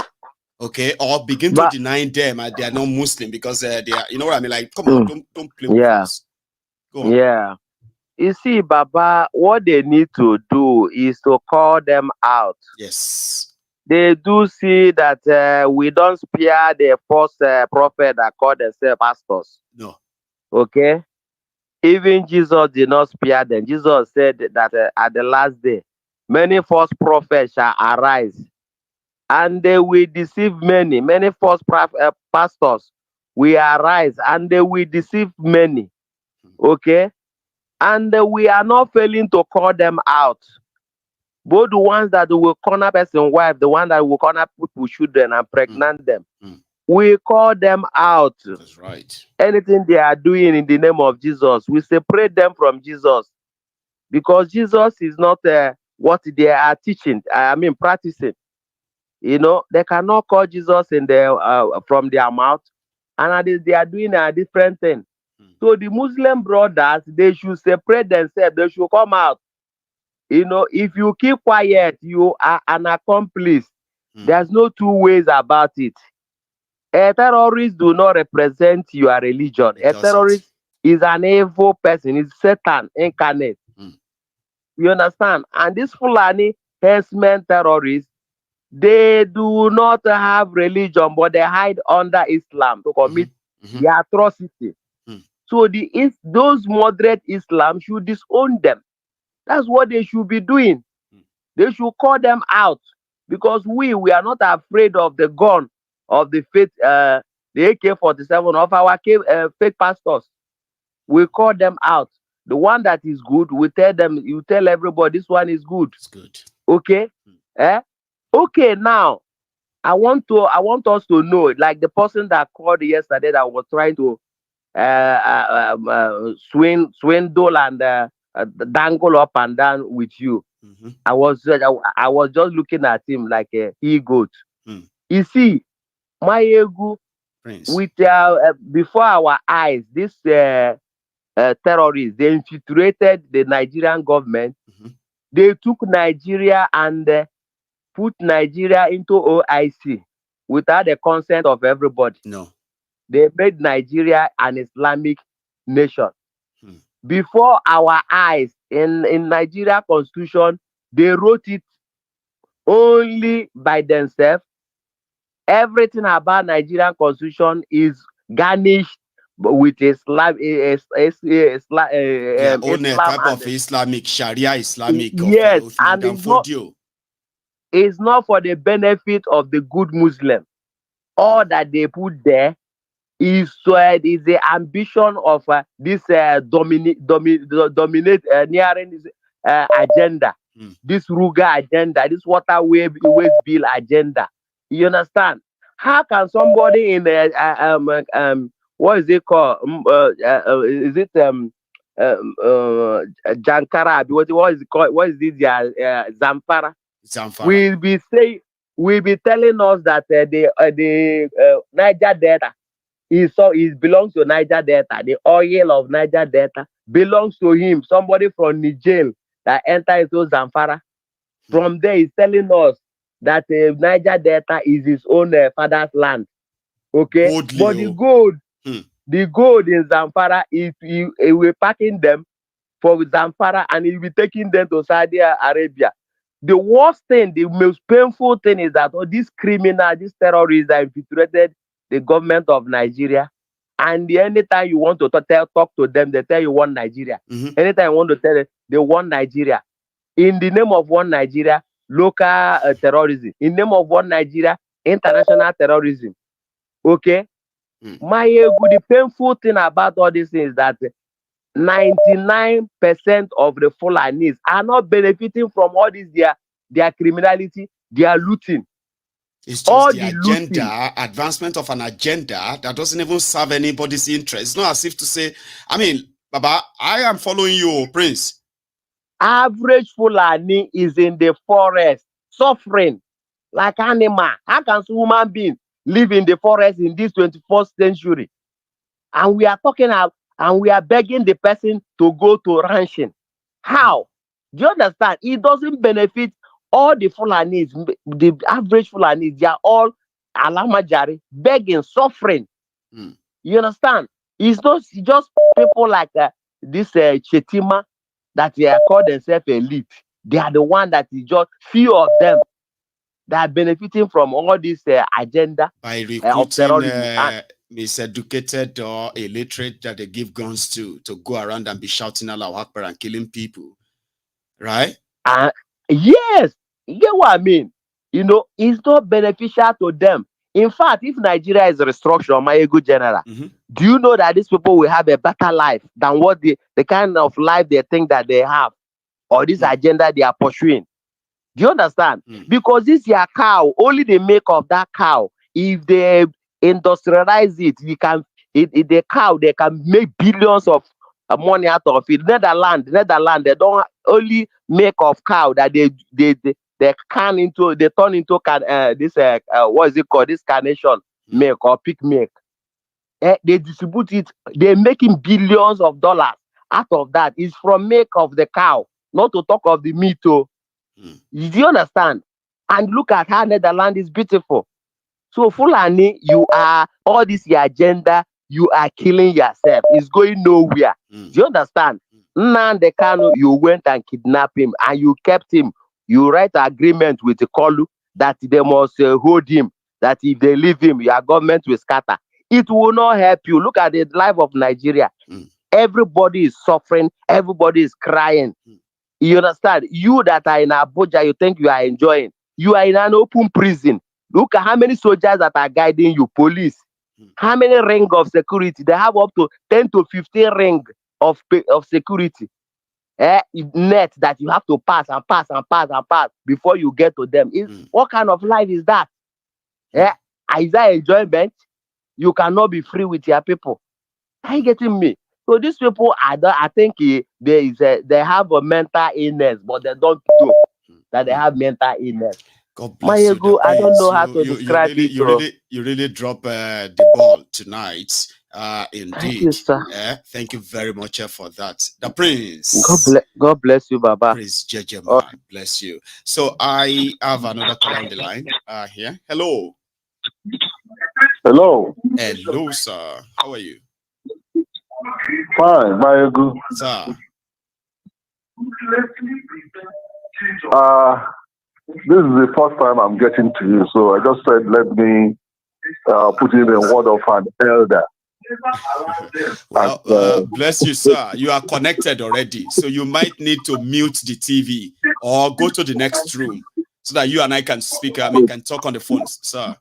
okay? Or begin to deny them they are not Muslim because they are, you know what I mean? Like, come on, don't play with us. Go on. Yeah. You see, Baba, what they need to do is to call them out. Yes. They do see that we don't spare the false prophet that called themselves pastors. No. Okay? Even Jesus did not spare them. Jesus said that at the last day, many false prophets shall arise, and they will deceive many. Many false pastors will arise, and they will deceive many. Okay? And we are not failing to call them out. Both the ones that will corner person wife, the one that will corner people children and pregnant them. We call them out. That's right. Anything they are doing in the name of Jesus, we separate them from Jesus. Because Jesus is not what they are teaching, practicing. You know, they cannot call Jesus in from their mouth. And they are doing a different thing. So the Muslim brothers, they should separate themselves. They should come out. You know, if you keep quiet, you are an accomplice. There's no two ways about it. A terrorist do not represent your religion. A terrorist is an evil person. It's Satan incarnate. You understand? And these Fulani herdsmen terrorists, they do not have religion, but they hide under Islam to commit the atrocity. So those moderate Islam should disown them. That's what they should be doing. They should call them out, because we are not afraid of the gun of the faith, the AK-47 of our fake pastors. We call them out. The one that is good, we tell them. You tell everybody this one is good. It's good. Okay. Okay. Now, I want us to know, like the person that called yesterday that was trying to swindle and dangle up and down with you. I was just looking at him like a he-goat. You see, Maiyegun, with before our eyes, this terrorists, they infiltrated the Nigerian government. They took Nigeria and put Nigeria into OIC without the consent of everybody. No. They made Nigeria an Islamic nation. Before our eyes, in Nigeria Constitution, they wrote it only by themselves. Everything about Nigerian Constitution is garnished with Islam, type of Islamic Sharia Islamic. Yes, and it's not for the benefit of the good Muslim. All that they put there is the ambition of this dominate nearing this agenda, this Ruga agenda, this waterway bill agenda. You understand? How can somebody in what is it called? Is it Jankara? What is it called? What is this? Zamfara. Will be telling us that the Niger Delta it belongs to Niger Delta. The oil of Niger Delta belongs to him. Somebody from Niger that entered into Zamfara. From there, he's telling us that Niger Delta is his own father's land. Okay, but the gold in Zamfara, we're packing them for Zamfara, and he'll be taking them to Saudi Arabia. The worst thing, the most painful thing is that all these criminals, these terrorists that infiltrated the government of Nigeria, and anytime you want to talk to them, they tell you one Nigeria. Anytime you want to tell them, they want Nigeria. In the name of one Nigeria, local terrorism. In the name of one Nigeria, international terrorism. Okay? Maiyegun, the painful thing about all these things is that 99% of the Fulanis are not benefiting from all this their criminality, their looting. It's just all the agenda, looting. Advancement of an agenda that doesn't even serve anybody's interest. It's not as if to say, I mean, Baba, I am following you, Prince. Average Fulani is in the forest, suffering like animal. How can human being live in the forest in this 21st century? And we are talking about, and we are begging the person to go to ranching. How? Do you understand? It doesn't benefit all the Fulanis, the average Fulanis. They are all alamajari, begging, suffering. You understand? It's not just people like this Chetima that they are called themselves elite. They are the one that is just few of them that are benefiting from all this agenda by recruiting miseducated or illiterate that they give guns to go around and be shouting Allahu Akbar and killing people, right? Yes, you get what I mean. You know, it's not beneficial to them. In fact, if Nigeria is a restructure, Maiyegun General, do you know that these people will have a better life than what the kind of life they think that they have, or this agenda they are pursuing? Do you understand? Because this your cow, only the make of that cow, if they industrialize it, the cow, they can make billions of money out of it. Netherlands, they don't only make of cow that they turn into this what is it called, this carnation milk or pig milk. They distribute it, they're making billions of dollars out of that. It's from milk of the cow, not to talk of the meat. Do you understand? And look at how Netherlands is beautiful. So Fulani, you are all this your agenda, you are killing yourself. It's going nowhere. Do you understand? Nnamdi Kanu, you went and kidnapped him and you kept him. You write agreement with the Kolu that they must hold him, that if they leave him, your government will scatter. It will not help you. Look at the life of Nigeria. Everybody is suffering. Everybody is crying. You understand? You that are in Abuja, you think you are enjoying. You are in an open prison. Look at how many soldiers that are guiding you, police. How many ring of security? They have up to 10 to 15 ring of security. Net that you have to pass before you get to them. What kind of life is that? Is that enjoyment? You cannot be free with your people. Are you getting me? So these people, I think they have a mental illness, but they don't know that they have mental illness. God bless you. I don't know how to describe it. You really drop the ball tonight. Indeed. Thank you, sir. Thank you very much for that. The Prince. God bless you, Baba. Prince Jeje, bless you. So I have another caller on the line here. Hello. Hello. Hello, sir. How are you? Fine, Maiyegun. Sir. This is the first time I'm getting to you, so I just said let me put in a word of an elder. Well, bless you, sir. You are connected already, so you might need to mute the TV or go to the next room so that you and I can speak. I mean, can talk on the phones, sir.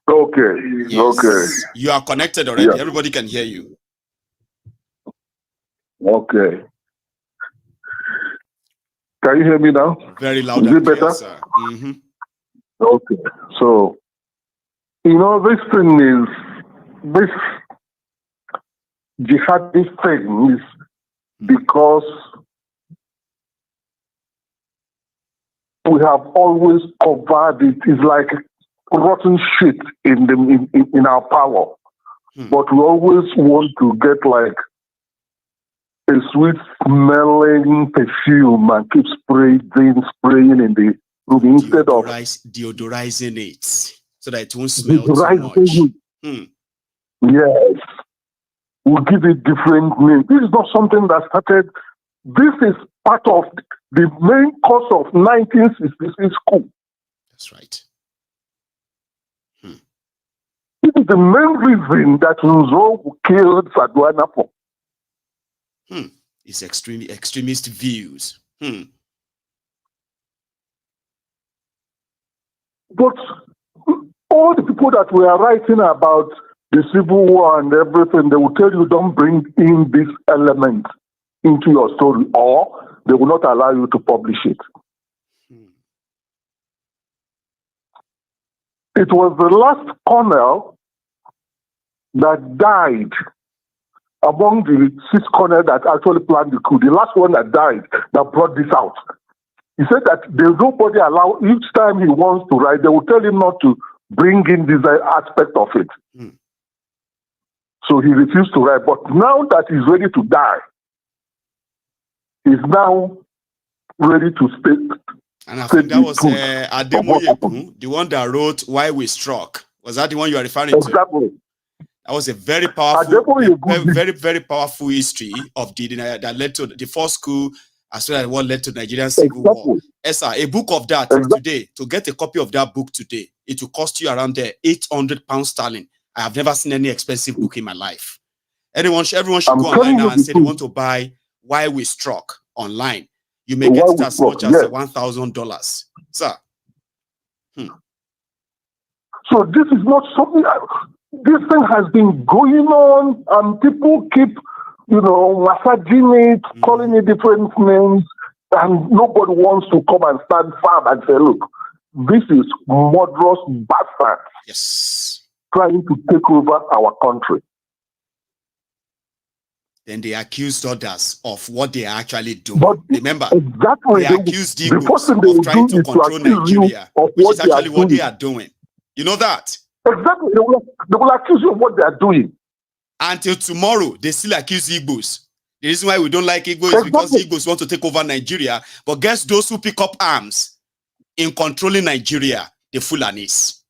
Okay. Yes. Okay. You are connected already. Yeah. Everybody can hear you. Okay. Can you hear me now? Very loud. Is it better? Sir. Okay. So, this thing is, this jihadi thing is because we have always covered it. It's like rotten shit in our power. But we always want to get like a sweet smelling perfume and keep spraying in the room instead of deodorizing it so that it won't smell too much. Yes. we'll give it different names. This is not something that started. This is part of the main course of 1966 coup. That's right. This is the main reason that Nzo killed Sadwana for. It's extremist views. But all the people that were writing about the civil war and everything, they will tell you don't bring in this element into your story, or they will not allow you to publish it. It was the last colonel that died among the 6 colonels that actually planned the coup. The last one that died that brought this out. He said that there's nobody allowed, each time he wants to write, they will tell him not to bring in this aspect of it. So he refused to write. But now that he's ready to die, he's now ready to speak. And I think that was Maiyegun, the one that wrote Why We Struck. Was that the one you are referring to? Exactly. That was a very powerful, very powerful history of that led to the first coup, as well as what led to Nigerian civil war. Yes, sir, a book of that today, to get a copy of that book today, it will cost you around there £800 I have never seen any expensive book in my life. Everyone should go online now and say they want to buy Why We Struck online. You may get it as much as $1,000. Sir. So this is not something, this thing has been going on and people keep, massaging it, calling it different names, and nobody wants to come and stand firm and say, look, this is murderous bastards. Yes. Trying to take over our country. Then they accused others of what they are actually doing. But remember, exactly, they accused Igbos of trying to control Nigeria, which is actually what they are doing. You know that? Exactly. They will accuse you of what they are doing. Until tomorrow, they still accuse Igbos. The reason why we don't like Igbos is because Igbos want to take over Nigeria. But guess those who pick up arms in controlling Nigeria? The Fulanis.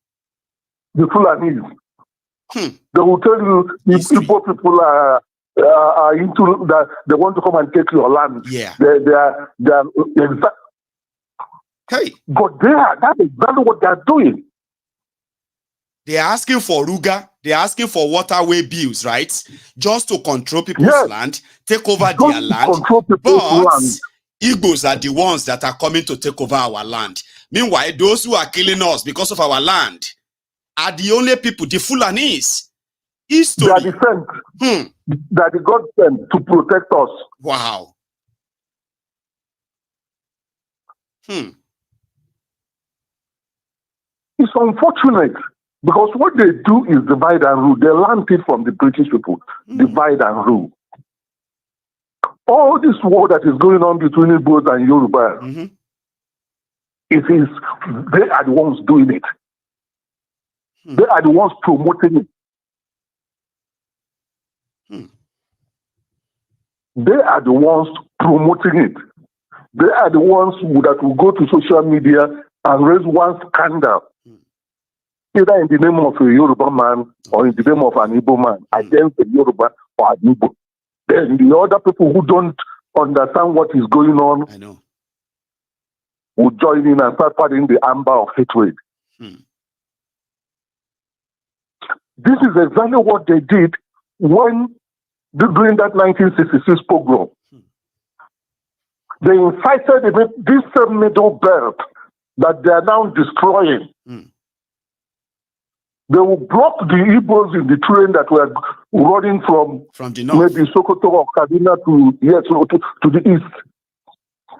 The Fulanis. They will tell you if Igbo people are into that, they want to come and take your land. Yeah. They are hey. But that is exactly what they are doing. They are asking for Ruga. They are asking for waterway bills, right? Just to control people's land, take over their land. But Igbos are the ones that are coming to take over our land. Meanwhile, those who are killing us because of our land are the only people, the Fulanis. History. They are the sent. They are the God sent to protect us. Wow. It's unfortunate because what they do is divide and rule. They learned it from the British people. Divide and rule. All this war that is going on between Igbos and Yorubas, they are the ones doing it. They are the ones promoting it. They are the ones promoting it. They are the ones that will go to social media and raise one scandal, either in the name of a Yoruba man or in the name of an Igbo man, against a Yoruba or an Igbo. Then the other people who don't understand what is going on will join in and start fighting the amber of hatred. This is exactly what they did during that 1966 pogrom. They incited this middle belt that they are now destroying. They will block the Igbos in the train that were running from the north, maybe Sokoto or Kaduna to the east.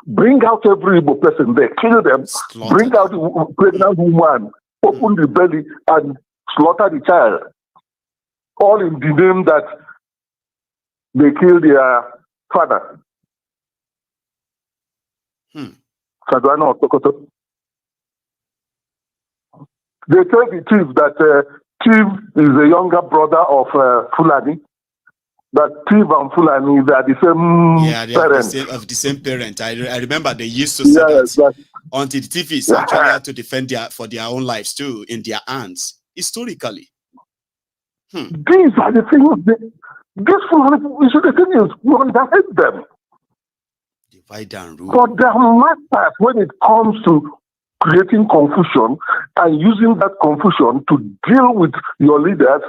Bring out every Igbo person there, kill them, bring out the pregnant woman, open the belly, and slaughter the child. All in the name that they killed their father. Kaduna or Sokoto. They tell the chief that Chief is a younger brother of Fulani. That Chief and Fulani, they are the same parents. Of the same parent. I remember they used to say that until the TVs actually had to defend for their own lives too in their hands, historically. These are the things These Fulani, the thing is, we underhate them. Divide and rule. But they are masters when it comes to creating confusion and using that confusion to deal with your leaders,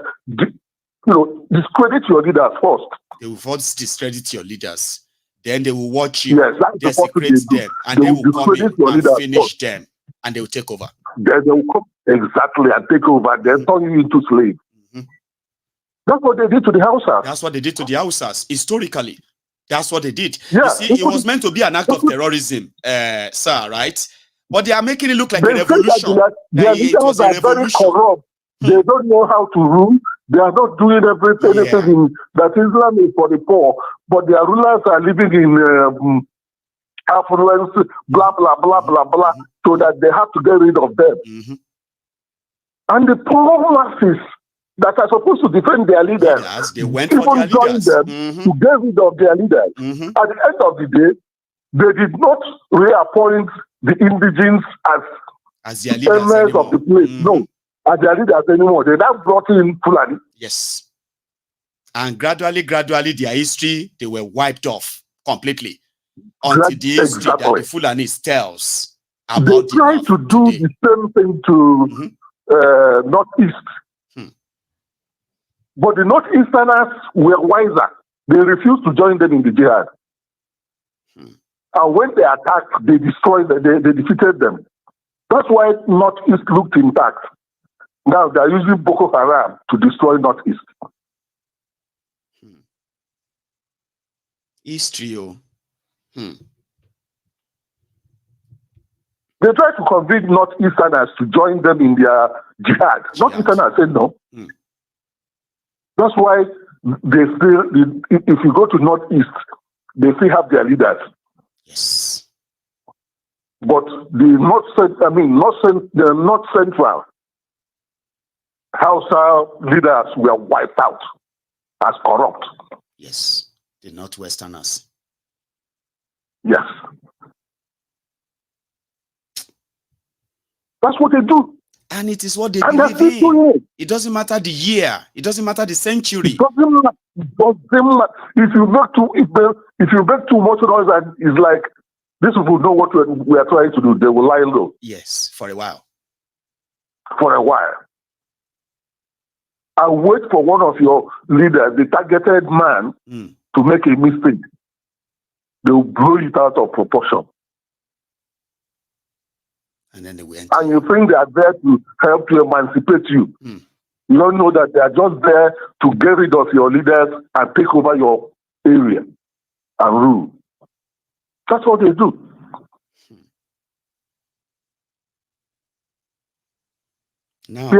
discredit your leaders first. They will first discredit your leaders. Then they will watch you, yes, desecrate them, and they will come in and finish them, and they will take over. Then they will come exactly and take over, then turn you into slaves. That's what they did to the Hausas. That's what they did to the Hausas, historically. That's what they did. Yeah, you see, it was meant to be an act of terrorism, sir, right? But they are making it look like a revolution. Their leaders are very corrupt. They don't know how to rule. They are not doing anything that Islam is for the poor, but their rulers are living in affluence, blah, blah, blah, blah, blah, so that they have to get rid of them. And the poor masses that are supposed to defend their leaders, they went for their leaders. Them to get rid of their leaders. At the end of the day, they did not reappoint the indigenes as their leaders of the place. No, as their leaders anymore. They now brought in Fulani. Yes. And gradually, their history, they were wiped off completely. Until the history that the Fulanis tells about they try to do the same thing to Northeast. But the Northeasterners were wiser. They refused to join them in the jihad. And when they attacked, they destroyed them, they defeated them. That's why Northeast looked intact. Now they are using Boko Haram to destroy Northeast. History. They tried to convince Northeasterners to join them in their jihad. Northeasterners said no. That's why they still, if you go to Northeast, they still have their leaders. Yes. But the North Central Hausa leaders were wiped out as corrupt. Yes. The Northwesterners. Yes. That's what they do. And it is what they believe in. It doesn't matter the year. It doesn't matter the century. It doesn't matter. If you make too much noise, and it's like these people know what we are trying to do. They will lie low. Yes, for a while. For a while. And wait for one of your leaders, the targeted man, to make a mistake. They will blow it out of proportion. And then they will enter. And you think they are there to help you emancipate you. You don't know that they are just there to get rid of your leaders and take over your area and rule. That's what they do. Now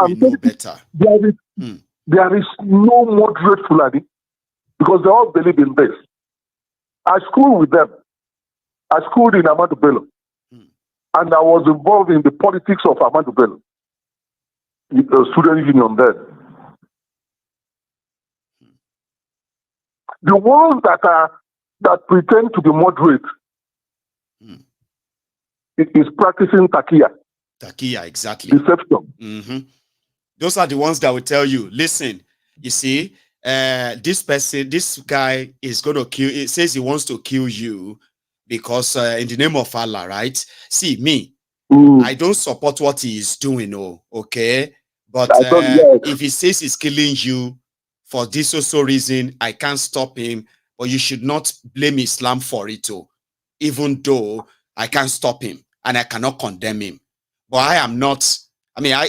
we know better. There is no moderate Fulani because they all believe in this. I schooled with them. I schooled in Ahmadu Bello. And I was involved in the politics of Ahmadu Bello, the student union then. The ones that pretend to be moderate is practicing takia. Takia, exactly. Deception. Those are the ones that will tell you, listen, you see, this guy is going to kill, it says he wants to kill you because in the name of Allah, right? See, me, I don't support what he is doing, okay? But if he says he's killing you for this or so reason, I can't stop him, but you should not blame Islam for it, even though I can't stop him and I cannot condemn him. But I am not,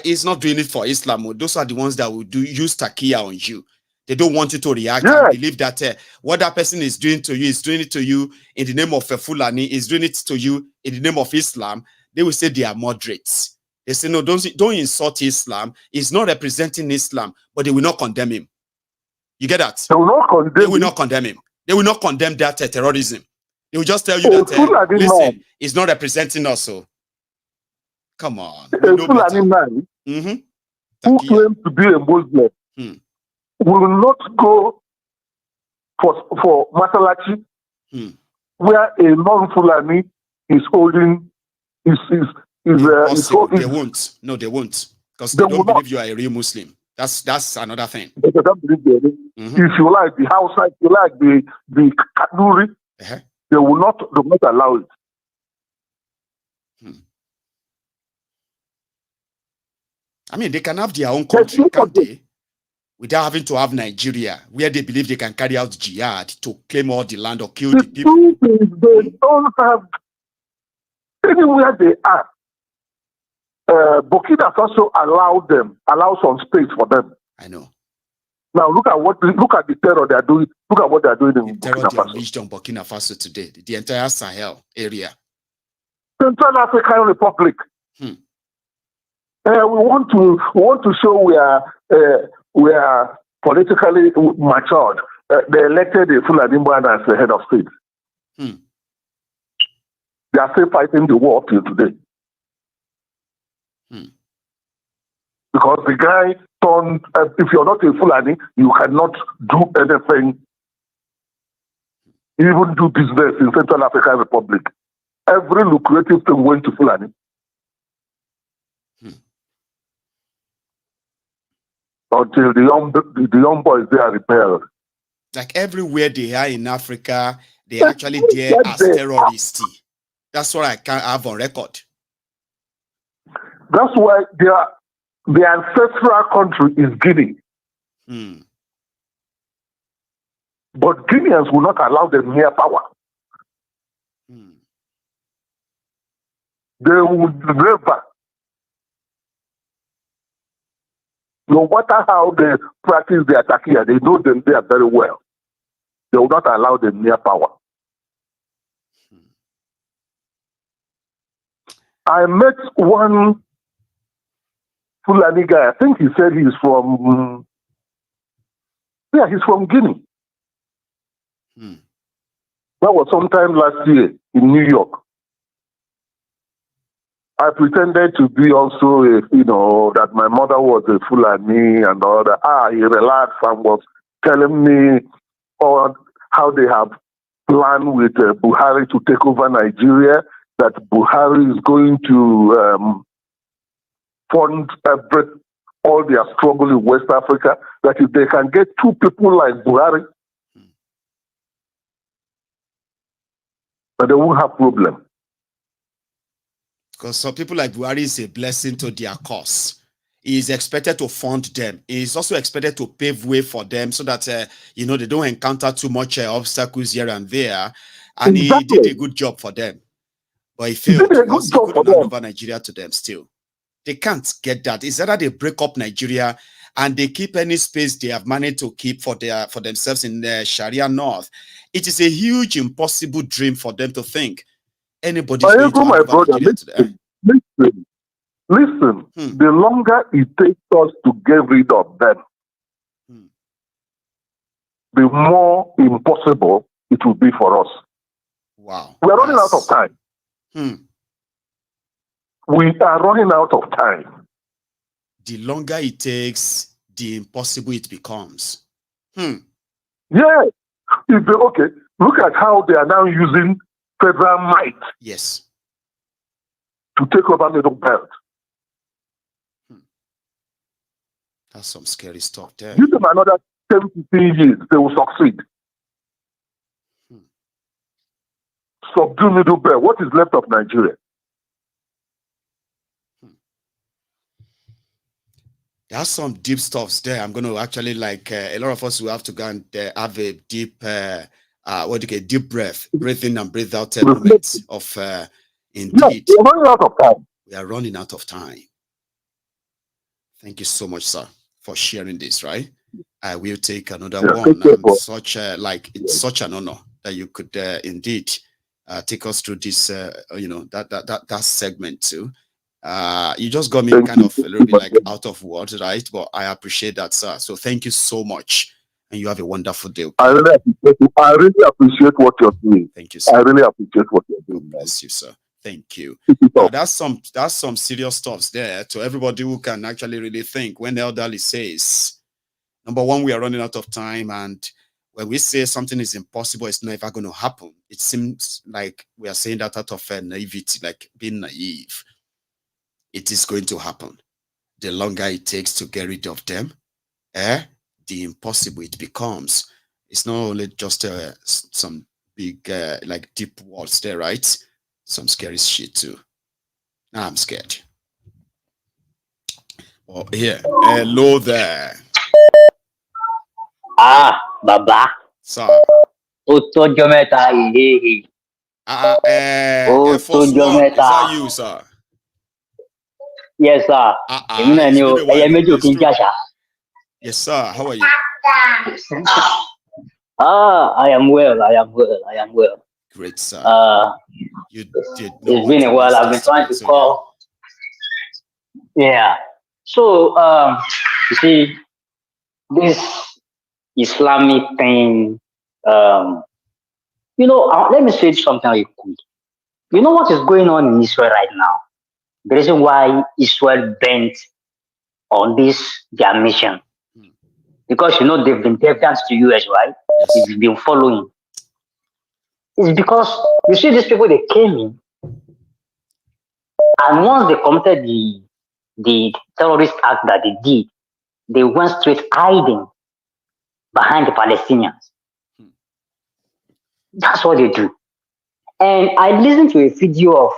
he's not doing it for Islam. Those are the ones that will use takia on you. They don't want you to react and believe that what that person is doing to you is doing it to you in the name of Fulani, is doing it to you in the name of Islam. They will say they are moderates. They say, no, don't insult Islam. He's not representing Islam, but they will not condemn him. You get that? They will not condemn They will not condemn him. They will not condemn that terrorism. They will just tell you that, listen, he's not representing us. So, come on. A Fulani man who claims to be a Muslim will not go for Masalachi, where a non-Fulani is holding they won't. No, they won't. Because they don't believe you are a real Muslim. That's another thing. If you like the Hausa, if you like the Kanuri, they will not allow it. I mean, they can have their own country, can't they? Without having to have Nigeria, where they believe they can carry out jihad to claim all the land or kill the people. They don't have anywhere they are. Burkina Faso allows some space for them. I know. Now look at the terror they are doing. Look at what they are doing in Burkina Faso. Unleashed on Burkina Faso today, the entire Sahel area. Central African Republic. We want to show we are politically matured. They elected a Fulani man as the head of state. They are still fighting the war till today. Because the guy turned, if you're not a Fulani, you cannot do anything, even do business in Central African Republic. Every lucrative thing went to Fulani. Until the young boys there rebelled. Like everywhere they are in Africa, they actually there as terrorists. That's what I can have on record. That's why the ancestral country is Guinea. But Guineans will not allow them near power. They would never. No matter how they practice their takia, they know them there very well. They will not allow them near power. I met one Fulani guy. I think he said he's from Guinea. That was sometime last year in New York. I pretended to be also that my mother was a Fulani and all that. He relaxed and was telling me how they have planned with Buhari to take over Nigeria, that Buhari is going to fund all their struggle in West Africa, that if they can get two people like Buhari, that they won't have problem. Because some people like Buhari is a blessing to their cause. He is expected to fund them. He is also expected to pave way for them so that, they don't encounter too much obstacles here and there. And he did a good job for them. But he failed because he couldn't hand over Nigeria to them still. They can't get that. It's either they break up Nigeria and they keep any space they have managed to keep for themselves in the Sharia North. It is a huge, impossible dream for them to think. Anybody's going to my brother, listen. The longer it takes us to get rid of them, the more impossible it will be for us. Wow. We are running out of time. We are running out of time. The longer it takes, the impossible it becomes. Yeah. Okay. Look at how they are now using federal might. Yes. To take over Middlebelt. That's some scary stuff there. Give them another 10, 15 years, they will succeed. Subdue Middlebelt. What is left of Nigeria? There's some deep stuffs there. I'm going to actually a lot of us will have to go and have a deep, deep breath, breathe in and breathe out moments of indeed. We are running out of time. We are running out of time. Thank you so much, sir, for sharing this, right? I will take another one. It's such an honor that you could indeed take us through this, that segment too. You just got me kind of a little bit out of words, right? But I appreciate that, sir. So thank you so much. And you have a wonderful day. Okay? I really appreciate what you're doing. Thank you, sir. I really appreciate what you're doing. God bless you, sir. Thank you. Now, that's some serious stuff there to everybody who can actually really think. When Elderly says, number one, we are running out of time, and when we say something is impossible, it's never going to happen. It seems like we are saying that out of naivety, like being naive. It is going to happen. The longer it takes to get rid of them, the impossible it becomes. It's not only just some big, like deep words there, right? Some scary shit too. Now I'm scared. Oh, here. Hello there. Ah, Baba. Sir. Otojo meta ihehe. Force One. Is that you, sir? Yes, sir. Yes, sir. How are you? I am well. I am well. Great, sir. You did not. It's been a while. I've been trying to call. Yeah. So, you see, this Islamic thing, let me say something real quick. You know what is going on in Israel right now? The reason why Israel bent on their mission. Because, they've been deviant to US, right? Yes. It's been following. It's because, you see, these people, they came in, and once they committed the terrorist act that they did, they went straight hiding behind the Palestinians. That's what they do. And I listened to a video of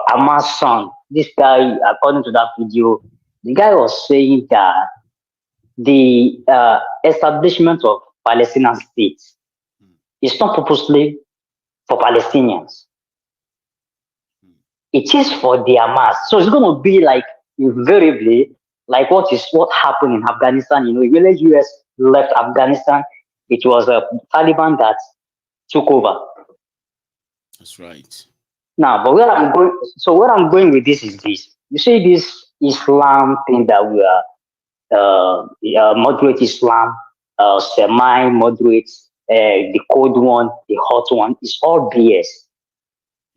Hamas' son. This guy, according to that video, the guy was saying that the establishment of Palestinian states is not purposely for Palestinians. It is for the Hamas. So it's going to be like invariably like what happened in Afghanistan. When the US left Afghanistan, it was Taliban that took over. That's right. Now, but where I'm going with this is this. You see this Islam thing that we are moderate Islam, semi-moderate, the cold one, the hot one, it's all BS.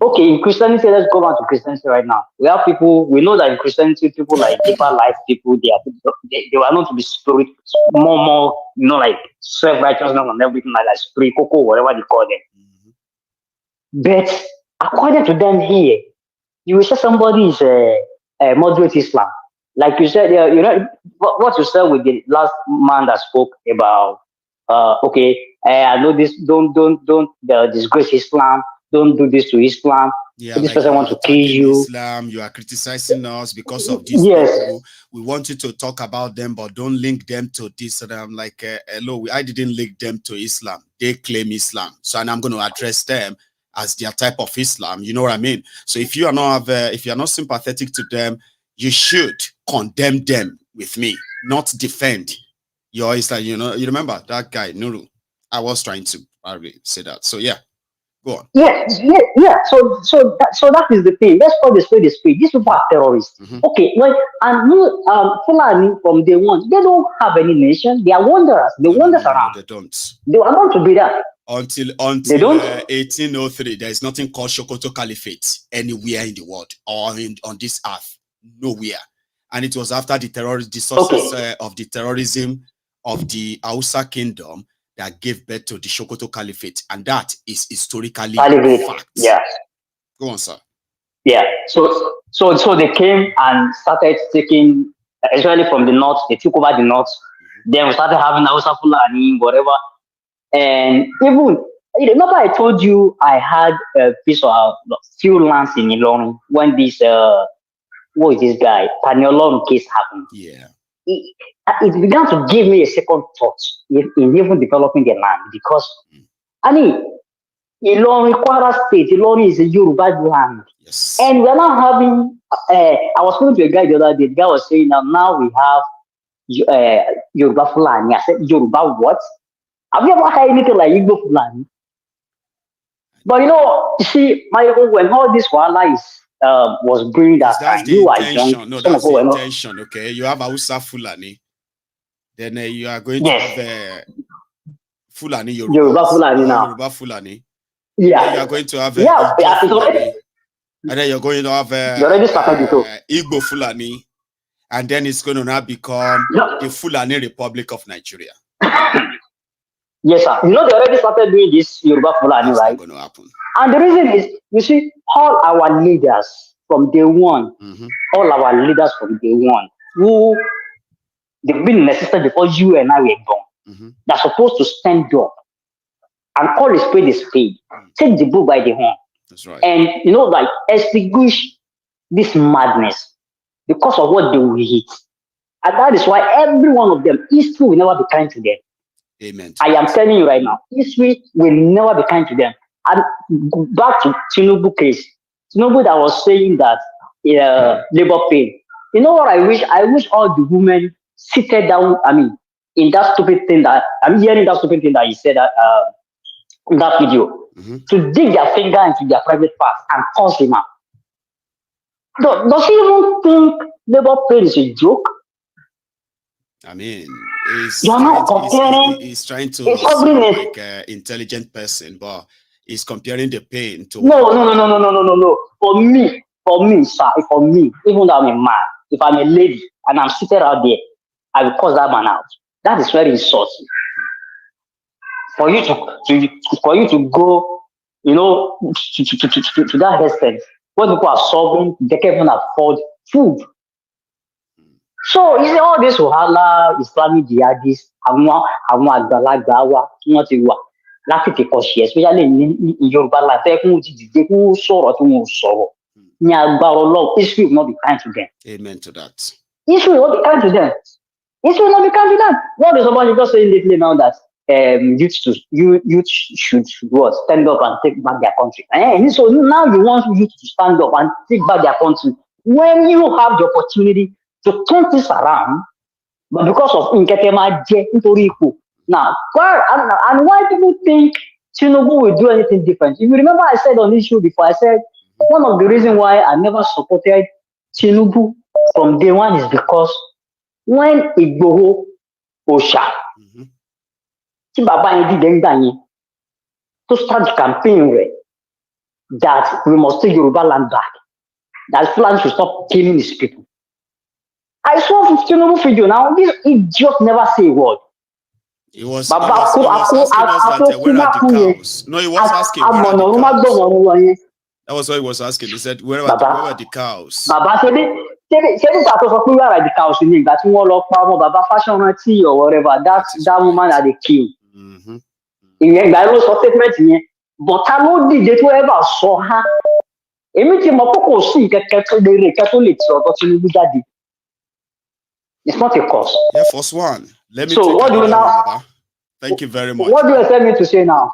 Okay, in Christianity, let's go back to Christianity right now. We have people, we know that in Christianity, people like deeper life people, they were not to be spirit, more, like self-righteousness and everything like that, spirit, cocoa, whatever they call them. But according to them here, you will say somebody is a moderate Islam. Like you said, what you said with the last man that spoke about, I know this, don't disgrace Islam, don't do this to Islam. Yeah, this like person wants to kill you. Islam, you are criticizing us because of these people. We want you to talk about them, but don't link them to this. And I'm like, hello, I didn't link them to Islam. They claim Islam, and I'm going to address them as their type of Islam. You know what I mean? So if you are not sympathetic to them, you should condemn them with me, not defend your Islam. You remember that guy Nuru? I was trying to say that. So yeah. Go on. Yeah. So that is the thing. Let's call the spade a spade. These people are terrorists. Okay, Fulani from day one, they don't have any nation. They are wanderers. They wander around. They don't. They are going to be there. Until 1803, there is nothing called Sokoto Caliphate anywhere in the world or on this earth. Nowhere. And it was after the success of the terrorism of the Hausa kingdom that gave birth to the Sokoto Caliphate, and that is historically fact. Yeah. Go on, sir. Yeah. So they came and started taking, especially from the north. They took over the north. Then we started having Hausa Fulani, whatever. And even, remember I told you I had a piece of few lands in Ilorin when this what is this guy Taniolon case happened. Yeah. It began to give me a second thought in even developing the land, because Ilorin, Kwara State, Ilorin is a Yoruba land. Yes. And we're now having, I was talking to a guy the other day, the guy was saying now we have Yoruba Fulani. I said, Yoruba what? Have you ever heard anything like Igbo Fulani? But you see, when all this wildlife was brewing that that's the intention. No, that's the intention. Okay, you have Hausa Fulani, then you are going to have Fulani Yoruba Fulani now. Yoruba Fulani. Yeah. Then you are going to have Fulani, and then you're going to have Igbo Fulani, and then it's going to now become the Fulani Republic of Nigeria. Yes, sir. They already started doing this Yoruba Fulani, right? Not going to happen. And the reason is, you see, all our leaders from day one, who they've been in existence before you and I were born. They're supposed to stand up and call a spade a spade. Take the bull by the horn. That's right. And, like, extinguish this madness because of what they will hit. And that is why every one of them, history will never be kind to them. Amen. I am telling you right now, history will never be kind to them. And back to Tinubu case. Tinubu that was saying that labor pain. You know what I wish? I wish all the women seated down, in that stupid thing that, I'm hearing that stupid thing that he said in that video, to dig their finger into their private parts and curse him out. Does he even think labor pain is a joke? He's trying to it's sound like an intelligent person, but he's comparing the pain to... No. For me, sir, for me, even though I'm a man, if I'm a lady and I'm seated out there, I will curse that man out. That is very insulting. For you to go, to that extent, when people are solving, they can't even afford food. So, you see, all this Wahala, Islamic jihadists, àwọn àgbàlagbà wa tí wọ́n ti wà láti tèkọ̀ ṣe, especially in Yoruba land, tẹ́ kún ti dìde kún sọ̀rọ̀ tí wọ́n sọ̀rọ̀. Ní agbára Ọlọ́run, history will not be kind to them. Amen to that. History will not be kind to them. History will not be kind to them. What is somebody just saying lately now that youth should what, stand up and take back their country. And so now you want youth to stand up and take back their country when you have the opportunity to turn this around, but because of now, why people think Tinubu will do anything different? If you remember, I said on this show before, I said one of the reasons why I never supported Tinubu from day one is because when Igboho Osha, to start the campaign that we must take Yoruba land back, that Fulanis should stop killing his people. I saw Tinubu video now. This idiot never say a word. He was asking us that where are the cows? No, he was asking where are the cows. That was what he was asking. He said, where are the cows? Baba said, where are the cows? That Baba fashion or whatever. That woman at the king. In the statement, but I know did you ever saw her. It's not a cause. Yeah, first one. Let me. So what do you now? Baba. Thank you very much. What do you expect me to say now,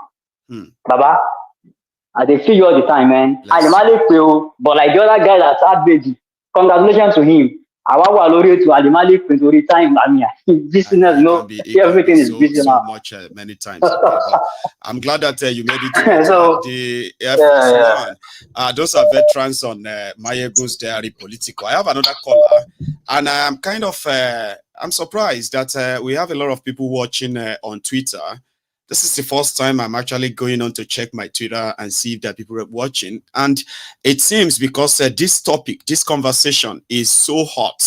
Baba? I dey feel you all the time, man. I am only feel, but like the other guy that had baby, congratulations to him. I want to to Alimali to resign. Business, no, everything is busy now. Much many times. Okay, but I'm glad that you made it to so, the Air Force One. Those are veterans on MaiyegunsDiary Politico. I have another caller, and I'm kind of I'm surprised that we have a lot of people watching on Twitter. This is the first time I'm actually going on to check my Twitter and see if there are people watching. And it seems because this topic, this conversation is so hot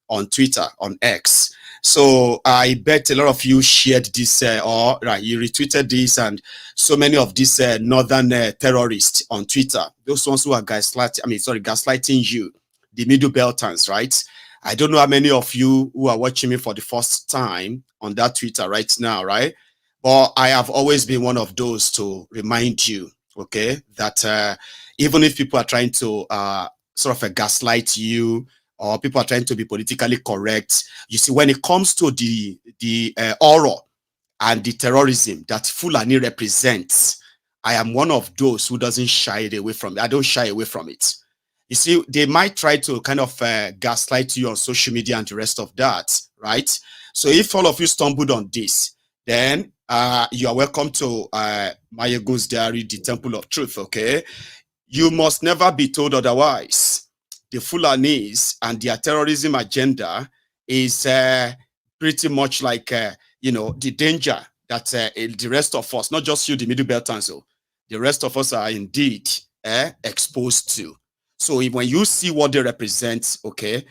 on Twitter, on X. So I bet a lot of you shared this you retweeted this, and so many of these northern terrorists on Twitter, those ones who are gaslighting you, the Middlebelters, right? I don't know how many of you who are watching me for the first time on that Twitter right now, right? But I have always been one of those to remind you, okay, that even if people are trying to sort of gaslight you, or people are trying to be politically correct, you see, when it comes to the horror and the terrorism that Fulani represents, I am one of those who doesn't shy away from it. I don't shy away from it. You see, they might try to kind of gaslight you on social media and the rest of that, right? So if all of you stumbled on this, then you are welcome to MaiyegunsDiary, the Temple of Truth, okay? You must never be told otherwise. The Fulanis and their terrorism agenda is pretty much like, the danger that the rest of us, not just you, the Middlebelters, the rest of us are indeed exposed to. So when you see what they represent, okay,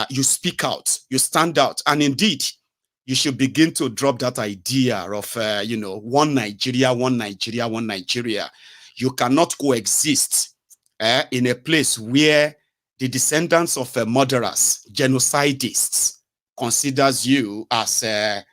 you speak out, you stand out, and indeed, you should begin to drop that idea of, one Nigeria, one Nigeria, one Nigeria. You cannot coexist in a place where the descendants of murderers, genocidists, considers you as a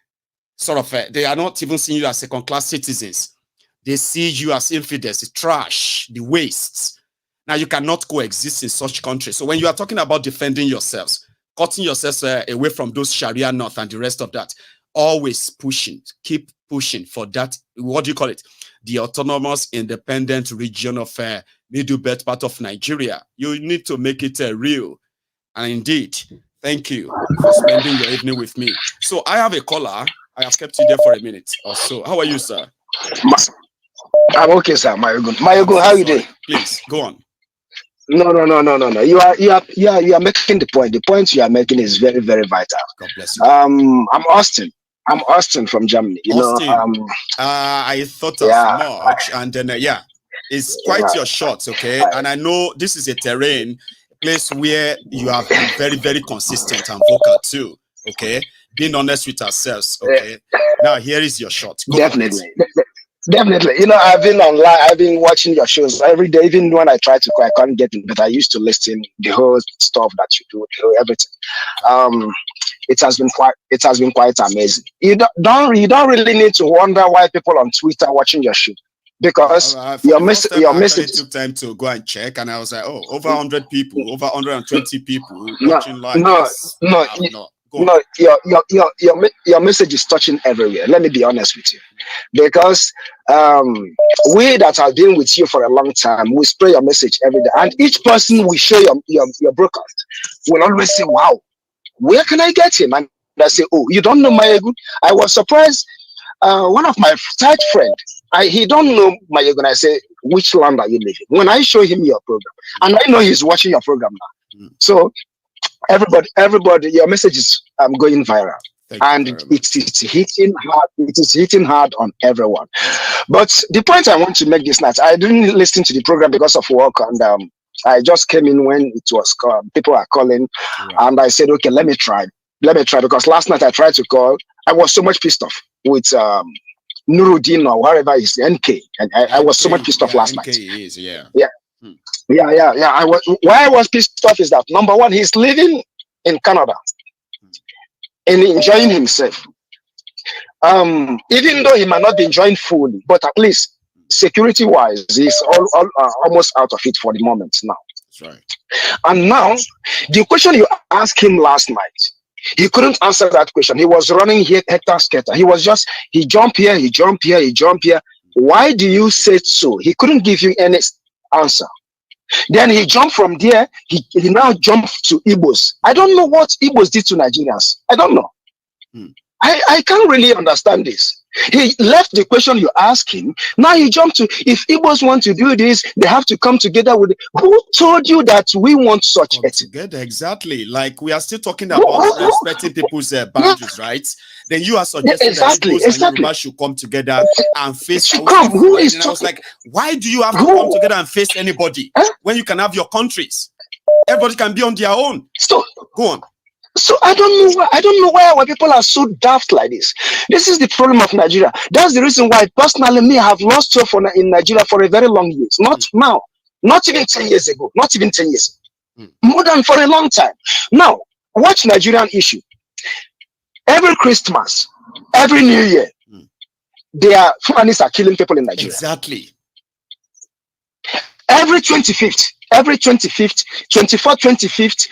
sort of, they are not even seeing you as second-class citizens. They see you as infidels, the trash, the wastes. Now, you cannot coexist in such countries. So when you are talking about defending yourselves, cutting yourselves away from those Sharia north and the rest of that, always pushing, keep pushing for that, what do you call it? The autonomous independent region of Middlebelt part of Nigeria. You need to make it real. And indeed, thank you for spending your evening with me. So I have a caller. I have kept you there for a minute or so. How are you, sir? I'm okay, sir. Maiyegun. Maiyegun, how are you doing? Please go on. No. You are making the point. The point you are making is very, very vital. God bless you. I'm Austin. I'm Austin from Germany. Austin. I thought as much, and then it's quite your shot, okay? And I know this is a terrain, place where you have been very, very consistent and vocal too, okay? Being honest with ourselves, okay? Now here is your shot. Go Definitely. I've been online, I've been watching your shows every day. Even when I try to call, I can't get it, but I used to listen the whole stuff that you do, everything. It has been quite amazing. You don't really need to wonder why people on Twitter watching your show, because your message took time to go and check, and I was like, oh, over 100 people, over 120 people watching live. Your message is touching everywhere. Let me be honest with you, because we that have been with you for a long time, we spray your message every day, and each person we share your broadcast will always say, wow, where can I get him? And I say, oh, you don't know Maiyegun? I was surprised. One of my tight friend, he don't know Maiyegun. I say, which land are you living? When I show him your program, and I know he's watching your program now. So everybody, your message is going viral. And it's hitting hard. It is hitting hard on everyone. But the point I want to make this night, I didn't listen to the program because of work, and I just came in when it was people are calling, and I said, okay, let me try, because last night I tried to call. I was so much pissed off with Nuruddin or whatever is NK, and I was so much pissed off last night. Why I was pissed off is that, number one, he's living in Canada and enjoying himself. Even though he might not be enjoying fully, but at least security-wise, he's almost out of it for the moment now. That's right. And now, the question you asked him last night, he couldn't answer that question. He was running here, hector-scatter. He jumped here, he jumped here, he jumped here. Why do you say so? He couldn't give you any answer. Then he jumped from there, he now jumped to Igbos. I don't know what Igbos did to Nigerians. I don't know. I can't really understand this. He left the question you asked him. Now he jumped to, if Igbos want to do this, they have to come together with. Who told you that we want such a thing? Together, exactly. Like, we are still talking about respecting people's boundaries, right? Then you are suggesting that Igbos and Yorubas should come together and face. And I was like, why do you have to come together and face anybody when you can have your countries? Everybody can be on their own. So go on. So I don't know why our people are so daft like this. This is the problem of Nigeria. That's the reason why personally me have lost hope in Nigeria for a very long years. Not now, not even 10 years ago, not even 10 years. More than for a long time. Now, watch Nigerian issue. Every Christmas, every New Year, Fulanis are killing people in Nigeria. Exactly. Every 24th, 25th,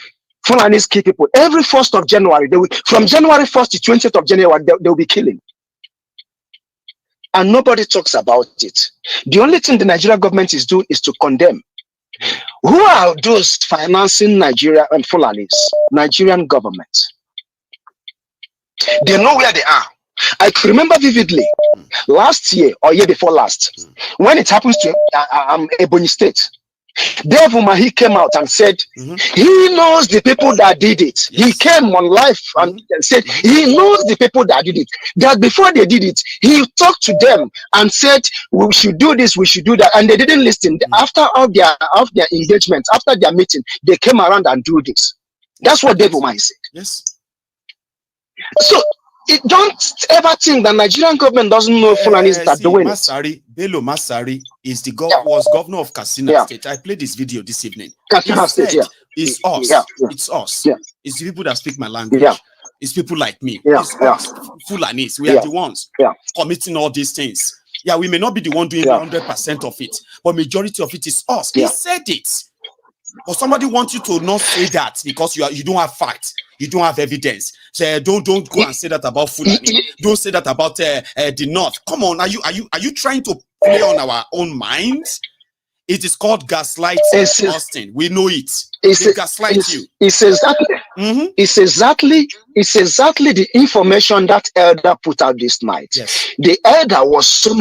Fulanis kill people. Every 1st of January, from January 1st to 20th of January, they'll be killing. And nobody talks about it. The only thing the Nigerian government is doing is to condemn. Who are those financing Nigeria and Fulanis? Nigerian government. They know where they are. I can remember vividly last year or year before last, when it happens to Ebonyi State. Devuma, he came out and said he knows the people that did it. He came on live and said he knows the people that did it. That before they did it, he talked to them and said we should do this, we should do that, and they didn't listen. After all their engagement, after their meeting, they came around and do this. That's what Devuma said. Yes. So don't ever think that Nigerian government doesn't know Fulanis that doing it. Bello Masari is was governor of Katsina State. I played this video this evening. Katsina State, it's us. It's us. It's the people that speak my language. It's people like me. Yeah, It's us, Fulanis. We are the ones committing all these things. Yeah, we may not be the one doing 100% of it, but majority of it is us. He said it. But somebody wants you to not say that because you don't have facts, you don't have evidence. So don't go and say that about Fulani. Don't say that about the North. Come on, are you trying to play on our own minds? It is called gaslighting, Austin. We know it. They gaslight you. It's exactly the information that elder put out this night. Yes. The elder was so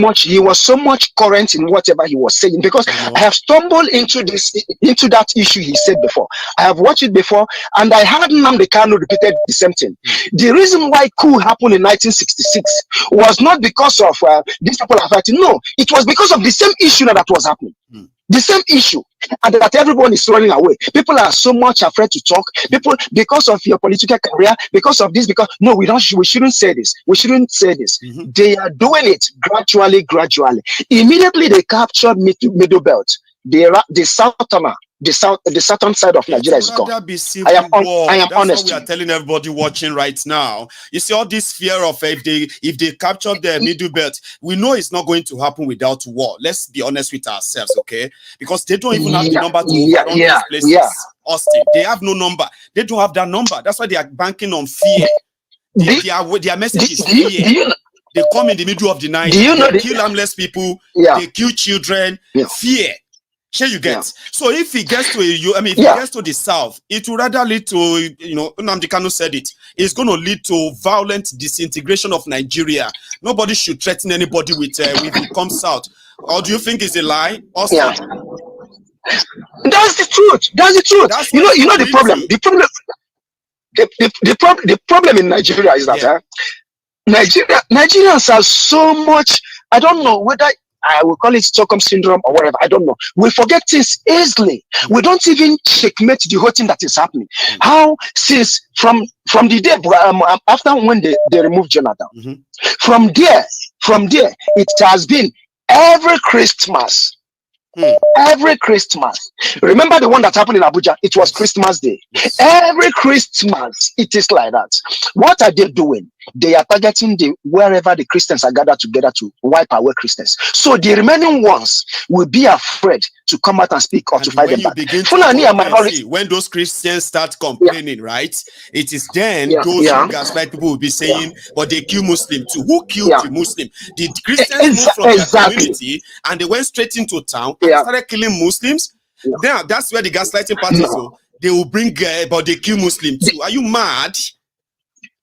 much current in whatever he was saying, because I have stumbled into that issue he said before. I have watched it before, and I heard Nnamdi Kanu repeated the same thing. The reason why coup happened in 1966 was not because of these people are fighting. No, it was because of the same issue that was happening. The same issue, and that everyone is running away. People are so much afraid to talk. People, because of your political career, because of this, because no, we shouldn't say this. We shouldn't say this. They are doing it gradually. Immediately they captured Middlebelt, the southern side of Nigeria is gone. I am honest. What we are telling everybody watching right now. You see all this fear of if they capture the Middlebelt, we know it's not going to happen without war. Let's be honest with ourselves, okay? Because they don't even have the number to overrun these places. Austin, they have no number. They don't have that number. That's why they are banking on fear. Their message is fear. They come in the middle of the night. They kill harmless people. They kill children. Fear. Sure, you get. So if he gets to he gets to the south, it will rather lead to, Nnamdi Kanu said it. It's going to lead to violent disintegration of Nigeria. Nobody should threaten anybody with if he comes south. Or do you think it's a lie? Also, that's the truth. That's the truth. You know the problem. The problem in Nigeria is that Nigerians are so much. I don't know whether I will call it Stockholm syndrome or whatever. I don't know. We forget things easily. We don't even checkmate the whole thing that is happening. How since from the day after when they removed Jonathan, from there it has been every Christmas. Every Christmas. Remember the one that happened in Abuja? It was Christmas Day. Every Christmas, it is like that. What are they doing? They are targeting wherever the Christians are gathered together to wipe away Christians. So the remaining ones will be afraid to come out and speak or to fight them back. When those Christians start complaining, right? It is then those gaslight people will be saying, but they kill Muslim too. Who killed the Muslim? The Christians moved from their community and they went straight into town and started killing Muslims. Now that's where the gaslighting parties go. They will bring, but they kill Muslim too. Are you mad?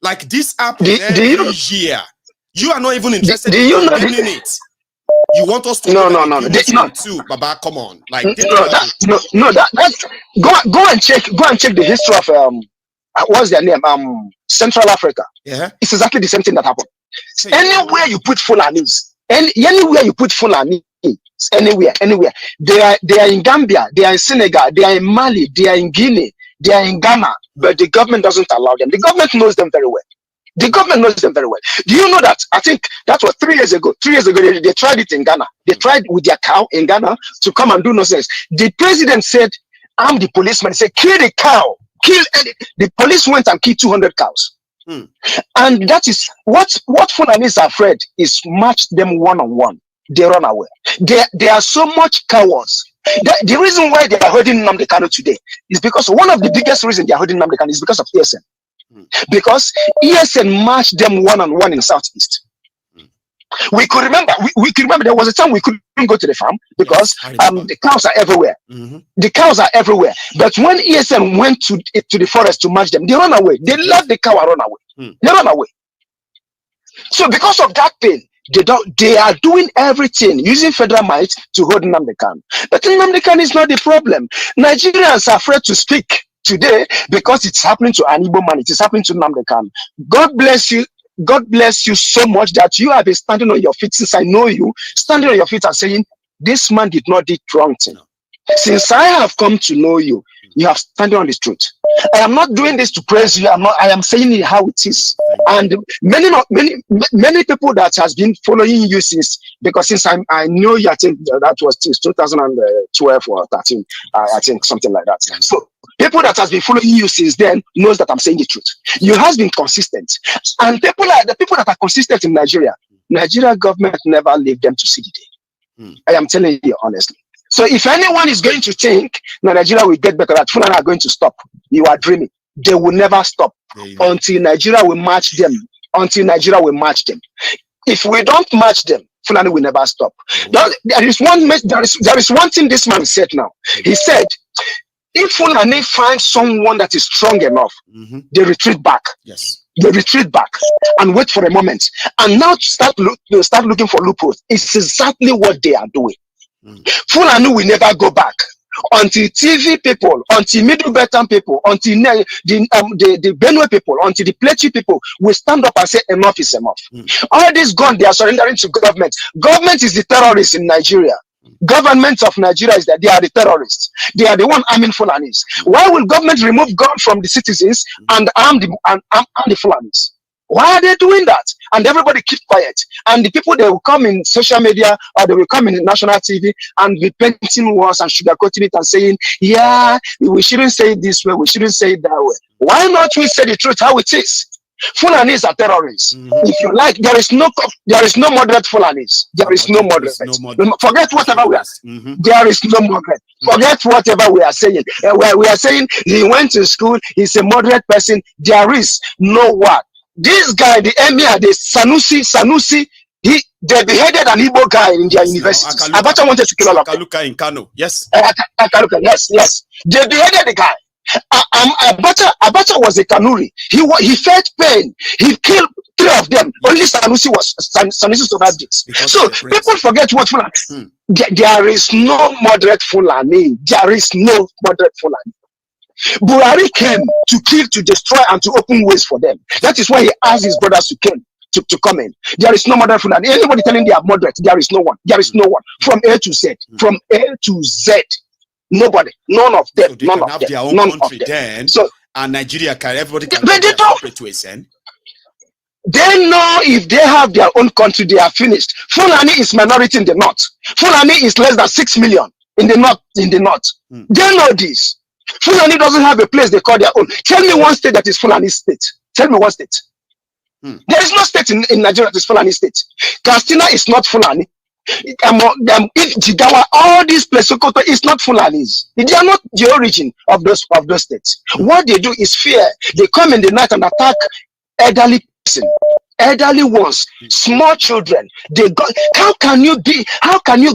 Like this happens every year. You are not even interested in learning it. You want us to no. Too, Baba, come on. Like that's go and check the history of what's their name? Central Africa. Yeah. It's exactly the same thing that happened. Anywhere you put Fulanis, anywhere you put Fulani, anywhere. They are in Gambia, they are in Senegal, they are in Mali, they are in Guinea, they are in Ghana, but the government doesn't allow them. The government knows them very well. Do you know that? I think that was 3 years ago. 3 years ago, they tried it in Ghana. They tried with their cow in Ghana to come and do nonsense. The president said, I'm the policeman. He said, kill the cow. The police went and killed 200 cows. And that is what Fulanis are afraid is match them one-on-one. They run away. They are so much cowards. The reason why they are holding Nnamdi Kanu today is because one of the biggest reasons they are holding Nnamdi Kanu is because of ESN. Because ESN matched them one-on-one in Southeast. We could remember there was a time we couldn't go to the farm because the cows are everywhere. The cows are everywhere. But when ESN went to the forest to match them, they run away. They let the cow run away. They run away. So because of that pain, they are doing everything using federal might to hold Nnamdi Kanu. But Nnamdi Kanu is not the problem. Nigerians are afraid to speak today because it's happening to an Igbo man. It is happening to Nnamdi Kanu. God bless you. God bless you so much that you have been standing on your feet since I know you, standing on your feet and saying, this man did not do wrong thing. Since I have come to know you, you have standing on this truth. I am not doing this to praise you. I am saying it how it is. And many people that has been following you since I know you, I think that was since 2012 or 13, I think something like that. So People that has been following you since then knows that I'm saying the truth. You has been consistent. And the people that are consistent in Nigeria government never leave them to see the day. I am telling you honestly. So if anyone is going to think Nigeria will get better, that Fulani are going to stop, you are dreaming. They will never stop until Nigeria will match them. If we don't match them, Fulani will never stop. There is one thing this man said now. He said, if Fulani find someone that is strong enough, they retreat back. Yes. They retreat back and wait for a moment. And now start looking for loopholes. It's exactly what they are doing. Fulani will never go back until TV people, until Middlebelters people, until the Benue people, until the Plateau people will stand up and say enough is enough. All this gun, they are surrendering to government. Government is the terrorists in Nigeria. Government of Nigeria is that they are the terrorists. They are the one arming Fulanis. Why will government remove gun from the citizens and arm the Fulanis? Why are they doing that? And everybody keep quiet. And the people, they will come in social media or they will come in national TV and be painting walls and sugarcoating it and saying, yeah, we shouldn't say it this way, we shouldn't say it that way. Why not we say the truth how it is? Fulanis are terrorists. If you like, there is no moderate Fulanis. There is no moderate. Forget whatever we are. There is no moderate. Forget whatever we are saying. We are saying he went to school, he's a moderate person. There is no one. This guy, the emir, the Sanusi, they beheaded an Igbo guy in their universities. Abacha wanted to kill all of them. Akaluka in Kano, yes. Akaluka, yes. They beheaded the guy. Abacha was a Kanuri. He felt pain. He killed 3 of them. Only Sanusi survived this. So people forget what Fulani. There is no moderate Fulani. There is no moderate Fulani. Buhari came to kill, to destroy, and to open ways for them. That is why he asked his brothers to come in. There is no moderate Fulani. Anybody telling they are moderate, there is no one. There is no one. From A to Z. From A to Z. Nobody. None of them. So none of have them. Their own None country of them. then. So, and Nigeria can, everybody can but they don't. separate ways then. They know if they have their own country, they are finished. Fulani is minority in the north. Fulani is less than 6 million in the north. They know this. Fulani doesn't have a place they call their own. Tell me one state that is Fulani state. Tell me one state. There is no state in Nigeria that is Fulani state. Castina is not Fulani. Jigawa, all these places is not Fulanis. They are not the origin of those states. What they do is fear. They come in the night and attack elderly person, elderly ones, small children. They go. How can you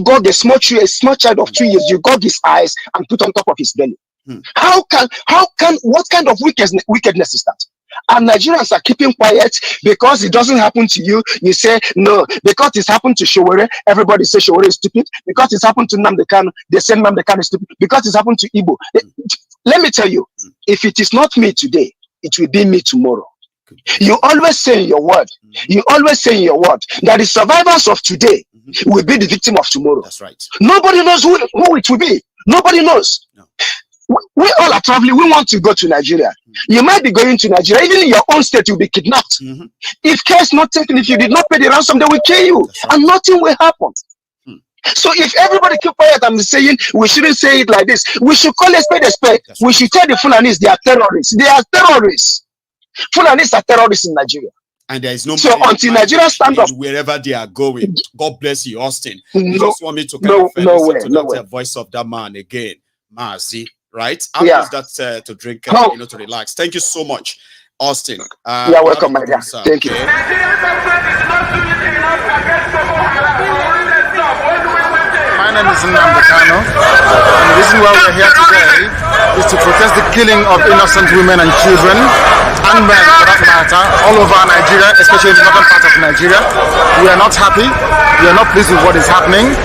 gog a small child of 2 years? You gog his eyes and put on top of his belly. What kind of wickedness is that? And Nigerians are keeping quiet because it doesn't happen to you. You say no. Because it's happened to Showore, everybody says Showore is stupid. Because it's happened to Nnamdi Kanu, they say Nnamdi Kanu is stupid. Because it's happened to Igbo. Let me tell you, if it is not me today, it will be me tomorrow. You always say in your word, that the survivors of today will be the victim of tomorrow. That's right. Nobody knows who it will be. Nobody knows. No. We all are traveling. We want to go to Nigeria. You might be going to Nigeria. Even in your own state, you'll be kidnapped. If care is not taken, if you did not pay the ransom, they will kill you. Right. And nothing will happen. So if everybody keep quiet and saying we shouldn't say it like this, we should call a spade a spade. We should tell the Fulanis they are terrorists. They are terrorists. Fulanis are terrorists in Nigeria. And there is no so until Nigeria stand up wherever they are going. God bless you, Austin. You just want me to kind of listen to that voice of that man again, Mazi. Right? I'll use that to drink, to relax. Thank you so much, Austin. You're welcome, my dear. Thank you. My name is Nnamdi Kanu, and the reason why we're here today is to protest the killing of innocent women and children, and men for that matter, all over Nigeria, especially in the northern part of Nigeria. We are not happy, we are not pleased with what is happening,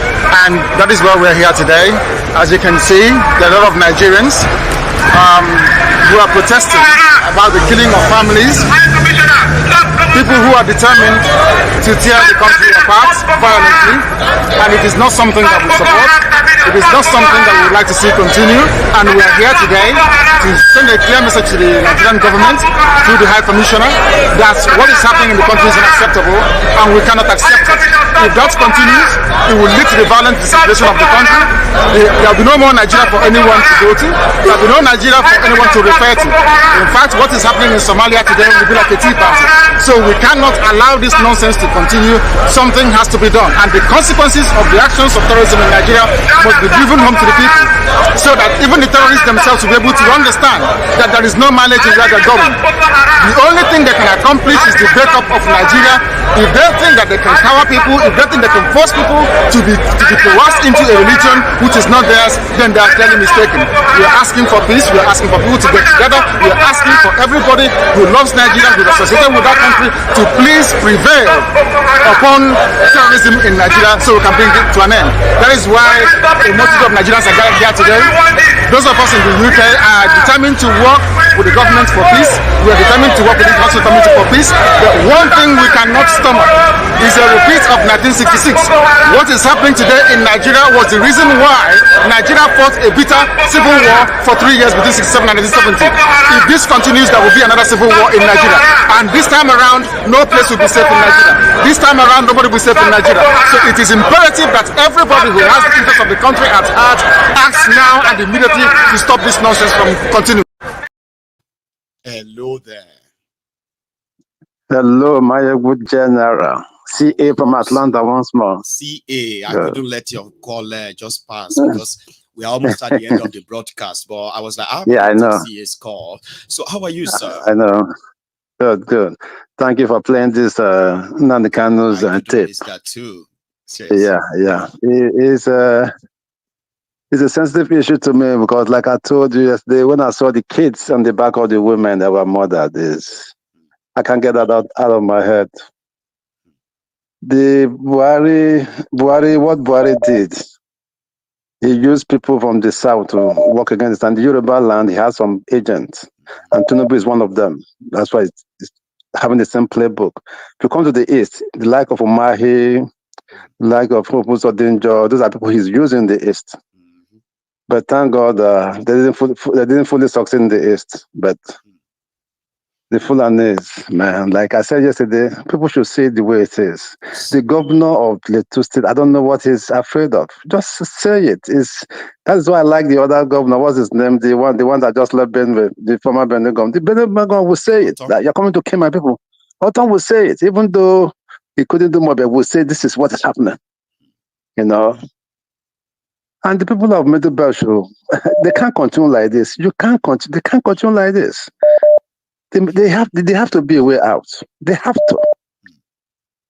and that is why we're here today. As you can see, there are a lot of Nigerians who are protesting about the killing of families. people who are determined to tear the country apart violently, and it is not something that we support. It is not something that we would like to see continue, and we are here today to send a clear message to the Nigerian government through the High Commissioner that what is happening in the country is unacceptable, and we cannot accept it. If that continues, it will lead to the violent disintegration of the country. There will be no more Nigeria for anyone to go to. There will be no Nigeria for anyone to refer to. In fact, what is happening in Somalia today will be like a tea party. So we cannot allow this nonsense to continue. Something has to be done. And the consequences of the actions of terrorism in Nigeria must be driven home to the people, so that even the terrorists themselves will be able to understand that there is no mileage in where they're going. The only thing they can accomplish is the breakup of Nigeria. If they think that they can cower people, if they think they can force people to be coerced into a religion which is not theirs, then they are clearly mistaken. We are asking for peace. We are asking for people to get together. We are asking for everybody who loves Nigeria, who is associated with that country, to please prevail upon terrorism in Nigeria so we can bring it to an end. That is why a multitude of Nigerians are gathered here today. Those of us in the UK are determined to work with the government for peace. We are determined to work with the international community for peace. But one thing we cannot stomach is a repeat of 1966. What is happening today in Nigeria was the reason why Nigeria fought a bitter civil war for 3 years between 1967 and 1970. If this continues, there will be another civil war in Nigeria. And this time around, no place will be safe in Nigeria. This time around, nobody will be safe in Nigeria. So it is imperative that everybody who has the interest of the country at heart acts now and immediately to stop this nonsense from continuing. Hello there. Hello, Maiyegun General. CA from Atlanta once more. CA, I couldn't let your call just pass because we are almost at the end of the broadcast. But I was like, yeah, I know. CA's call. So how are you, sir? I know. Good, good. Thank you for playing this Nandekano's tape. That too. Yeah. It's a sensitive issue to me because, like I told you yesterday, when I saw the kids on the back of the women that were murdered, I can't get that out of my head. The Buhari, what Buhari did, he used people from the south to work against it. And the Yoruba land, he has some agents, and Tinubu is one of them. That's why it's having the same playbook. If you come to the east, the like of Umahi, like of Danger, those are people he's using in the east. But thank God they didn't fully succeed in the east. But the Fulanis, man, like I said yesterday, people should see it the way it is. The governor of Plateau State, I don't know what he's afraid of. Just say it. That's why I like the other governor. What's his name? The one that just left Benue, the former Benue governor. The Benue governor will say it. That you're coming to kill my people. Oton will say it, even though he couldn't do more, but will say this is what is happening. You know? And the people of Middlebelters, they can't continue like this. They can't continue like this. They have to be a way out. They have to.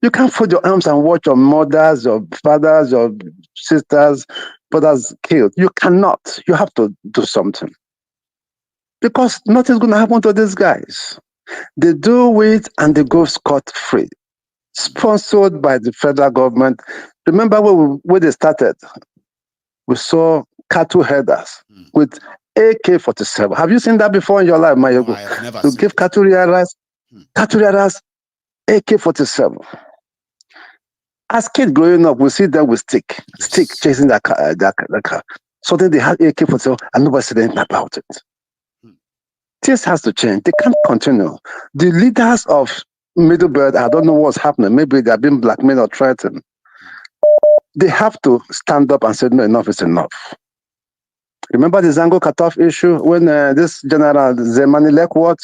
You can't fold your arms and watch your mothers, your fathers, your sisters, brothers killed. You cannot. You have to do something. Because nothing's going to happen to these guys. They do it and they go scot-free. Sponsored by the federal government. Remember when they started? We saw cattle herders with AK-47. Have you seen that before in your life, Maiyegun? No, I have never to give cattle herders AK-47. As kids growing up, we see them with stick chasing that car. So then they had AK-47 and nobody said anything about it. This has to change. They can't continue. The leaders of Middlebelt, I don't know what's happening. Maybe they're being blackmailed or threatened. They have to stand up and say, no, enough is enough. Remember the Zango cutoff issue when this General Zemani Lekwot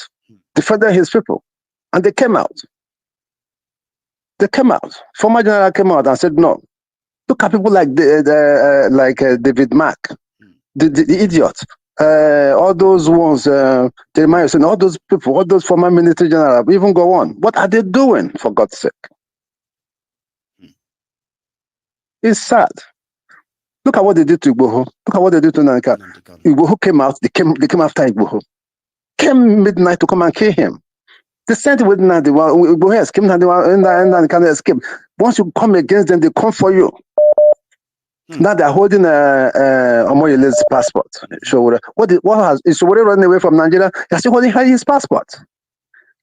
defended his people, and they came out. Former general came out and said, no. Look at people like David Mack, the idiot. All those ones, Jeremiah saying, all those people, all those former military generals, even go on. What are they doing, for God's sake? It's sad. Look at what they did to Igboho. Look at what they did to Nanka. Igboho came out. They came after Igboho. Came midnight to come and kill him. The same thing with Nandi. Igboho escaped and Nanka escaped. Once you come against them, they come for you. Now they're holding Omoyele's passport. So what has Sowore running away from Nigeria? They're still holding his passport.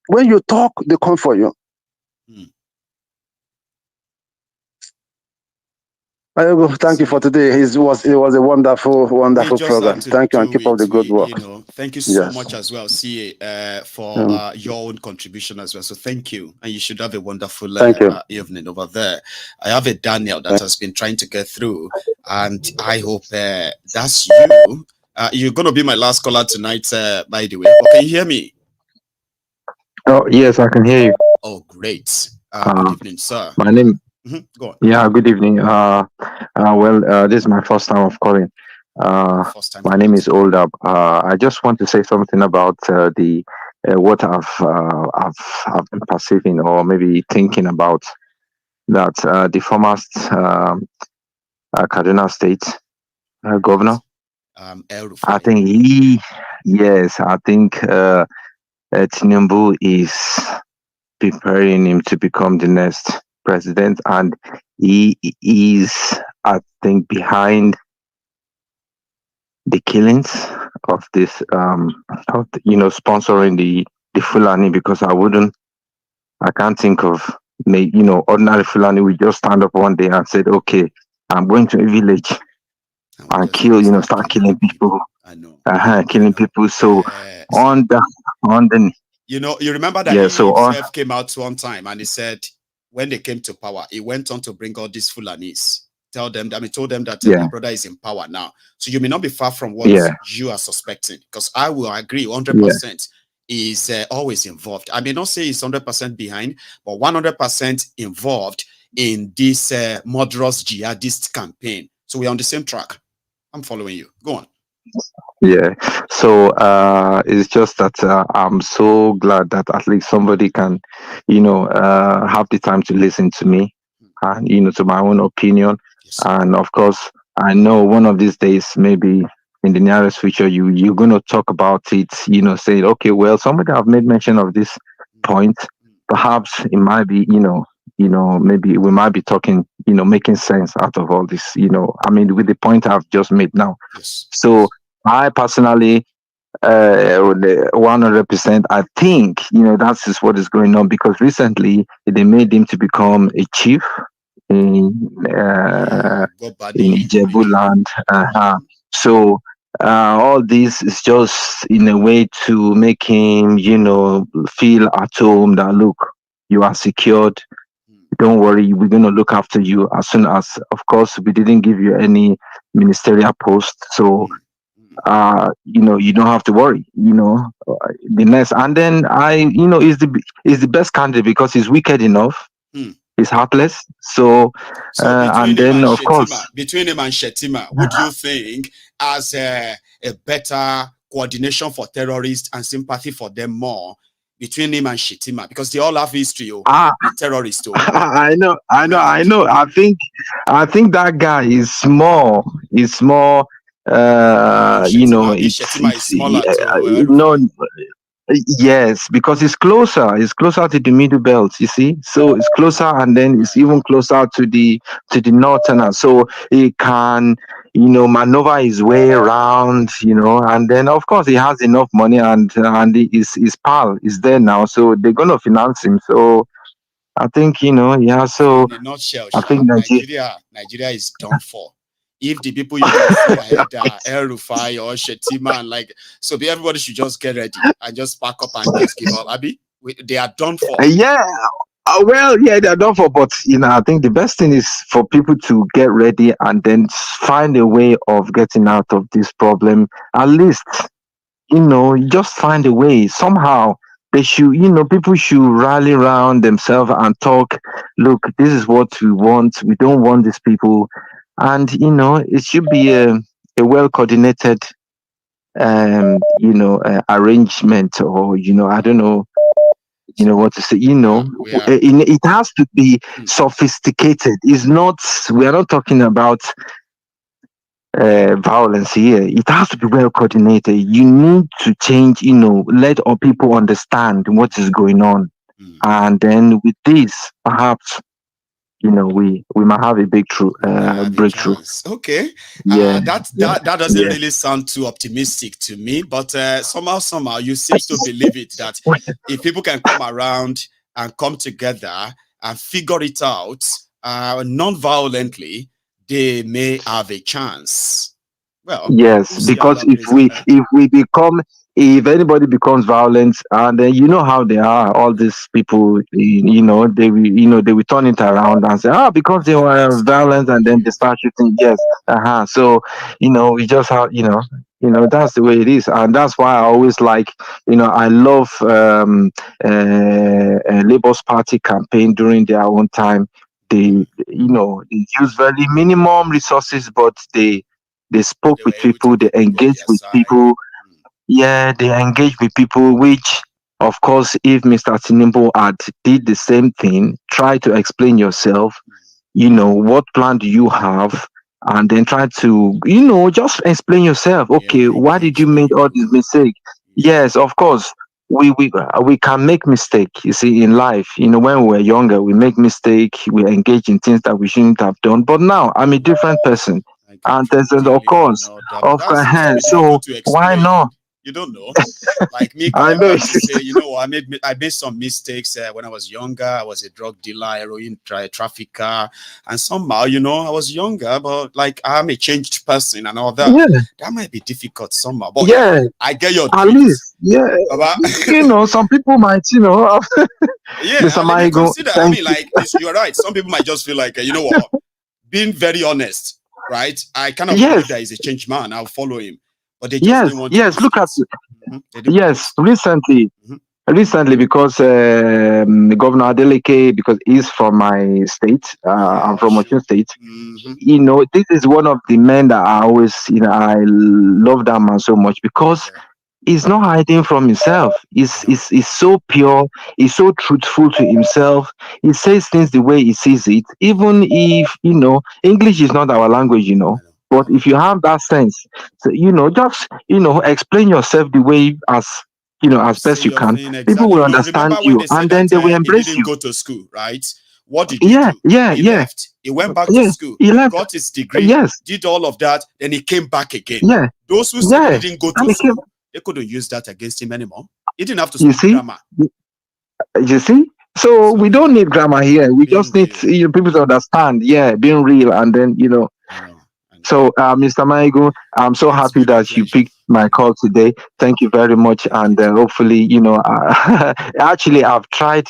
When you talk, they come for you. Maiyegun, thank you for today. It was a wonderful program. Thank you, and keep up the good work. Thank you so much as well, CA, for your own contribution as well. So thank you, and you should have a wonderful evening over there. I have a Daniel that has been trying to get through, and I hope that's you. You're going to be my last caller tonight, by the way. But can you hear me? Oh, yes, I can hear you. Oh, great. Good evening, sir. My name. Go on. Yeah, good evening. This is my first time of calling. My name is Oldab. I just want to say something about the what I've been perceiving or maybe thinking about that the former Kaduna State governor. I think I think Tinubu is preparing him to become the next president, and he is, I think, behind the killings of this sponsoring the Fulani, because I can't think of ordinary Fulani will just stand up one day and said, okay, I'm going to a village and kill, start killing people. Killing people. So on the you remember that he himself came out one time and he said when they came to power, he went on to bring all these Fulanis, told them that my brother is in power now. So you may not be far from what you are suspecting, because I will agree 100% is always involved. I may not say he's 100% behind, but 100% involved in this murderous jihadist campaign. So we're on the same track. I'm following you. Go on. Yeah, so it's just that I'm so glad that at least somebody can, have the time to listen to me and, to my own opinion. And of course, I know one of these days, maybe in the nearest future, you're going to talk about it, saying, okay, well, somebody have made mention of this point. Perhaps it might be, maybe we might be talking, making sense out of all this, with the point I've just made now. So I personally, 100%, I think, that is what is going on, because recently they made him to become a chief in Ijebu land. So all this is just in a way to make him, feel at home that, look, you are secured. Don't worry, we're going to look after you as soon as, of course, we didn't give you any ministerial post. So, you don't have to worry, the next. And then is the best candidate because he's wicked enough. He's heartless. So and then, of course, between him and Shetima, what do you think as a better coordination for terrorists and sympathy for them more between him and Shetima? Because they all have history with terrorists. I know. I think that guy is more. Yes, because it's closer. It's closer to the middle belt, you see. So it's closer, and then it's even closer to the northern. So he can, maneuver his way around, and then of course he has enough money, and his pal is there now, so they're gonna finance him. So I think So in a nutshell, I think Nigeria is done for. If the people you can see ahead are El Rufai or Shetima, and everybody should just get ready and just pack up and just give up. Abi, they are done for. They're done for. But I think the best thing is for people to get ready and then find a way of getting out of this problem. At least, just find a way somehow. They should, people should rally around themselves and talk. Look, this is what we want. We don't want these people. And it should be a well coordinated arrangement, or I don't know what to say. It has to be sophisticated. We are not talking about violence here. It has to be well coordinated. You need to change, let all people understand what is going on, and then with this, perhaps we might have a breakthrough. Okay. That doesn't really sound too optimistic to me, but somehow you seem to believe it, that if people can come around and come together and figure it out non-violently, they may have a chance. Well, Yes, we'll see how because that plays out. if anybody becomes violent, and then you know how they are, all these people, they will turn it around and say, because they were violent, and then they start shooting. Yes, So, we just have, that's the way it is, and that's why I always like, I love Labour's Party campaign during their own time. They use very minimum resources, but they spoke with people, they engaged with people. Yeah, they engaged with people, which, of course, if Mr. Tinubu had did the same thing, try to explain yourself, what plan do you have? And then try to, just explain yourself. Okay, why did you make all these mistakes? Yes, of course. We can make mistake. You see, in life, when we were younger, we make mistake. We engage in things that we shouldn't have done. But now I'm a different person, and there's of course, so why not? You don't know. Like me, I I know. like to say, I made some mistakes when I was younger. I was a drug dealer, heroin trafficker, and somehow, I was younger, but like I'm a changed person and all that. Yeah. That might be difficult somehow, but Yeah, I get your at drift. least, yeah. Some people might, Yeah, Mr. and then you Maiyegun, consider, like, you're right. Some people might just feel like, you know what, being very honest, right? I kind of believe that he's a changed man. I'll follow him. But they just didn't want to risk look at recently, because Governor Adeleke, because he's from my state, I'm from Osun State. This is one of the men that I always, I love that man so much, because he's not hiding from himself. He's so pure. He's so truthful to himself. He says things the way he sees it, even if English is not our language, But if you have that sense, so, just explain yourself the way as best you can. People will understand you, and then they will embrace he didn't you. go to school, right? What did he do? He left. He went back to school. He left. Got his degree. Did all of that. Then he came back again. Those who said he didn't go to school, they couldn't use that against him anymore. He didn't have to speak grammar. You see? So we don't need grammar here. We just need people to understand. Yeah, being real, and then So, Mr. Maiyegun, I'm so happy that you picked my call today. Thank you very much, and hopefully, actually, I've tried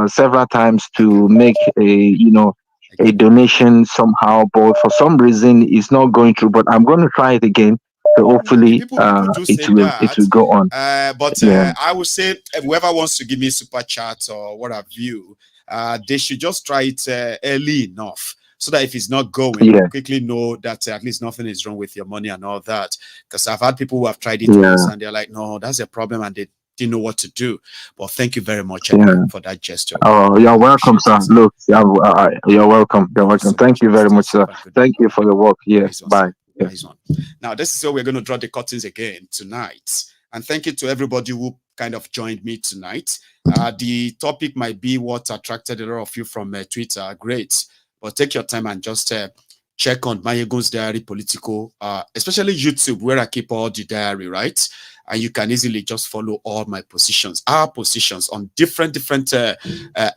several times to make a donation somehow, but for some reason, it's not going through. But I'm going to try it again. So hopefully, it will go on. But I would say whoever wants to give me super chat or what have you, they should just try it early enough, so that if it's not going, you quickly know that at least nothing is wrong with your money and all that. Because I've had people who have tried it once and they're like, no, that's a problem, and they didn't know what to do. But thank you very much for that gesture. Oh, you're welcome, sir. Look, you're welcome. You're welcome. Thank you very much, sir. Thank you for your work. Yes, bye. Nice one. Now, this is where we're going to draw the curtains again tonight. And thank you to everybody who kind of joined me tonight. The topic might be what attracted a lot of you from Twitter. Great. But take your time and just check on MaiyegunsDiary Politico, especially YouTube, where I keep all the diary, right? And you can easily just follow all my positions, our positions on different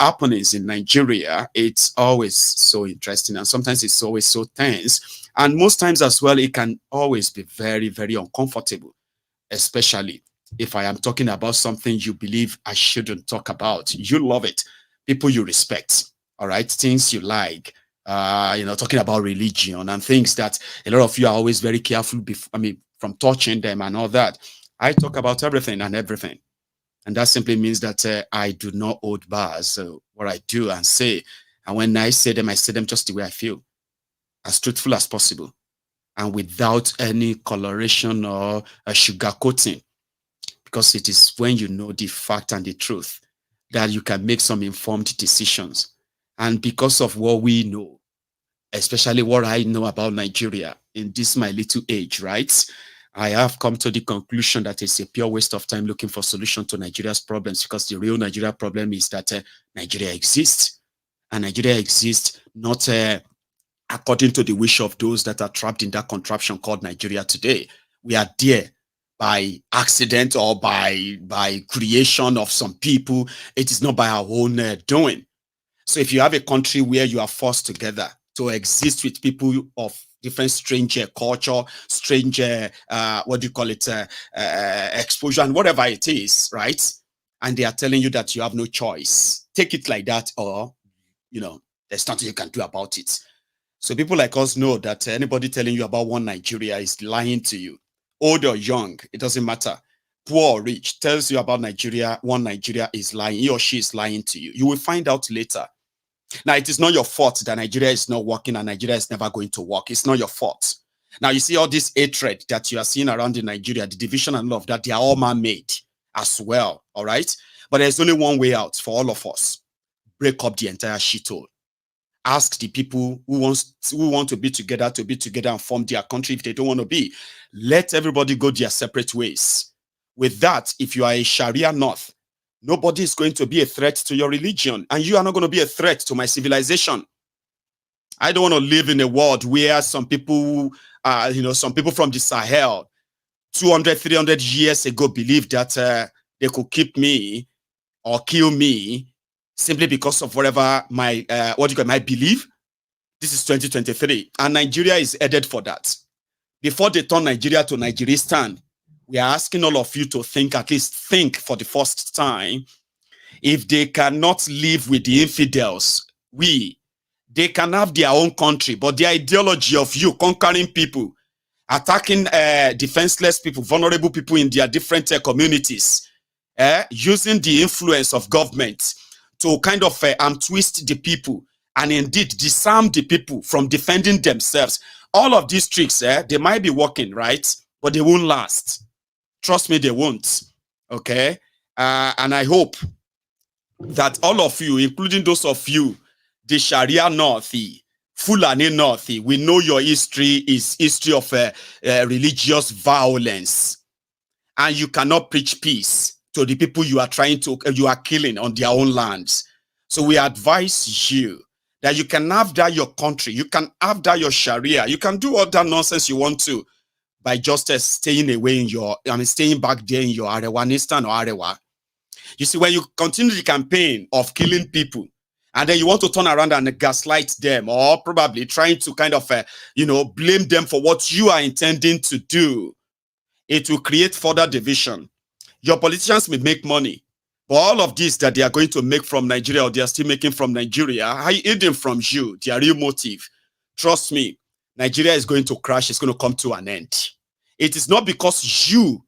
happenings in Nigeria. It's always so interesting, and sometimes it's always so tense. And most times as well, it can always be very, very uncomfortable, especially if I am talking about something you believe I shouldn't talk about. You love it. People you respect. All right, things you like, talking about religion and things that a lot of you are always very careful from touching them and all that. I talk about everything and everything. And that simply means that I do not hold bars. So what I do and say, and when I say them just the way I feel, as truthful as possible, and without any coloration or sugarcoating, because it is when you know the fact and the truth that you can make some informed decisions. And because of what we know, especially what I know about Nigeria in this my little age, right? I have come to the conclusion that it's a pure waste of time looking for solution to Nigeria's problems, because the real Nigeria problem is that Nigeria exists. And Nigeria exists not according to the wish of those that are trapped in that contraption called Nigeria today. We are there by accident or by creation of some people. It is not by our own doing. So if you have a country where you are forced together, to exist with people of different strange culture, strange, what do you call it, exposure, and whatever it is, right? And they are telling you that you have no choice. Take it like that, or, you know, there's nothing you can do about it. So people like us know that anybody telling you about one Nigeria is lying to you. Old or young, it doesn't matter. Poor or rich, tells you about Nigeria, one Nigeria is lying. He or she is lying to you. You will find out later. Now, it is not your fault that Nigeria is not working and Nigeria is never going to work. It's not your fault. Now, you see all this hatred that you are seeing around in Nigeria, the division and love, that they are all man-made as well, all right? But there's only one way out for all of us. Break up the entire shithole. Ask the people who want to be together and form their country if they don't want to be. Let everybody go their separate ways. With that, if you are a Sharia North, nobody is going to be a threat to your religion, and you are not going to be a threat to my civilization. I don't want to live in a world where some people, some people from the Sahel 200, 300 years ago believed that they could keep me or kill me simply because of whatever my belief. This is 2023, and Nigeria is headed for that. Before they turn Nigeria to Nigeristan, we are asking all of you to at least think for the first time. If they cannot live with the infidels, they can have their own country, but the ideology of you conquering people, attacking defenseless people, vulnerable people in their different communities, using the influence of government to kind of twist the people and indeed disarm the people from defending themselves. All of these tricks, they might be working, right? But they won't last. Trust me, they won't. Okay? And I hope that all of you, including those of you, the Sharia North, Fulani North, we know your history is history of religious violence. And you cannot preach peace to the people you are killing on their own lands. So we advise you that you can have that your country, you can have that your Sharia, you can do all that nonsense you want to by just staying away in staying back there in your Arewanistan or Arewa. You see, when you continue the campaign of killing people, and then you want to turn around and gaslight them, or probably trying to kind of, blame them for what you are intending to do, it will create further division. Your politicians may make money, but all of this that they are going to make from Nigeria, or they are still making from Nigeria, hidden from you, their real motive. Trust me, Nigeria is going to crash. It's going to come to an end. It is not because you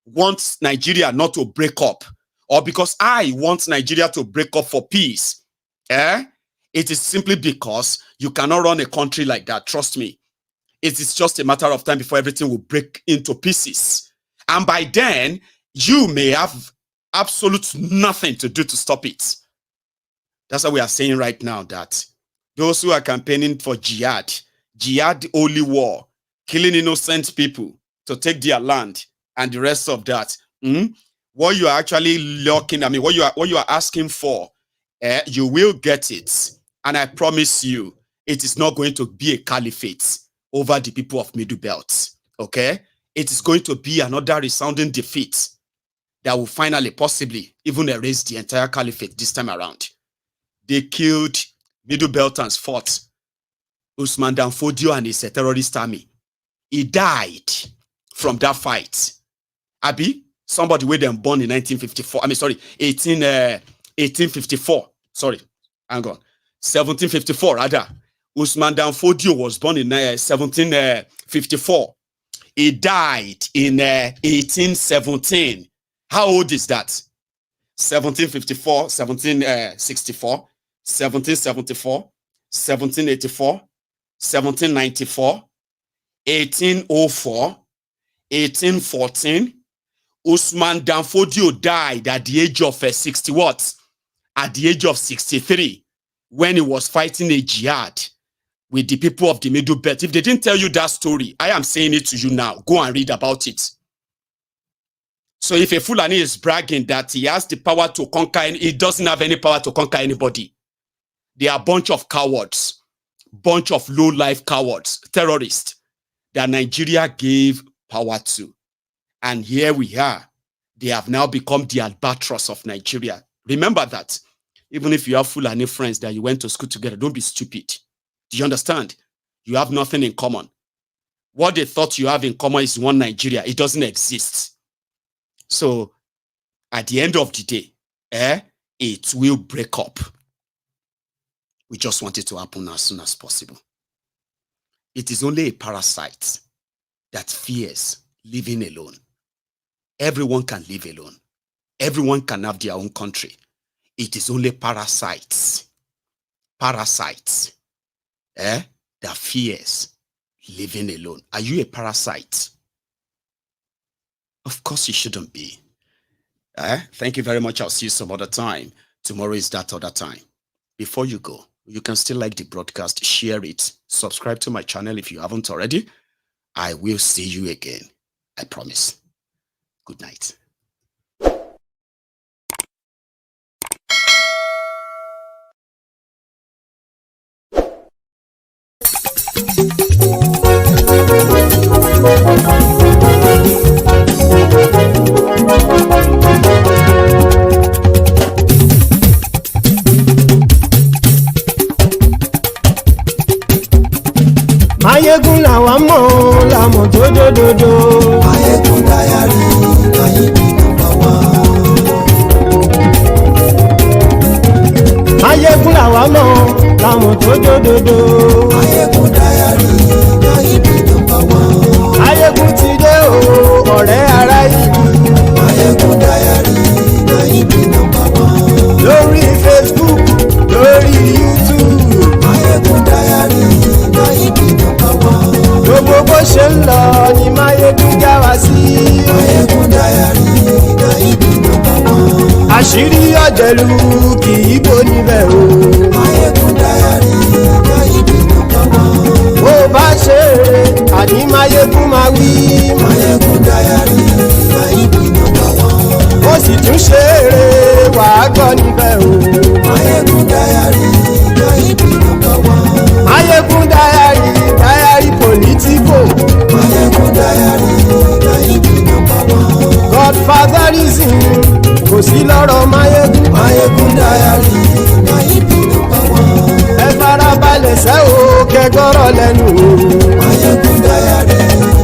want Nigeria not to break up, or because I want Nigeria to break up for peace. It is simply because you cannot run a country like that. Trust me. It is just a matter of time before everything will break into pieces. And by then, you may have absolute nothing to do to stop it. That's what we are saying right now, that those who are campaigning for jihad, holy war, killing innocent people to take their land and the rest of that, what you are actually what you are asking for, you will get it. And I promise you, it is not going to be a caliphate over the people of Middlebelts. Okay? It is going to be another resounding defeat that will finally, possibly, even erase the entire caliphate this time around. They killed Middlebelters, fought Usman Dan Fodio and his terrorist army. He died from that fight. Abi, somebody with them born in 1954. 1854. Sorry, hang on. 1754, rather. Usman Dan Fodio was born in 1754. He died in 1817. How old is that? 1754, 1764, 1774, 1784, 1794, 1804, 1814. Usman Dan Fodio died at the age of 60 what? At the age of 63, when he was fighting a jihad with the people of the Middle Belt. If they didn't tell you that story, I am saying it to you now. Go and read about it. So if a Fulani is bragging that he has the power to conquer, he doesn't have any power to conquer anybody. They are a bunch of cowards, bunch of low-life cowards, terrorists that Nigeria gave power to. And here we are. They have now become the albatross of Nigeria. Remember that. Even if you have Fulani friends that you went to school together, don't be stupid. Do you understand? You have nothing in common. What they thought you have in common is one Nigeria. It doesn't exist. So at the end of the day, it will break up. We just want it to happen as soon as possible. It is only a parasite that fears living alone. Everyone can live alone. Everyone can have their own country. It is only parasites that fears living alone. Are you a parasite? Of course you shouldn't be. Thank you very much. I'll see you some other time. Tomorrow is that other time. Before you go, you can still like the broadcast, share it, subscribe to my channel if you haven't already. I will see you again. I promise. Good night. Maiyegun làwa mọ̀ làmọ̀ tó dòdòdò. Maiyegun Diary Maiyegun number one. Maiyegun làwa mọ̀ làmọ̀ tó dòdòdò. Maiyegun Diary Maiyegun number one. Maiyegun ti dé o ọ̀rẹ́ ará ìlú. Maiyegun Diary Maiyegun number one. Lórí Facebook lórí YouTube. Maiyegun Diary Maiyegun number one. Gbogbo bó ṣe ń lọ ni Maiyegun já wa sí. Maiyegun Diary Maiyegun number one. Àṣírí ọ̀jẹ̀lú kì í bò níbẹ̀ o. Maiyegun Diary Maiyegun number one. Bó bá ṣe eré àní Maiyegun máa wí. Maiyegun Diary Maiyegun number one. Ó sì tún ṣe eré wàá gbọ́ níbẹ̀ o. Maiyegun Diary Maiyegun number one. Maiyegun Diary Politico. Maiyegun Diary Maiyegun number one. Godfatherism kò sí lọ́rọ̀ Maiyegun. Maiyegun Diary Maiyegun number one. Ẹ farabalẹ̀ sẹ́ o kẹgọ́rọ̀ lẹ́nu o. Maiyegun Diary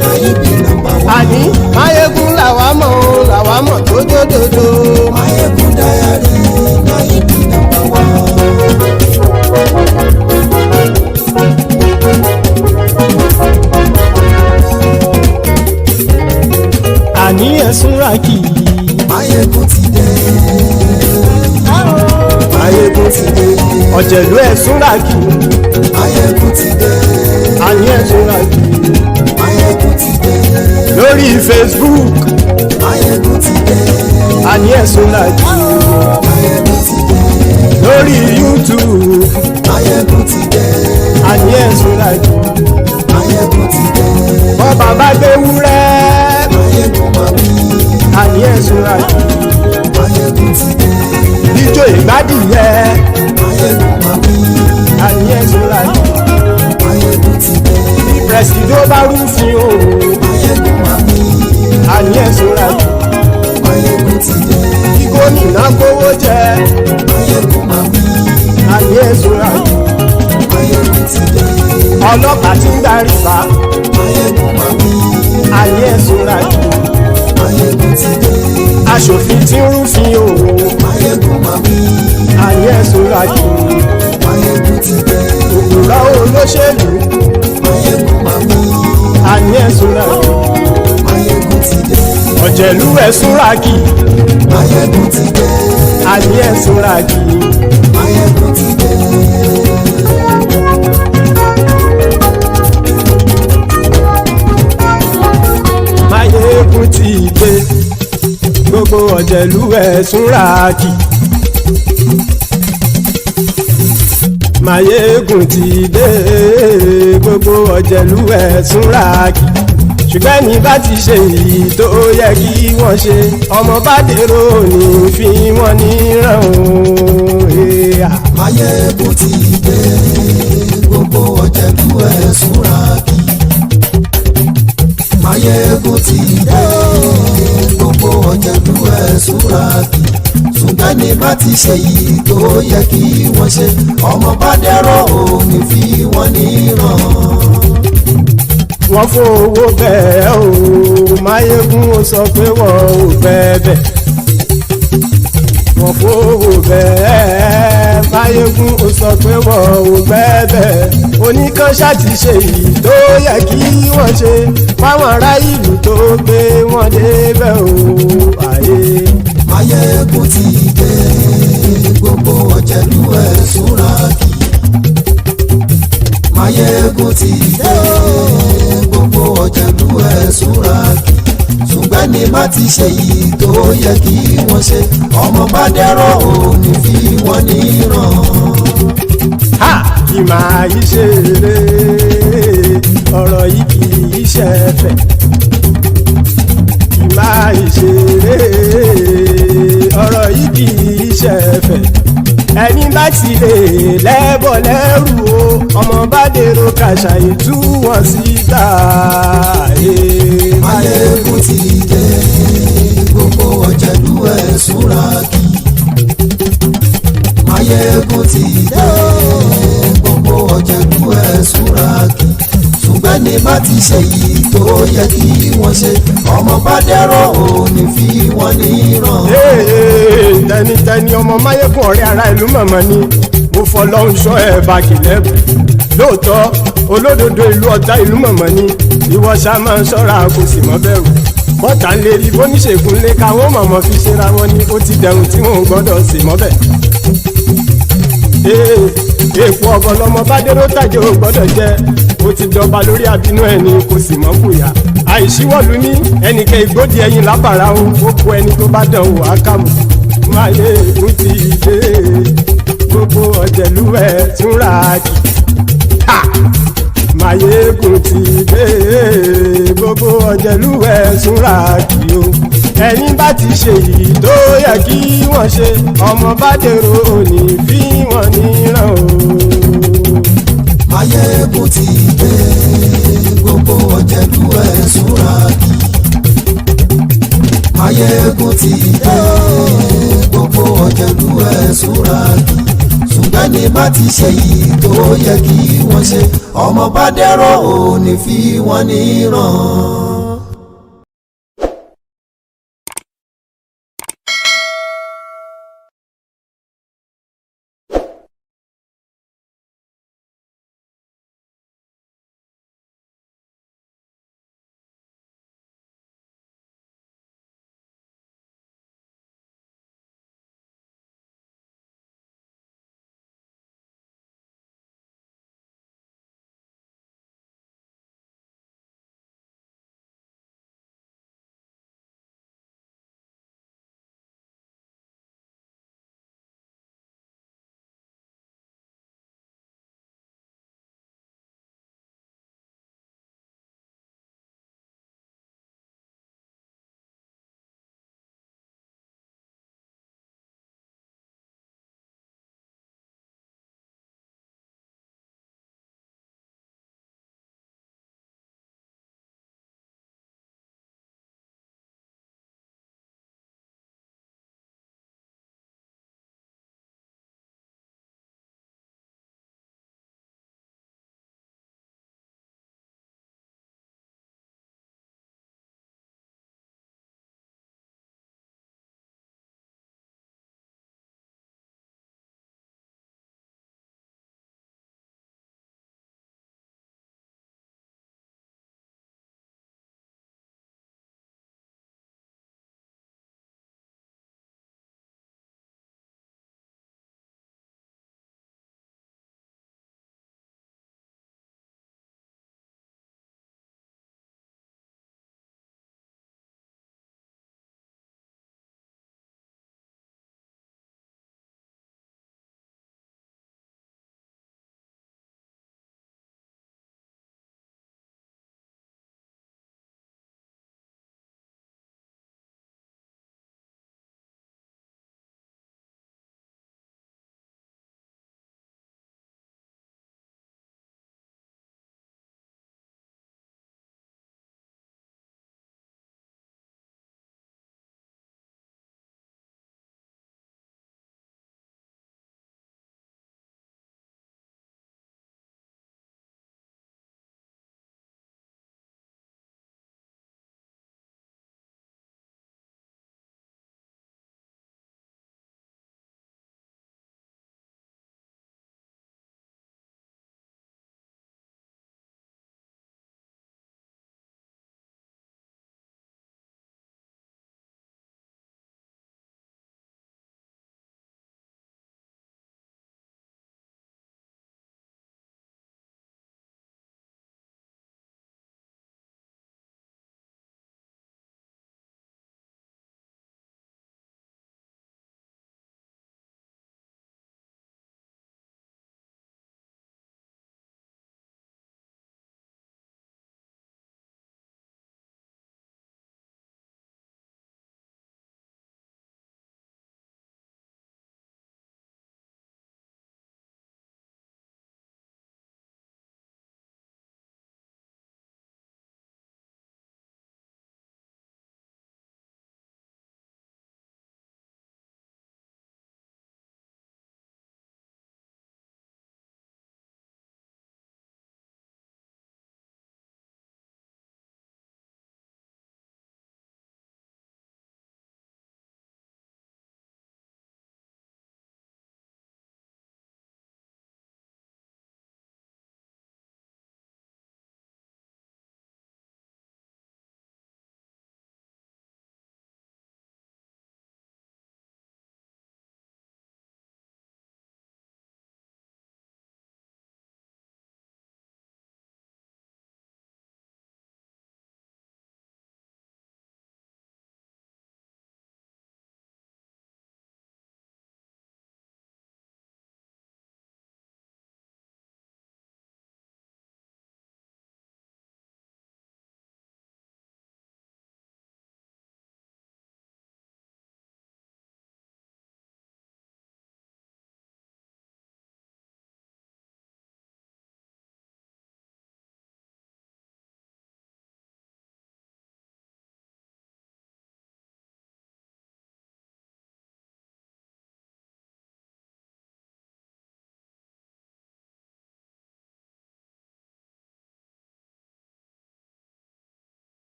Maiyegun number one. Àní Maiyegun làwa mọ̀ tó dòdòdò. Maiyegun Diary Maiyegun number one. Àní ẹ̀sùn ràkì. Maiyegun ti dé. Maiyegun ti dé. Ọ̀jẹ̀lú ẹ̀sùn ràkì. Maiyegun ti dé. Àní ẹ̀sùn ràkì. Maiyegun ti dé. Lórí Facebook. Maiyegun ti dé. Àní ẹ̀sùn ràkì. Maiyegun ti dé. Lórí YouTube. Maiyegun ti dé. Àní ẹ̀sùn ràkì. Maiyegun ti dé. Bọ́ bàbá gbé wúrẹ́. Maiyegun máa wí. Àní ẹ̀sùn ràkì. Maiyegun ti dé. Ijó ìgbádìyẹ. Maiyegun máa wí. Àní ẹ̀sùn ràkì. Maiyegun ti dé. Bí pẹ̀sìdó bá rúfin o. Maiyegun máa wí. Àní ẹ̀sùn ràkì. Maiyegun ti dé. Kí gómìnà gbówó jẹ. Maiyegun máa wí. Àní ẹ̀sùn ràkì. Maiyegun ti dé. Ọlọ́pàá ti ń darí bá. Maiyegun máa wí. Àní ẹ̀sùn ràkì. Maiyegun ti dé. Aṣòfin tí ń rúfin o. Maiyegun máa wí. Àní ẹ̀sùn ràkì. Maiyegun ti dé. Òkúrọ̀ olóṣèlú. Maiyegun máa wí. Àní ẹ̀sùn ràkì. Maiyegun ti dé. Ọ̀jẹ̀lú ẹ̀sùn ràkì. Maiyegun ti dé. Àní ẹ̀sùn ràkì. Maiyegun ti dé. Maiyegun ti dé. Gbogbo ọ̀jẹ̀lú ẹ̀sùn ràkì. Maiyegun ti dé. Gbogbo ọ̀jẹ̀lú ẹ̀sùn ràkì. Ṣùgbọ́n ní bá ti ṣe èyí tó yẹ kí wọ́n ṣe, ọmọ bá dèrò ní fi wọ́n níran o. Maiyegun ti dé. Gbogbo ọ̀jẹ̀lú ẹ̀sùn ràkì. Maiyegun ti dé. Gbogbo ọ̀jẹ̀lú ẹ̀sùn ràkì. Ṣùgbọ́n ṣùgbọ́n ní bá ti ṣe yìí tó yẹ kí wọ́n ṣe ọmọ bá dẹ́rọ̀ ò ní fi wọ́n níran. wọ́n fowó bẹ́ẹ̀ o Máyégún ó sọ pé wọ́n ò bẹ́ẹ̀ wọ́n fowó bẹ́ẹ̀ Máyégún ó sọ pé wọ́n ò bẹ́ẹ̀ oníkanṣá ti ṣe èyí tó yẹ kí wọ́n ṣe fáwọn ará ìlú tó gbé wọn débẹ̀ o àyè. Máyégún ti dé gbogbo ọ̀jẹ̀lú ẹ̀ súnra kì Máyégún ti dé gbogbo ọ̀jẹ̀lú ẹ̀ súnra kì ṣùgbọ́n ní bá ti ṣe yìí tó yẹ kí wọ́n ṣe ọmọ bá dẹ́rọ̀ ò ní fi wọ́n níran. kì máa yí ṣe eré ọ̀rọ̀ yìí kì í ṣe ẹ̀fẹ̀ kì máa yí ṣe eré ọ̀rọ̀ yìí kì í ṣe ẹ̀fẹ̀ ẹni bá ti lè lẹ́bọ̀ lẹ́rù o ọmọ bá dèrò kàṣà ìtú wọn síta. Máyégún ti dé gbogbo ọ̀jẹ̀lú ẹ̀ súnra kì Máyégún ti dé gbogbo ọ̀jẹ̀lú ẹ̀ súnra kì ṣùgbọ́n ní bá ti ṣe yìí tó yẹ kí wọ́n ṣe ọmọ bá dẹ́rọ̀ ò ní fi wọ́n níran. tẹnitẹni ọmọ Máyégún ọ̀rẹ́ ara ìlú mọ̀mọ́ ni mo fọlọ́run ṣọ́ ẹ̀ bá kìlẹ́bù lóòótọ́ olódodo ìlú ọ̀tá ìlú mọ̀mọ́ ni ìwọ ṣá máa ń ṣọ́ra kò sì mọ́ bẹ̀rù bọ́tà ń lè rí bóníṣègùn lé káwọn mọ̀mọ́ fi ṣera wọn ni ó ti dẹrùn tí wọn ò gbọ́dọ̀ sì mọ́ bẹ̀. èèpo ọ̀bọ lọmọ bá dérò tàjẹ́ ò gbọ́dọ̀ jẹ́ ó ti jọba lórí àbínú ẹni kò sì mọ́ bùyà àìsíwọ́lu ní ẹnìkẹ́ ìgbódì ẹyin lábàrá o ó kó ẹni tó bá dán wò á kàmù. Máyégún ti dé gbogbo ọ̀jẹ̀lú ẹ̀ túnra kì Máyégún ti dé gbogbo ọ̀jẹ̀lú ẹ̀ túnra kì o ẹni bá ti ṣe yìí tó yẹ kí wọ́n ṣe ọmọ bá dèrò òní fi wọ́n níran o. Máyégún ti dé gbogbo ọ̀jẹ̀lú ẹ̀ súnra kì Máyégún ti dé gbogbo ọ̀jẹ̀lú ẹ̀ súnra kì ṣùgbọ́n ní bá ti ṣe yìí tó yẹ kí wọ́n ṣe ọmọ bá dẹ́rọ̀ ò ní fi wọ́n níran.